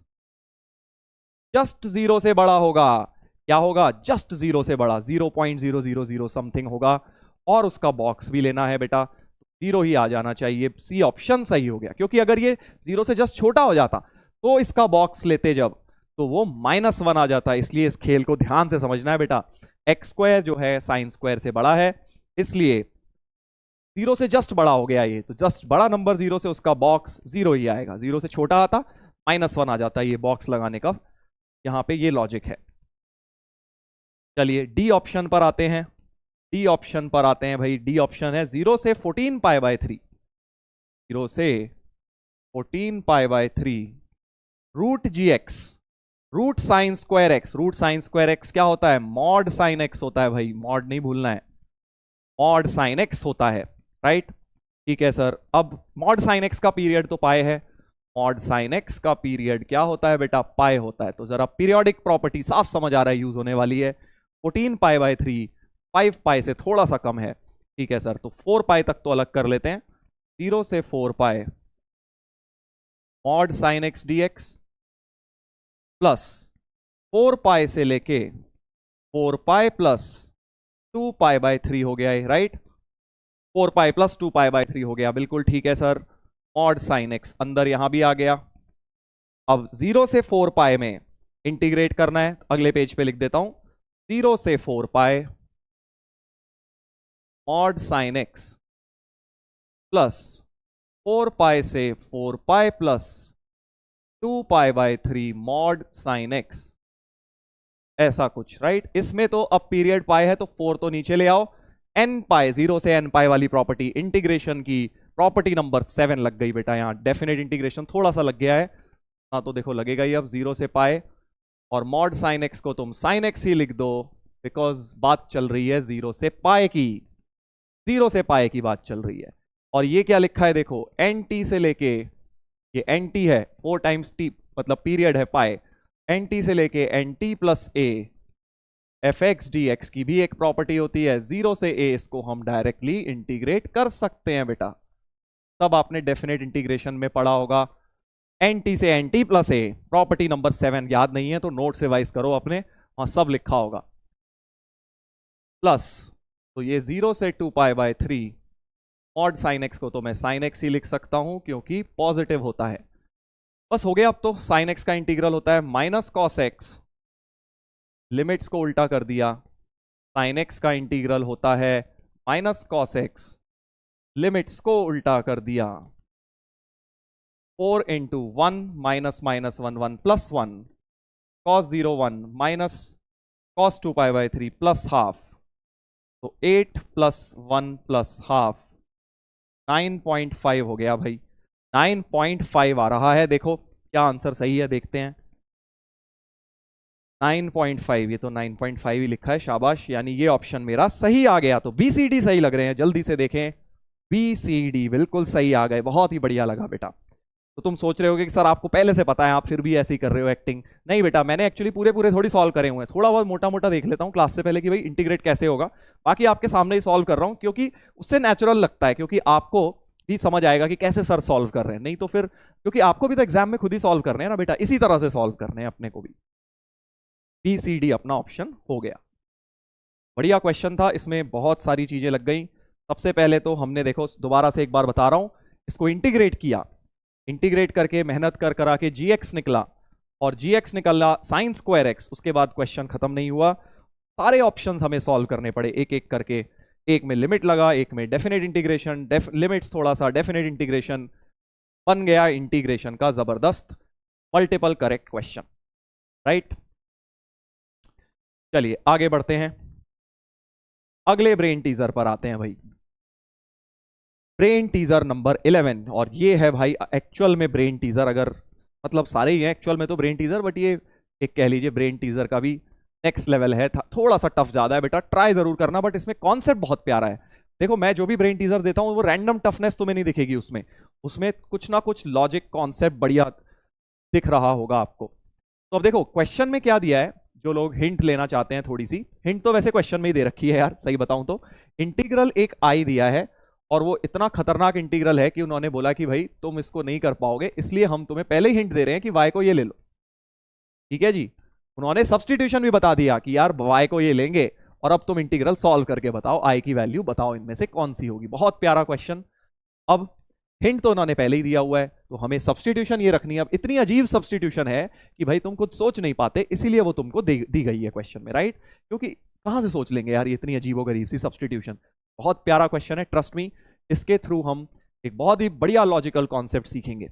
just 0 से बड़ा होगा। क्या होगा? जस्ट 0 से बड़ा, 0.000 समथिंग होगा, और उसका बॉक्स भी लेना है बेटा, 0 ही आ जाना चाहिए। सी ऑप्शन सही हो गया, क्योंकि अगर ये 0 से जस्ट छोटा हो जाता तो इसका बॉक्स लेते जब तो वो -1 आ जाता है। इसलिए इस खेल को ध्यान से समझना है बेटा, एक्स स्क्वायर जो है साइन स्क्वायर से बड़ा है, इसलिए 0 से जस्ट बड़ा हो गया ये, तो जस्ट बड़ा नंबर 0 से उसका बॉक्स 0 ही आएगा। 0 से छोटा आता -1 आ जाता है ये बॉक्स लगाने का, यहां पे ये लॉजिक है। चलिए डी ऑप्शन पर आते हैं, डी ऑप्शन पर आते हैं भाई। डी ऑप्शन है 0 से 14 π/3, 0 से 14 π/3 रूट जी x root sine square x. Root sine square x क्या होता है? मॉड साइन एक्स होता है भाई, मॉड नहीं भूलना है, मॉड साइन एक्स होता है, राइट। ठीक है सर, अब मॉड साइन एक्स का पीरियड तो पाए है, मॉड साइन एक्स का पीरियड क्या होता है बेटा? पाए होता है। तो जरा पीरियोडिक प्रॉपर्टी साफ समझ आ रहा है, यूज होने वाली है। 14 π/3 5 पाई से थोड़ा सा कम है, ठीक है सर, तो 4 पाई तक तो अलग कर लेते हैं। 0 से 4 pi mod sine x d x plus 4 pi से लेके 4 पाई प्लस 2 π/3 हो गया है, राइट। 4 पाई प्लस 2 π/3 हो गया, बिल्कुल ठीक है सर। मॉड साइन एक्स अंदर यहां भी आ गया। अब 0 से 4 पाई में इंटीग्रेट करना है, अगले पेज पे लिख देता हूं। 0 से 4 pi mod sine x plus 4 pi से 4 pi plus 2 π/3 mod sine x, ऐसा कुछ, राइट। इसमें तो अब पीरियड पाई है तो 4 तो नीचे ले आओ। n पाई, 0 से n पाई वाली प्रॉपर्टी, इंटीग्रेशन की प्रॉपर्टी नंबर 7 लग गई बेटा। यहां डेफिनेट इंटीग्रेशन थोड़ा सा लग गया है, हाँ तो देखो लगेगा ही अब। 0 से पाई और मॉड साइन एक्स को तुम साइन एक्स ही लिख दो, बिकॉज बात चल रही है 0 से पाई की, 0 से पाई की बात चल रही है। और ये क्या लिखा है देखो, एन टी से लेके, ये एन टी है 4 टाइम्स टी, मतलब पीरियड है पाई, एन टी से लेके n t plus a f x d x की भी एक प्रॉपर्टी होती है। 0 से ए इसको हम डायरेक्टली इंटीग्रेट कर सकते हैं बेटा, तब आपने डेफिनेट इंटीग्रेशन में पढ़ा होगा। एन टी से एन टी प्लस ए, प्रॉपर्टी नंबर 7 याद नहीं है तो नोट रिवाइज करो अपने, वहां सब लिखा होगा। प्लस तो ये 0 से 2 π/3 मॉड साइन एक्स को तो मैं साइन एक्स ही लिख सकता हूं क्योंकि पॉजिटिव होता है। बस हो गया। अब तो साइन एक्स का इंटीग्रल होता है माइनस कॉस एक्स, लिमिट्स को उल्टा कर दिया। साइन एक्स का इंटीग्रल होता है माइनस कॉस एक्स, लिमिट्स को उल्टा कर दिया। 4 × 1 minus minus 1 1 plus 1 cos 0 1 minus cos 2 π/3 plus half, तो 8 प्लस 1 प्लस हाफ 9.5 हो गया भाई। 9.5 आ रहा है, देखो क्या आंसर सही है, देखते हैं। 9.5, ये तो 9.5 ही लिखा है, शाबाश। यानी ये ऑप्शन मेरा सही आ गया। तो BCD सही लग रहे हैं, जल्दी से देखें। BCD बिल्कुल सही आ गए, बहुत ही बढ़िया लगा बेटा। तो तुम सोच रहे होगे कि सर आपको पहले से पता है, आप फिर भी ऐसे ही कर रहे हो एक्टिंग। नहीं बेटा, मैंने एक्चुअली पूरे पूरे थोड़ी सॉल्व करे हुए हैं, थोड़ा बहुत मोटा मोटा देख लेता हूँ क्लास से पहले कि भाई इंटीग्रेट कैसे होगा। बाकी आपके सामने ही सॉल्व कर रहा हूँ, क्योंकि उससे नेचुरल लगता है, क्योंकि आपको भी समझ आएगा कि कैसे सर सॉल्व कर रहे हैं। नहीं तो फिर, क्योंकि आपको भी तो एग्जाम में खुद ही सॉल्व करने हैं ना बेटा, इसी तरह से सॉल्व करने हैं अपने को भी। BCD अपना ऑप्शन हो गया। बढ़िया क्वेश्चन था, इसमें बहुत सारी चीजें लग गई। सबसे पहले तो हमने, देखो दोबारा से एक बार बता रहा हूं, इसको इंटीग्रेट किया, इंटीग्रेट करके मेहनत कर करा के gx निकला, और gx निकला साइन स्क्वायर x। उसके बाद क्वेश्चन खत्म नहीं हुआ, सारे ऑप्शंस हमें सॉल्व करने पड़े एक एक करके। एक में लिमिट लगा, एक में डेफिनेट इंटीग्रेशन, लिमिट्स थोड़ा सा, डेफिनेट इंटीग्रेशन, बन गया इंटीग्रेशन का जबरदस्त मल्टीपल करेक्ट क्वेश्चन, राइट। चलिए आगे बढ़ते हैं, अगले ब्रेन टीजर पर आते हैं भाई। ब्रेन टीजर नंबर 11, और ये है भाई एक्चुअल में ब्रेन टीजर, अगर मतलब सारे ही हैं एक्चुअल में तो ब्रेन टीजर, बट ये एक कह लीजिए ब्रेन टीजर का भी नेक्स्ट लेवल है। थोड़ा सा टफ ज्यादा है बेटा, ट्राई जरूर करना, बट इसमें कॉन्सेप्ट बहुत प्यारा है। देखो मैं जो भी ब्रेन टीजर देता हूं वो रैंडम टफनेस तुम्हें नहीं दिखेगी, उसमें उसमें कुछ ना कुछ लॉजिक कॉन्सेप्ट बढ़िया दिख रहा होगा आपको। तो अब देखो क्वेश्चन में क्या दिया है, जो लोग हिंट लेना चाहते हैं, थोड़ी सी हिंट तो वैसे क्वेश्चन में ही दे रखी है यार, सही बताऊं तो। इंटीग्रल एक आई दिया है, और वो इतना खतरनाक इंटीग्रल है कि उन्होंने बोला कि भाई तुम इसको नहीं कर पाओगे, इसलिए हम तुम्हें पहले ही हिंट दे रहे हैं कि y को ये ले लो। ठीक है जी, उन्होंने सब्स्टिट्यूशन भी बता दिया कि यार y को ये लेंगे, और अब तुम इंटीग्रल सॉल्व करके बताओ, i की वैल्यू बताओ इनमें से कौन सी होगी। बहुत प्यारा क्वेश्चन। अब हिंट तो उन्होंने पहले ही दिया हुआ है, तो हमें सब्स्टिट्यूशन ये रखनी है। अब इतनी अजीब सब्स्टिट्यूशन है कि भाई तुम खुद सोच नहीं पाते, इसीलिए वो तुमको दी गई है क्वेश्चन में, राइट। क्योंकि कहां से सोच लेंगे यार ये इतनी अजीबोगरीब सी सब्स्टिट्यूशन। बहुत प्यारा क्वेश्चन है, ट्रस्ट मी। इसके थ्रू हम एक बहुत ही बढ़िया लॉजिकल कॉन्सेप्ट सीखेंगे।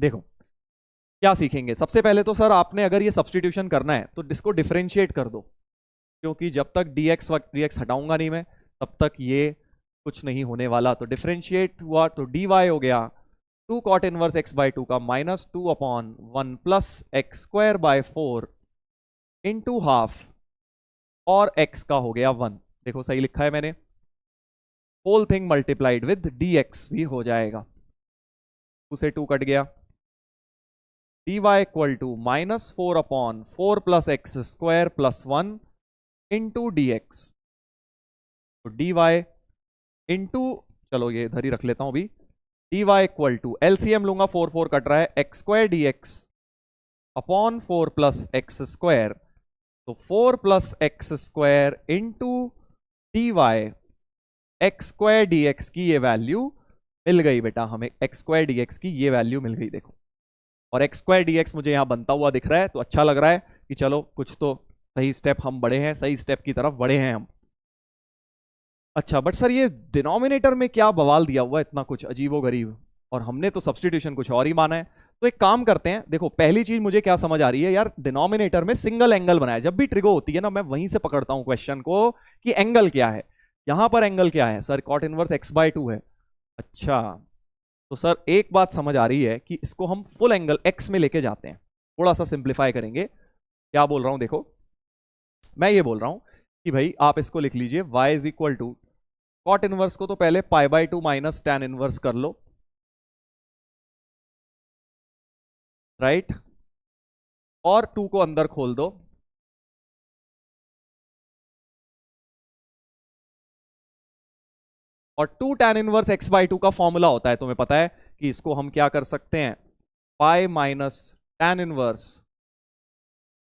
देखो क्या सीखेंगे, सबसे पहले तो सर आपने अगर ये सब्स्टिट्यूशन करना है तो इसको डिफरेंशिएट कर दो, क्योंकि जब तक dx हटाऊंगा नहीं मैं, तब तक ये कुछ नहीं होने वाला। तो डिफरेंशिएट हुआ तो dy हो गया 2 cot इनवर्स x/2 का -2/1 plus x square by 4 into half, और x का हो गया 1। देखो सही लिखा है मैंने, whole thing multiplied with dx भी हो जाएगा, 2 से 2 कट गया। dy equal to -4/4 plus x square plus 1 into dx। तो dy इंटू, चलो ये इधर ही रख लेता हूं अभी, dy इक्वल टू, एलसीएम लूंगा, 4 4 कट रहा है, x square dx upon 4 plus x square. तो 4 plus x square into dy, x square dx की ये वैल्यू मिल गई बेटा हमें, एक्स स्क्वायर dx की ये वैल्यू मिल गई। देखो, और एक्स स्क्वायर dx मुझे यहां बनता हुआ दिख रहा है, तो अच्छा लग रहा है कि चलो कुछ तो सही स्टेप हम बढ़े हैं, सही स्टेप की तरफ बढ़े हैं हम। अच्छा, बट सर ये डिनोमिनेटर में क्या बवाल दिया हुआ है, इतना कुछ अजीबोगरीब, और हमने तो सब्स्टिट्यूशन कुछ और ही माना है। तो एक काम करते हैं, देखो पहली चीज मुझे क्या समझ आ रही है यार, डिनोमिनेटर में सिंगल एंगल बनाया। जब भी ट्रिगो होती है ना, मैं वहीं से पकड़ता हूं क्वेश्चन को कि एंगल क्या है। यहां पर एंगल क्या है सर, कॉट इनवर्स x/2 है। अच्छा, तो सर एक बात समझ आ रही है कि इसको हम फुल एंगल x में लेके जाते हैं, थोड़ा सा सिंप्लीफाई करेंगे। क्या बोल रहा हूं, देखो मैं ये बोल रहा हूं कि भाई आप इसको लिख लीजिए, y is equal to, cot inverse को तो पहले π/2 माइनस tan इनवर्स कर लो, राइट, और 2 को अंदर खोल दो, और 2 tan इनवर्स x/2 का फॉर्मूला होता है, तुम्हें पता है कि इसको हम क्या कर सकते हैं, pi minus tan inverse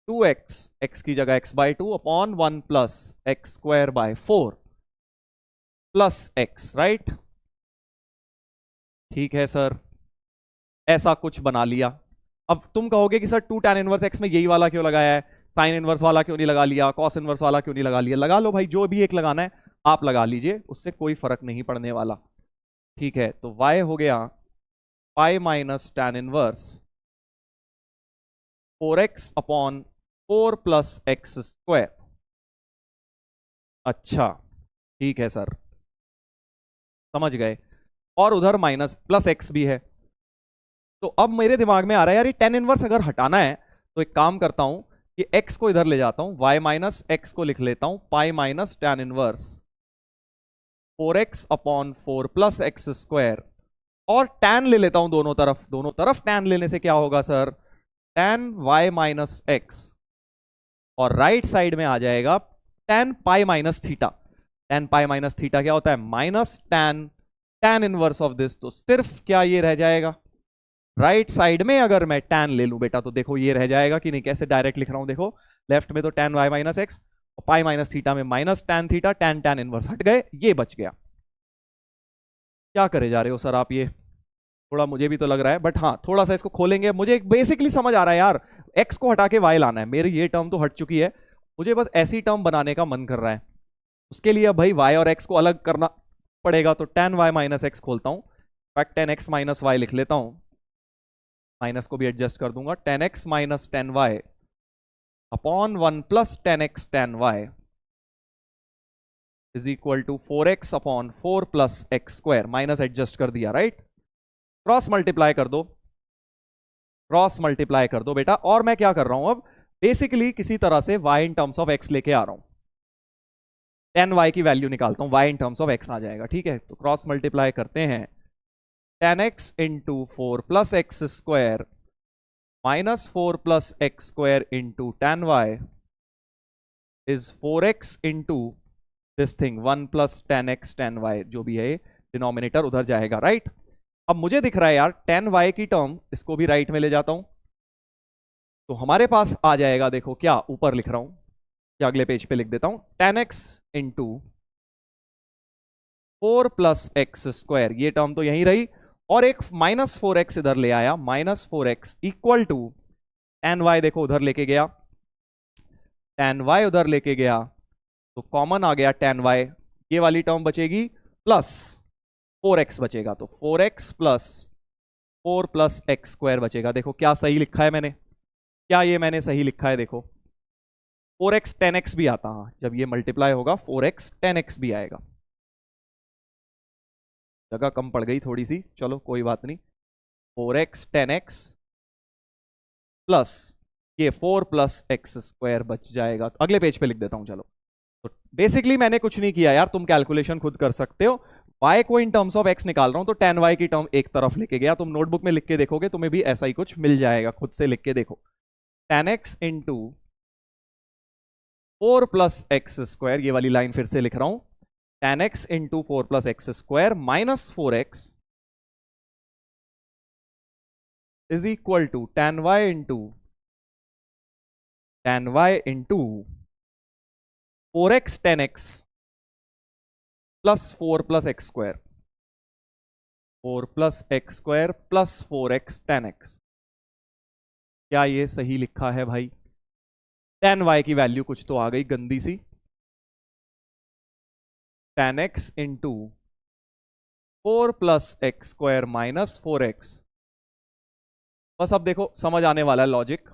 2x, x की जगह x/2 upon 1 plus x square by 4 plus x, right. ठीक है सर, ऐसा कुछ बना लिया। अब तुम कहोगे कि सर 2 tan इनवर्स x में यही वाला क्यों लगाया है, साइन इनवर्स वाला क्यों नहीं लगा लिया, कॉस इनवर्स वाला क्यों नहीं लगा लिया। लगा लो भाई, जो भी एक लगाना है आप लगा लीजिए, उससे कोई फर्क नहीं पड़ने वाला। ठीक है, तो y हो गया pi minus tan inverse 4x upon 4 plus x square. अच्छा ठीक है सर, समझ गए, और उधर माइनस प्लस एक्स भी है। तो अब मेरे दिमाग में आ रहा है यार, ये tan इनवर्स अगर हटाना है तो एक काम करता हूं ये x को इधर ले जाता हूं, y माइनस एक्स को लिख लेता हूं pi minus tan inverse 4x upon 4 plus x square, और tan ले लेता हूं दोनों तरफ। दोनों तरफ tan लेने से क्या होगा sir, tan y minus x, और राइट साइड में आ जाएगा tan pi minus theta. tan pi minus theta क्या होता है, minus tan inverse of this. तो सिर्फ क्या ये रह जाएगा, राइट साइड में अगर मैं tan ले लूं बेटा तो देखो ये रह जाएगा कि नहीं, कैसे डायरेक्ट लिख रहा हूं देखो, लेफ्ट में तो tan y माइनस एक्स और पाई माइनस थीटा में minus tan theta, tan inverse हट गए, ये बच गया। क्या करे जा रहे हो सर आप, ये थोड़ा मुझे भी तो लग रहा है, बट हाँ थोड़ा सा इसको खोलेंगे। मुझे बेसिकली समझ आ रहा है यार, x को हटा के y लाना है, मेरी ये टर्म तो हट चुकी है, मुझे बस ऐसी टर्म बनाने का मन कर रहा है। उसके लिए अब भाई y और x को अलग करना पड़ेगा, तो tan y माइनस एक्स खोलता हूं, fact tan x minus y लिख लेता हूं, माइनस को भी एडजस्ट कर दूंगा, tan x minus tan y upon 1 plus tan x tan y is equal to 4x upon 4 plus x square, minus adjust कर दिया, राइट। क्रॉस मल्टीप्लाई कर दो, क्रॉस मल्टीप्लाई कर दो बेटा। और मैं क्या कर रहा हूं अब, बेसिकली किसी तरह से y in terms of x लेके आ रहा हूं, tan y की वैल्यू निकालता हूं, y in terms of x आ जाएगा, ठीक है। तो क्रॉस मल्टीप्लाई करते हैं, tan x into 4 plus x square minus 4 plus x square into tan y is 4x into this thing 1 plus tan x tan y, जो भी है डिनोमिनेटर उधर जाएगा, राइट। अब मुझे दिख रहा है यार tan y की टर्म, इसको भी राइट में ले जाता हूं, तो हमारे पास आ जाएगा, देखो क्या ऊपर लिख रहा हूं, या अगले पेज पे लिख देता हूं, tan x into 4 plus x square, ये टर्म तो यहीं रही, और एक माइनस 4x इधर ले आया, minus 4x equal to tan y, देखो उधर लेके गया, tan y उधर लेके गया, तो कॉमन आ गया tan y, ये वाली टर्म बचेगी, प्लस 4x बचेगा, तो 4x plus 4 plus x square बचेगा। देखो क्या सही लिखा है मैंने, क्या ये मैंने सही लिखा है, देखो 4x 10x भी आता, हाँ जब ये मल्टीप्लाई होगा 4x 10x भी आएगा। जगह कम पड़ गई थोड़ी सी, चलो कोई बात नहीं, 4x 10x प्लस ये 4 प्लस एक्स स्क्वायर बच जाएगा। तो अगले पेज पे लिख देता हूं, चलो। तो बेसिकली मैंने कुछ नहीं किया यार, तुम कैलकुलेशन खुद कर सकते हो। y को इन टर्म्स ऑफ x निकाल रहा हूं, तो tan y की टर्म एक तरफ लेके गया, तुम नोटबुक में लिख के देखोगे तुम्हें भी ऐसा ही कुछ मिल जाएगा, खुद से लिख के देखो, tan x into 4 plus x square, ये वाली लाइन फिर से लिख रहा हूं, tan x into 4 plus x square minus 4x is equal to tan y into 4x 10x plus 4 plus x square, 4 plus x square plus 4x 10x। क्या ये सही लिखा है भाई, tan y की वैल्यू कुछ तो आ गई गंदी सी, tan x into 4 plus x square minus 4x। बस अब देखो समझ आने वाला है लॉजिक।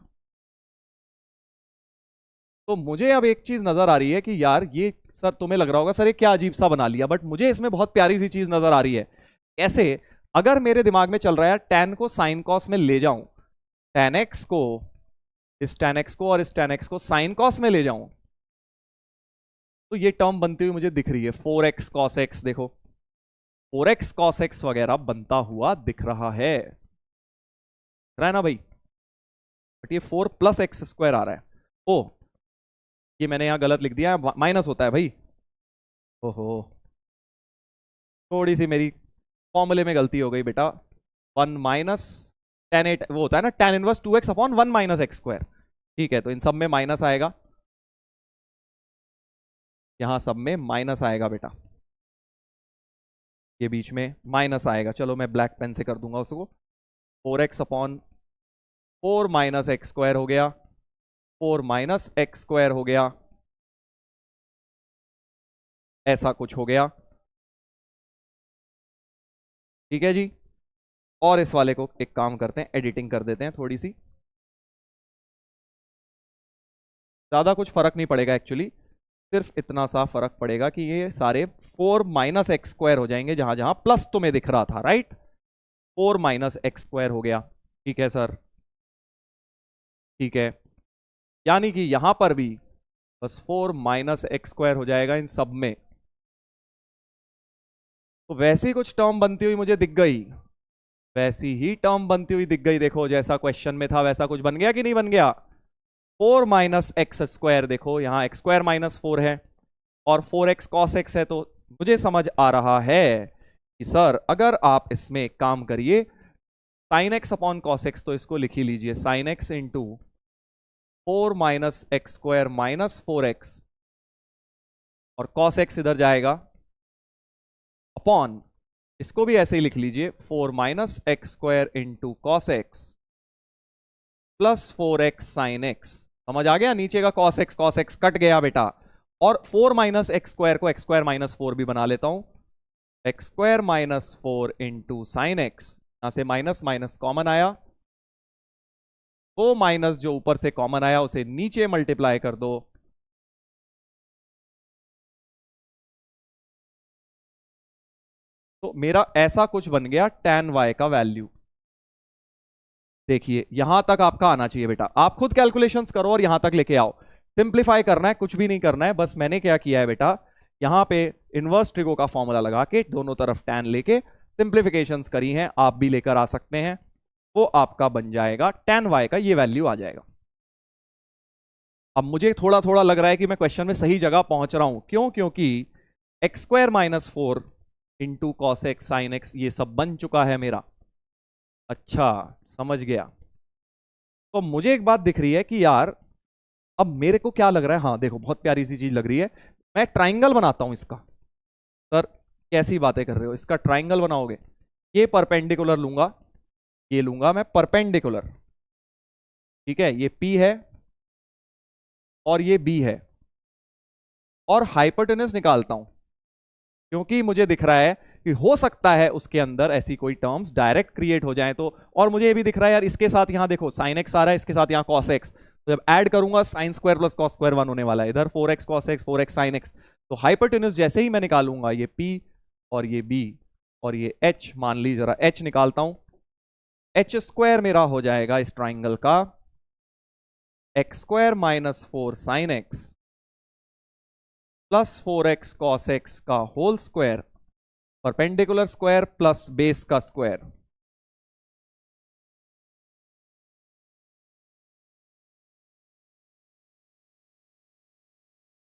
तो मुझे अब एक चीज नजर आ रही है कि यार ये सर, तुम्हें लग रहा होगा सर ये क्या अजीब सा बना लिया, बट मुझे इसमें बहुत प्यारी सी चीज नजर आ रही है। कैसे, अगर मेरे दिमाग में चल रहा है tan को sin cos में ले जाऊं, tan x को, इस tan x को और इस tan x को sin cos में ले जाऊं, तो ये टर्म बनती हुई मुझे दिख रही है 4x cos x, देखो 4x cos x वगैरह बनता हुआ दिख रहा है ना भाई। बट ये 4 प्लस एक्स स्क्वायर आ रहा है, ओ ये मैंने यहां गलत लिख दिया, माइनस होता है भाई, ओहो थोड़ी सी मेरी फॉर्मूले में गलती हो गई बेटा। 1 माइनस tan 8 वो होता है ना tan inverse 2x upon 1 minus X square, ठीक है। तो इन सब में माइनस आएगा, यहां सब में माइनस आएगा बेटा, ये बीच में माइनस आएगा। चलो मैं ब्लैक पेन से कर दूंगा उसको, 4x upon 4 minus X square हो गया, 4 माइनस एक्स स्क्वायर हो गया, ऐसा कुछ हो गया, ठीक है जी। और इस वाले को एक काम करते हैं, एडिटिंग कर देते हैं थोड़ी सी, ज्यादा कुछ फर्क नहीं पड़ेगा एक्चुअली, सिर्फ इतना सा फर्क पड़ेगा कि ये सारे 4 माइनस एक्स स्क्वायर हो जाएंगे, जहां जहां प्लस तुम्हें दिख रहा था, राइट। 4 माइनस एक्स स्क्वायर हो गया, ठीक है सर, ठीक है। यानी कि यहां पर भी बस 4 माइनस एक्स स्क्वायर हो जाएगा इन सब में। तो वैसी कुछ टर्म बनती हुई मुझे दिख गई, वैसी ही टर्म बनती हुई दिख गई। देखो जैसा क्वेश्चन में था वैसा कुछ बन गया कि नहीं बन गया। 4 माइनस एक्स स्क्वायर, देखो यहां एक्स स्क्वायर माइनस 4 है और 4x कॉस एक्स है। तो मुझे समझ आ रहा है कि सर अगर आप इसमें काम करिए sign x upon cos x, तो इसको लिख ही लीजिए sine x into 4 minus X square minus 4x, और कॉस एक्स इधर जाएगा अपॉन, इसको भी ऐसे ही लिख लीजिए 4 minus X square into cos x plus 4x sine x. समझ आ गया, नीचे का कॉस एक्स कट गया बेटा, और 4 माइनस एक्स स्क्वायर को एक्स स्क्वायर माइनस 4 भी बना लेता हूं, x square minus 4 into sine x. यहां से माइनस माइनस कॉमन आया, वो माइनस जो ऊपर से कॉमन आया उसे नीचे मल्टीप्लाई कर दो, तो मेरा ऐसा कुछ बन गया tan y का वैल्यू। देखिए यहां तक आपका आना चाहिए बेटा, आप खुद कैलकुलेशंस करो और यहां तक लेके आओ। सिंप्लीफाई करना है, कुछ भी नहीं करना है, बस मैंने क्या किया है बेटा, यहां पे इनवर्स ट्रिगो का फॉर्मूला लगा के दोनों तरफ tan लेके सिंप्लीफिकेशंस करी हैं, आप भी लेकर आ सकते हैं। वो आपका बन जाएगा tan y का ये वैल्यू आ जाएगा। अब मुझे थोड़ा थोड़ा लग रहा है कि मैं क्वेश्चन में सही जगह पहुंच रहा हूं, क्यों? क्योंकि x square minus 4 into cos x sine x ये सब बन चुका है मेरा। अच्छा समझ गया। तो मुझे एक बात दिख रही है कि यार अब मेरे को क्या लग रहा है, हाँ देखो बहुत प्यारी सी चीज लग रही है, मैं ट्राइंगल बनाता हूं इसका। सर कैसी बातें कर रहे हो, इसका ट्राइंगल बनाओगे? ये परपेंडिकुलर लूंगा, ये लूंगा मैं परपेंडिकुलर, ठीक है, ये P है और ये B है, और हाइपोटेनस निकालता हूं, क्योंकि मुझे दिख रहा है कि हो सकता है उसके अंदर ऐसी कोई टर्म्स डायरेक्ट क्रिएट हो जाए। तो और मुझे ये भी दिख रहा है यार इसके साथ यहां देखो साइन एक्स आ रहा है, इसके साथ यहां कॉस एक्स, तो जब ऐड करूंगा sign square plus cos square 1 होने वाला है, इधर 4x cos x 4x sine x. तो हाइपोटेनस जैसे ही मैं निकालूंगा ये P और ये B और ये H, मान ली जरा H निकालता हूं, एच स्क्वायर मेरा हो जाएगा इस ट्राइंगल का x square minus 4 sine x plus 4x cos x का whole square, perpendicular square plus base का स्क्वायर।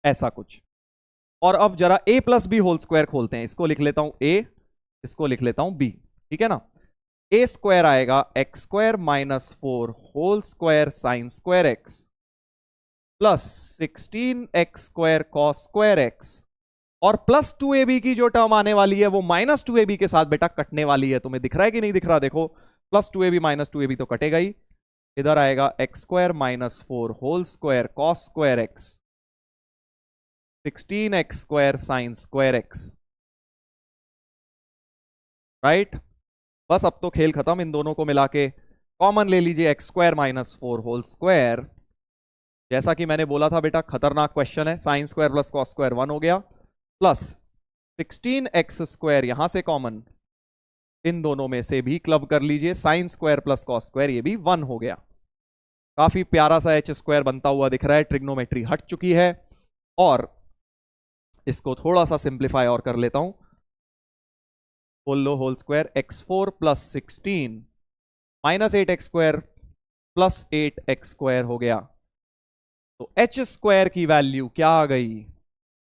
ऐसा कुछ। और अब जरा a plus b whole square खोलते हैं, इसको लिख लेता हूं a, इसको लिख लेता हूं b, ठीक है ना। a स्क्वायर आएगा x square minus 4 whole square sine square x plus 16x square cos square x, और प्लस 2ab की जो टर्म आने वाली है वो माइनस 2ab के साथ बेटा कटने वाली है। तुम्हें दिख रहा है कि नहीं दिख रहा? देखो प्लस 2ab माइनस 2ab तो कटेगा ही, इधर आएगा x square minus 4 whole square cos square x 16x square sine square x, right. बस अब तो खेल खत्म, इन दोनों को मिला के कॉमन ले लीजिए, x square minus 4 whole square, जैसा कि मैंने बोला था बेटा खतरनाक क्वेश्चन है, sine square plus cos square 1 हो गया, प्लस 16x स्क्वायर यहां से कॉमन, इन दोनों में से भी क्लब कर लीजिए, sign square plus cos square ये भी 1 हो गया। काफी प्यारा सा एच स्क्वायर बनता हुआ दिख रहा है, ट्रिग्नोमेट्री हट चुकी है। और इसको थोड़ा सा सिंप्लीफाई और कर लेता हूं, होल लो whole square x4 plus 16 minus 8x square plus 8x square हो गया। तो एच स्क्वायर की वैल्यू क्या आ गई?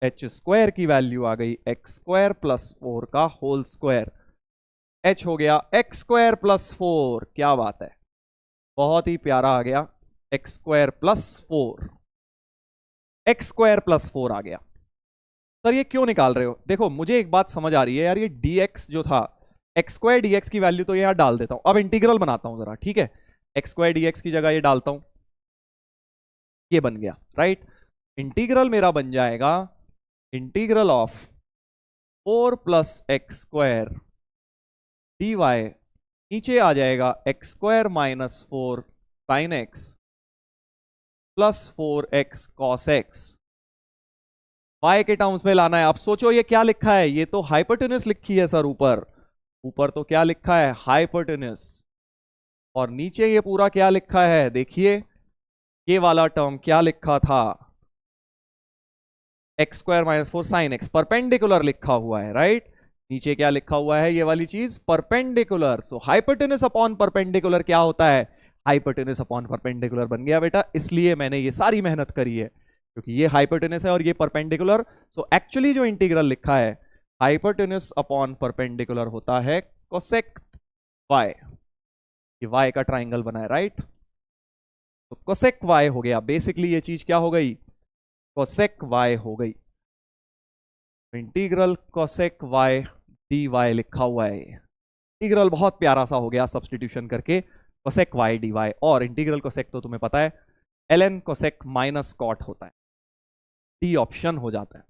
एच स्क्वायर की वैल्यू आ गई एक्स स्क्वायर प्लस 4 का होल स्क्वायर, एच हो गया एक्स स्क्वायर प्लस 4। क्या बात है, बहुत ही प्यारा आ गया, x square plus 4, x square plus 4 आ गया। सर ये क्यों निकाल रहे हो? देखो मुझे एक बात समझ आ रही है यार, ये dx जो था, एक्स स्क्वायर dx की वैल्यू तो ये यहां डाल देता हूं, अब इंटीग्रल बनाता हूं जरा, ठीक है। एक्स स्क्वायर dx की जगह ये डालता हूं, ये बन गया, राइट। इंटीग्रल मेरा बन जाएगा integral of 4 plus x square d y, नीचे आ जाएगा x square minus 4 sine x plus 4x cos x, y के टर्म्स में लाना है। आप सोचो ये क्या लिखा है, ये तो हाइपोटेनस लिखी है सर, ऊपर ऊपर तो क्या लिखा है हाइपोटेनस, और नीचे ये पूरा क्या लिखा है देखिए ये वाला टर्म क्या लिखा था, x² - 4 sin x, परपेंडिकुलर लिखा हुआ है, राइट। नीचे क्या लिखा हुआ है, ये वाली चीज परपेंडिकुलर। सो हाइपोटेनस अपॉन परपेंडिकुलर क्या होता है, हाइपोटेनस अपॉन परपेंडिकुलर बन गया बेटा। इसलिए मैंने ये सारी मेहनत करी है, क्योंकि ये हाइपोटेनस है और ये परपेंडिकुलर। सो एक्चुअली जो इंटीग्रल लिखा है हाइपोटेनस अपॉन परपेंडिकुलर होता है कोसेक y। ये y का ट्राइंगल बना है, राइट। तो कोसेक y हो गया। बेसिकली ये चीज क्या हो गई, कोसेक y हो गई। इंटीग्रल कोसेक y dy लिखा हुआ है। इंटीग्रल बहुत प्यारा सा हो गया सब्सटीट्यूशन करके, कोसेक y dy। और इंटीग्रल कोसेक तो तुम्हें पता है ln कोसेक माइनस कॉट होता है, डी ऑप्शन हो जाता है,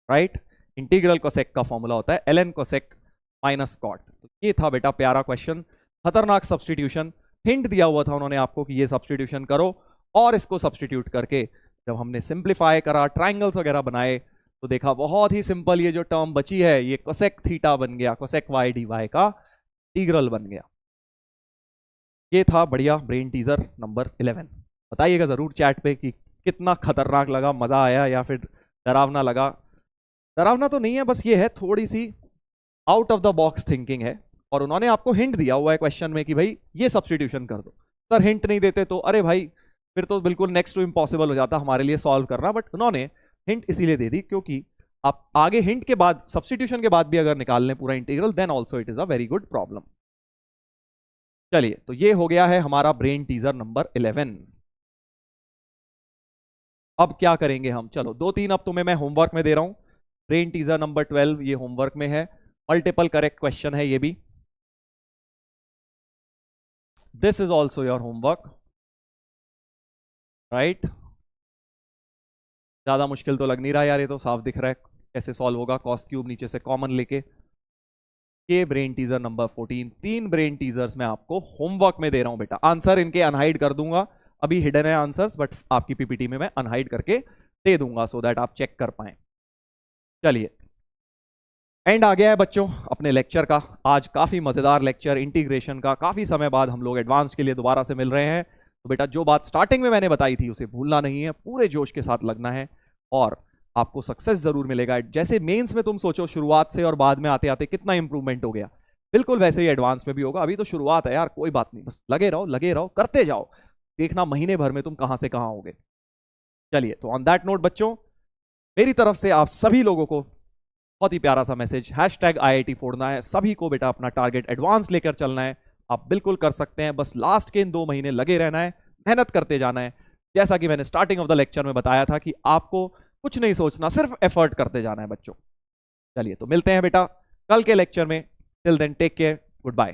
राइट। इंटीग्रल कोसेक का फॉर्मूला होता है ln कोसेक माइनस कॉट। तो ये था बेटा प्यारा क्वेश्चन, खतरनाक सब्सटीट्यूशन। हिंट दिया हुआ था उन्होंने आपको कि ये सब्सटीट्यूशन करो, और इसको सब्सटीट्यूट करके जब हमने सिंप्लीफाई करा, ट्राइंगल्स वगैरह बनाए, तो देखा बहुत ही सिंपल, ये जो टर्म बची है ये कोसेक थीटा बन गया, कोसेक y dy का इंटीग्रल बन गया। ये था बढ़िया ब्रेन टीजर नंबर 11। बताइएगा जरूर चैट पे कि कितना खतरनाक लगा, मजा आया या फिर डरावना लगा। डरावना तो नहीं है, बस ये है थोड़ी सी out of the box thinking है। और उन्होंने आपको हिंट दिया हुआ है क्वेश्चन में कि भाई ये सब्सटीट्यूशन कर दो। सर हिंट नहीं देते तो अरे भाई फिर तो बिल्कुल नेक्स्ट टू इम्पॉसिबल हो जाता हमारे लिए सॉल्व करना। बट उन्होंने हिंट इसीलिए दे दी क्योंकि आप आगे हिंट के बाद, सब्सटीट्यूशन के बाद भी अगर निकाल लें पूरा integral, then also it is a very good problem. चलिए, तो ये हो गया है हमारा ब्रेन टीजर नंबर 11। अब क्या करेंगे हम, चलो 2-3 अब तुम्हें मैं होमवर्क में दे रहा हूं। ब्रेन टीजर नंबर 12 ये होमवर्क में है, मल्टीपल करेक्ट क्वेश्चन है ये भी। This is also your homework, right. ज्यादा मुश्किल तो लग नहीं रहा यार, ये तो साफ दिख रहा है कैसे सॉल्व होगा। कॉस क्यूब नीचे से कॉमन लेके, ये brain teaser number 14। 3 brain teasers मैं आपको होमवर्क में दे रहा हूं बेटा। आंसर इनके अनहाइड कर दूंगा, अभी हिडन है आंसर्स, बट आपकी पीपीटी में मैं अनहाइड करके दे दूंगा सो दैट आप चेक कर पाए। चलिए, एंड आ गया है बच्चों अपने लेक्चर का। आज काफी मजेदार लेक्चर इंटीग्रेशन का, काफी समय बाद हम लोग एडवांस के लिए दोबारा से मिल रहे हैं। तो बेटा जो बात स्टार्टिंग में मैंने बताई थी उसे भूलना नहीं है, पूरे जोश के साथ लगना है और आपको सक्सेस जरूर मिलेगा। जैसे मेंस में तुम सोचो शुरुआत से और बाद में आते आते कितना इंप्रूवमेंट हो गया, बिल्कुल वैसे ही एडवांस में भी होगा। अभी तो शुरुआत है यार, कोई बात नहीं, बस लगे रहो करते जाओ, देखना महीने भर में तुम कहां से कहां होगे। चलिए, तो ऑन दैट नोट बच्चों, मेरी तरफ से आप सभी लोगों को बहुत ही प्यारा सा मैसेज, #IIT फोड़ना है सभी को बेटा, अपना टारगेट एडवांस लेकर चलना है। आप बिल्कुल कर सकते हैं, बस लास्ट के इन 2 महीने लगे रहना है, मेहनत करते जाना है। जैसा कि मैंने स्टार्टिंग ऑफ द लेक्चर में बताया था कि आपको कुछ नहीं सोचना, सिर्फ एफर्ट करते जाना है बच्चों। चलिए, तो मिलते हैं बेटा कल के लेक्चर में। Till then take care, good bye.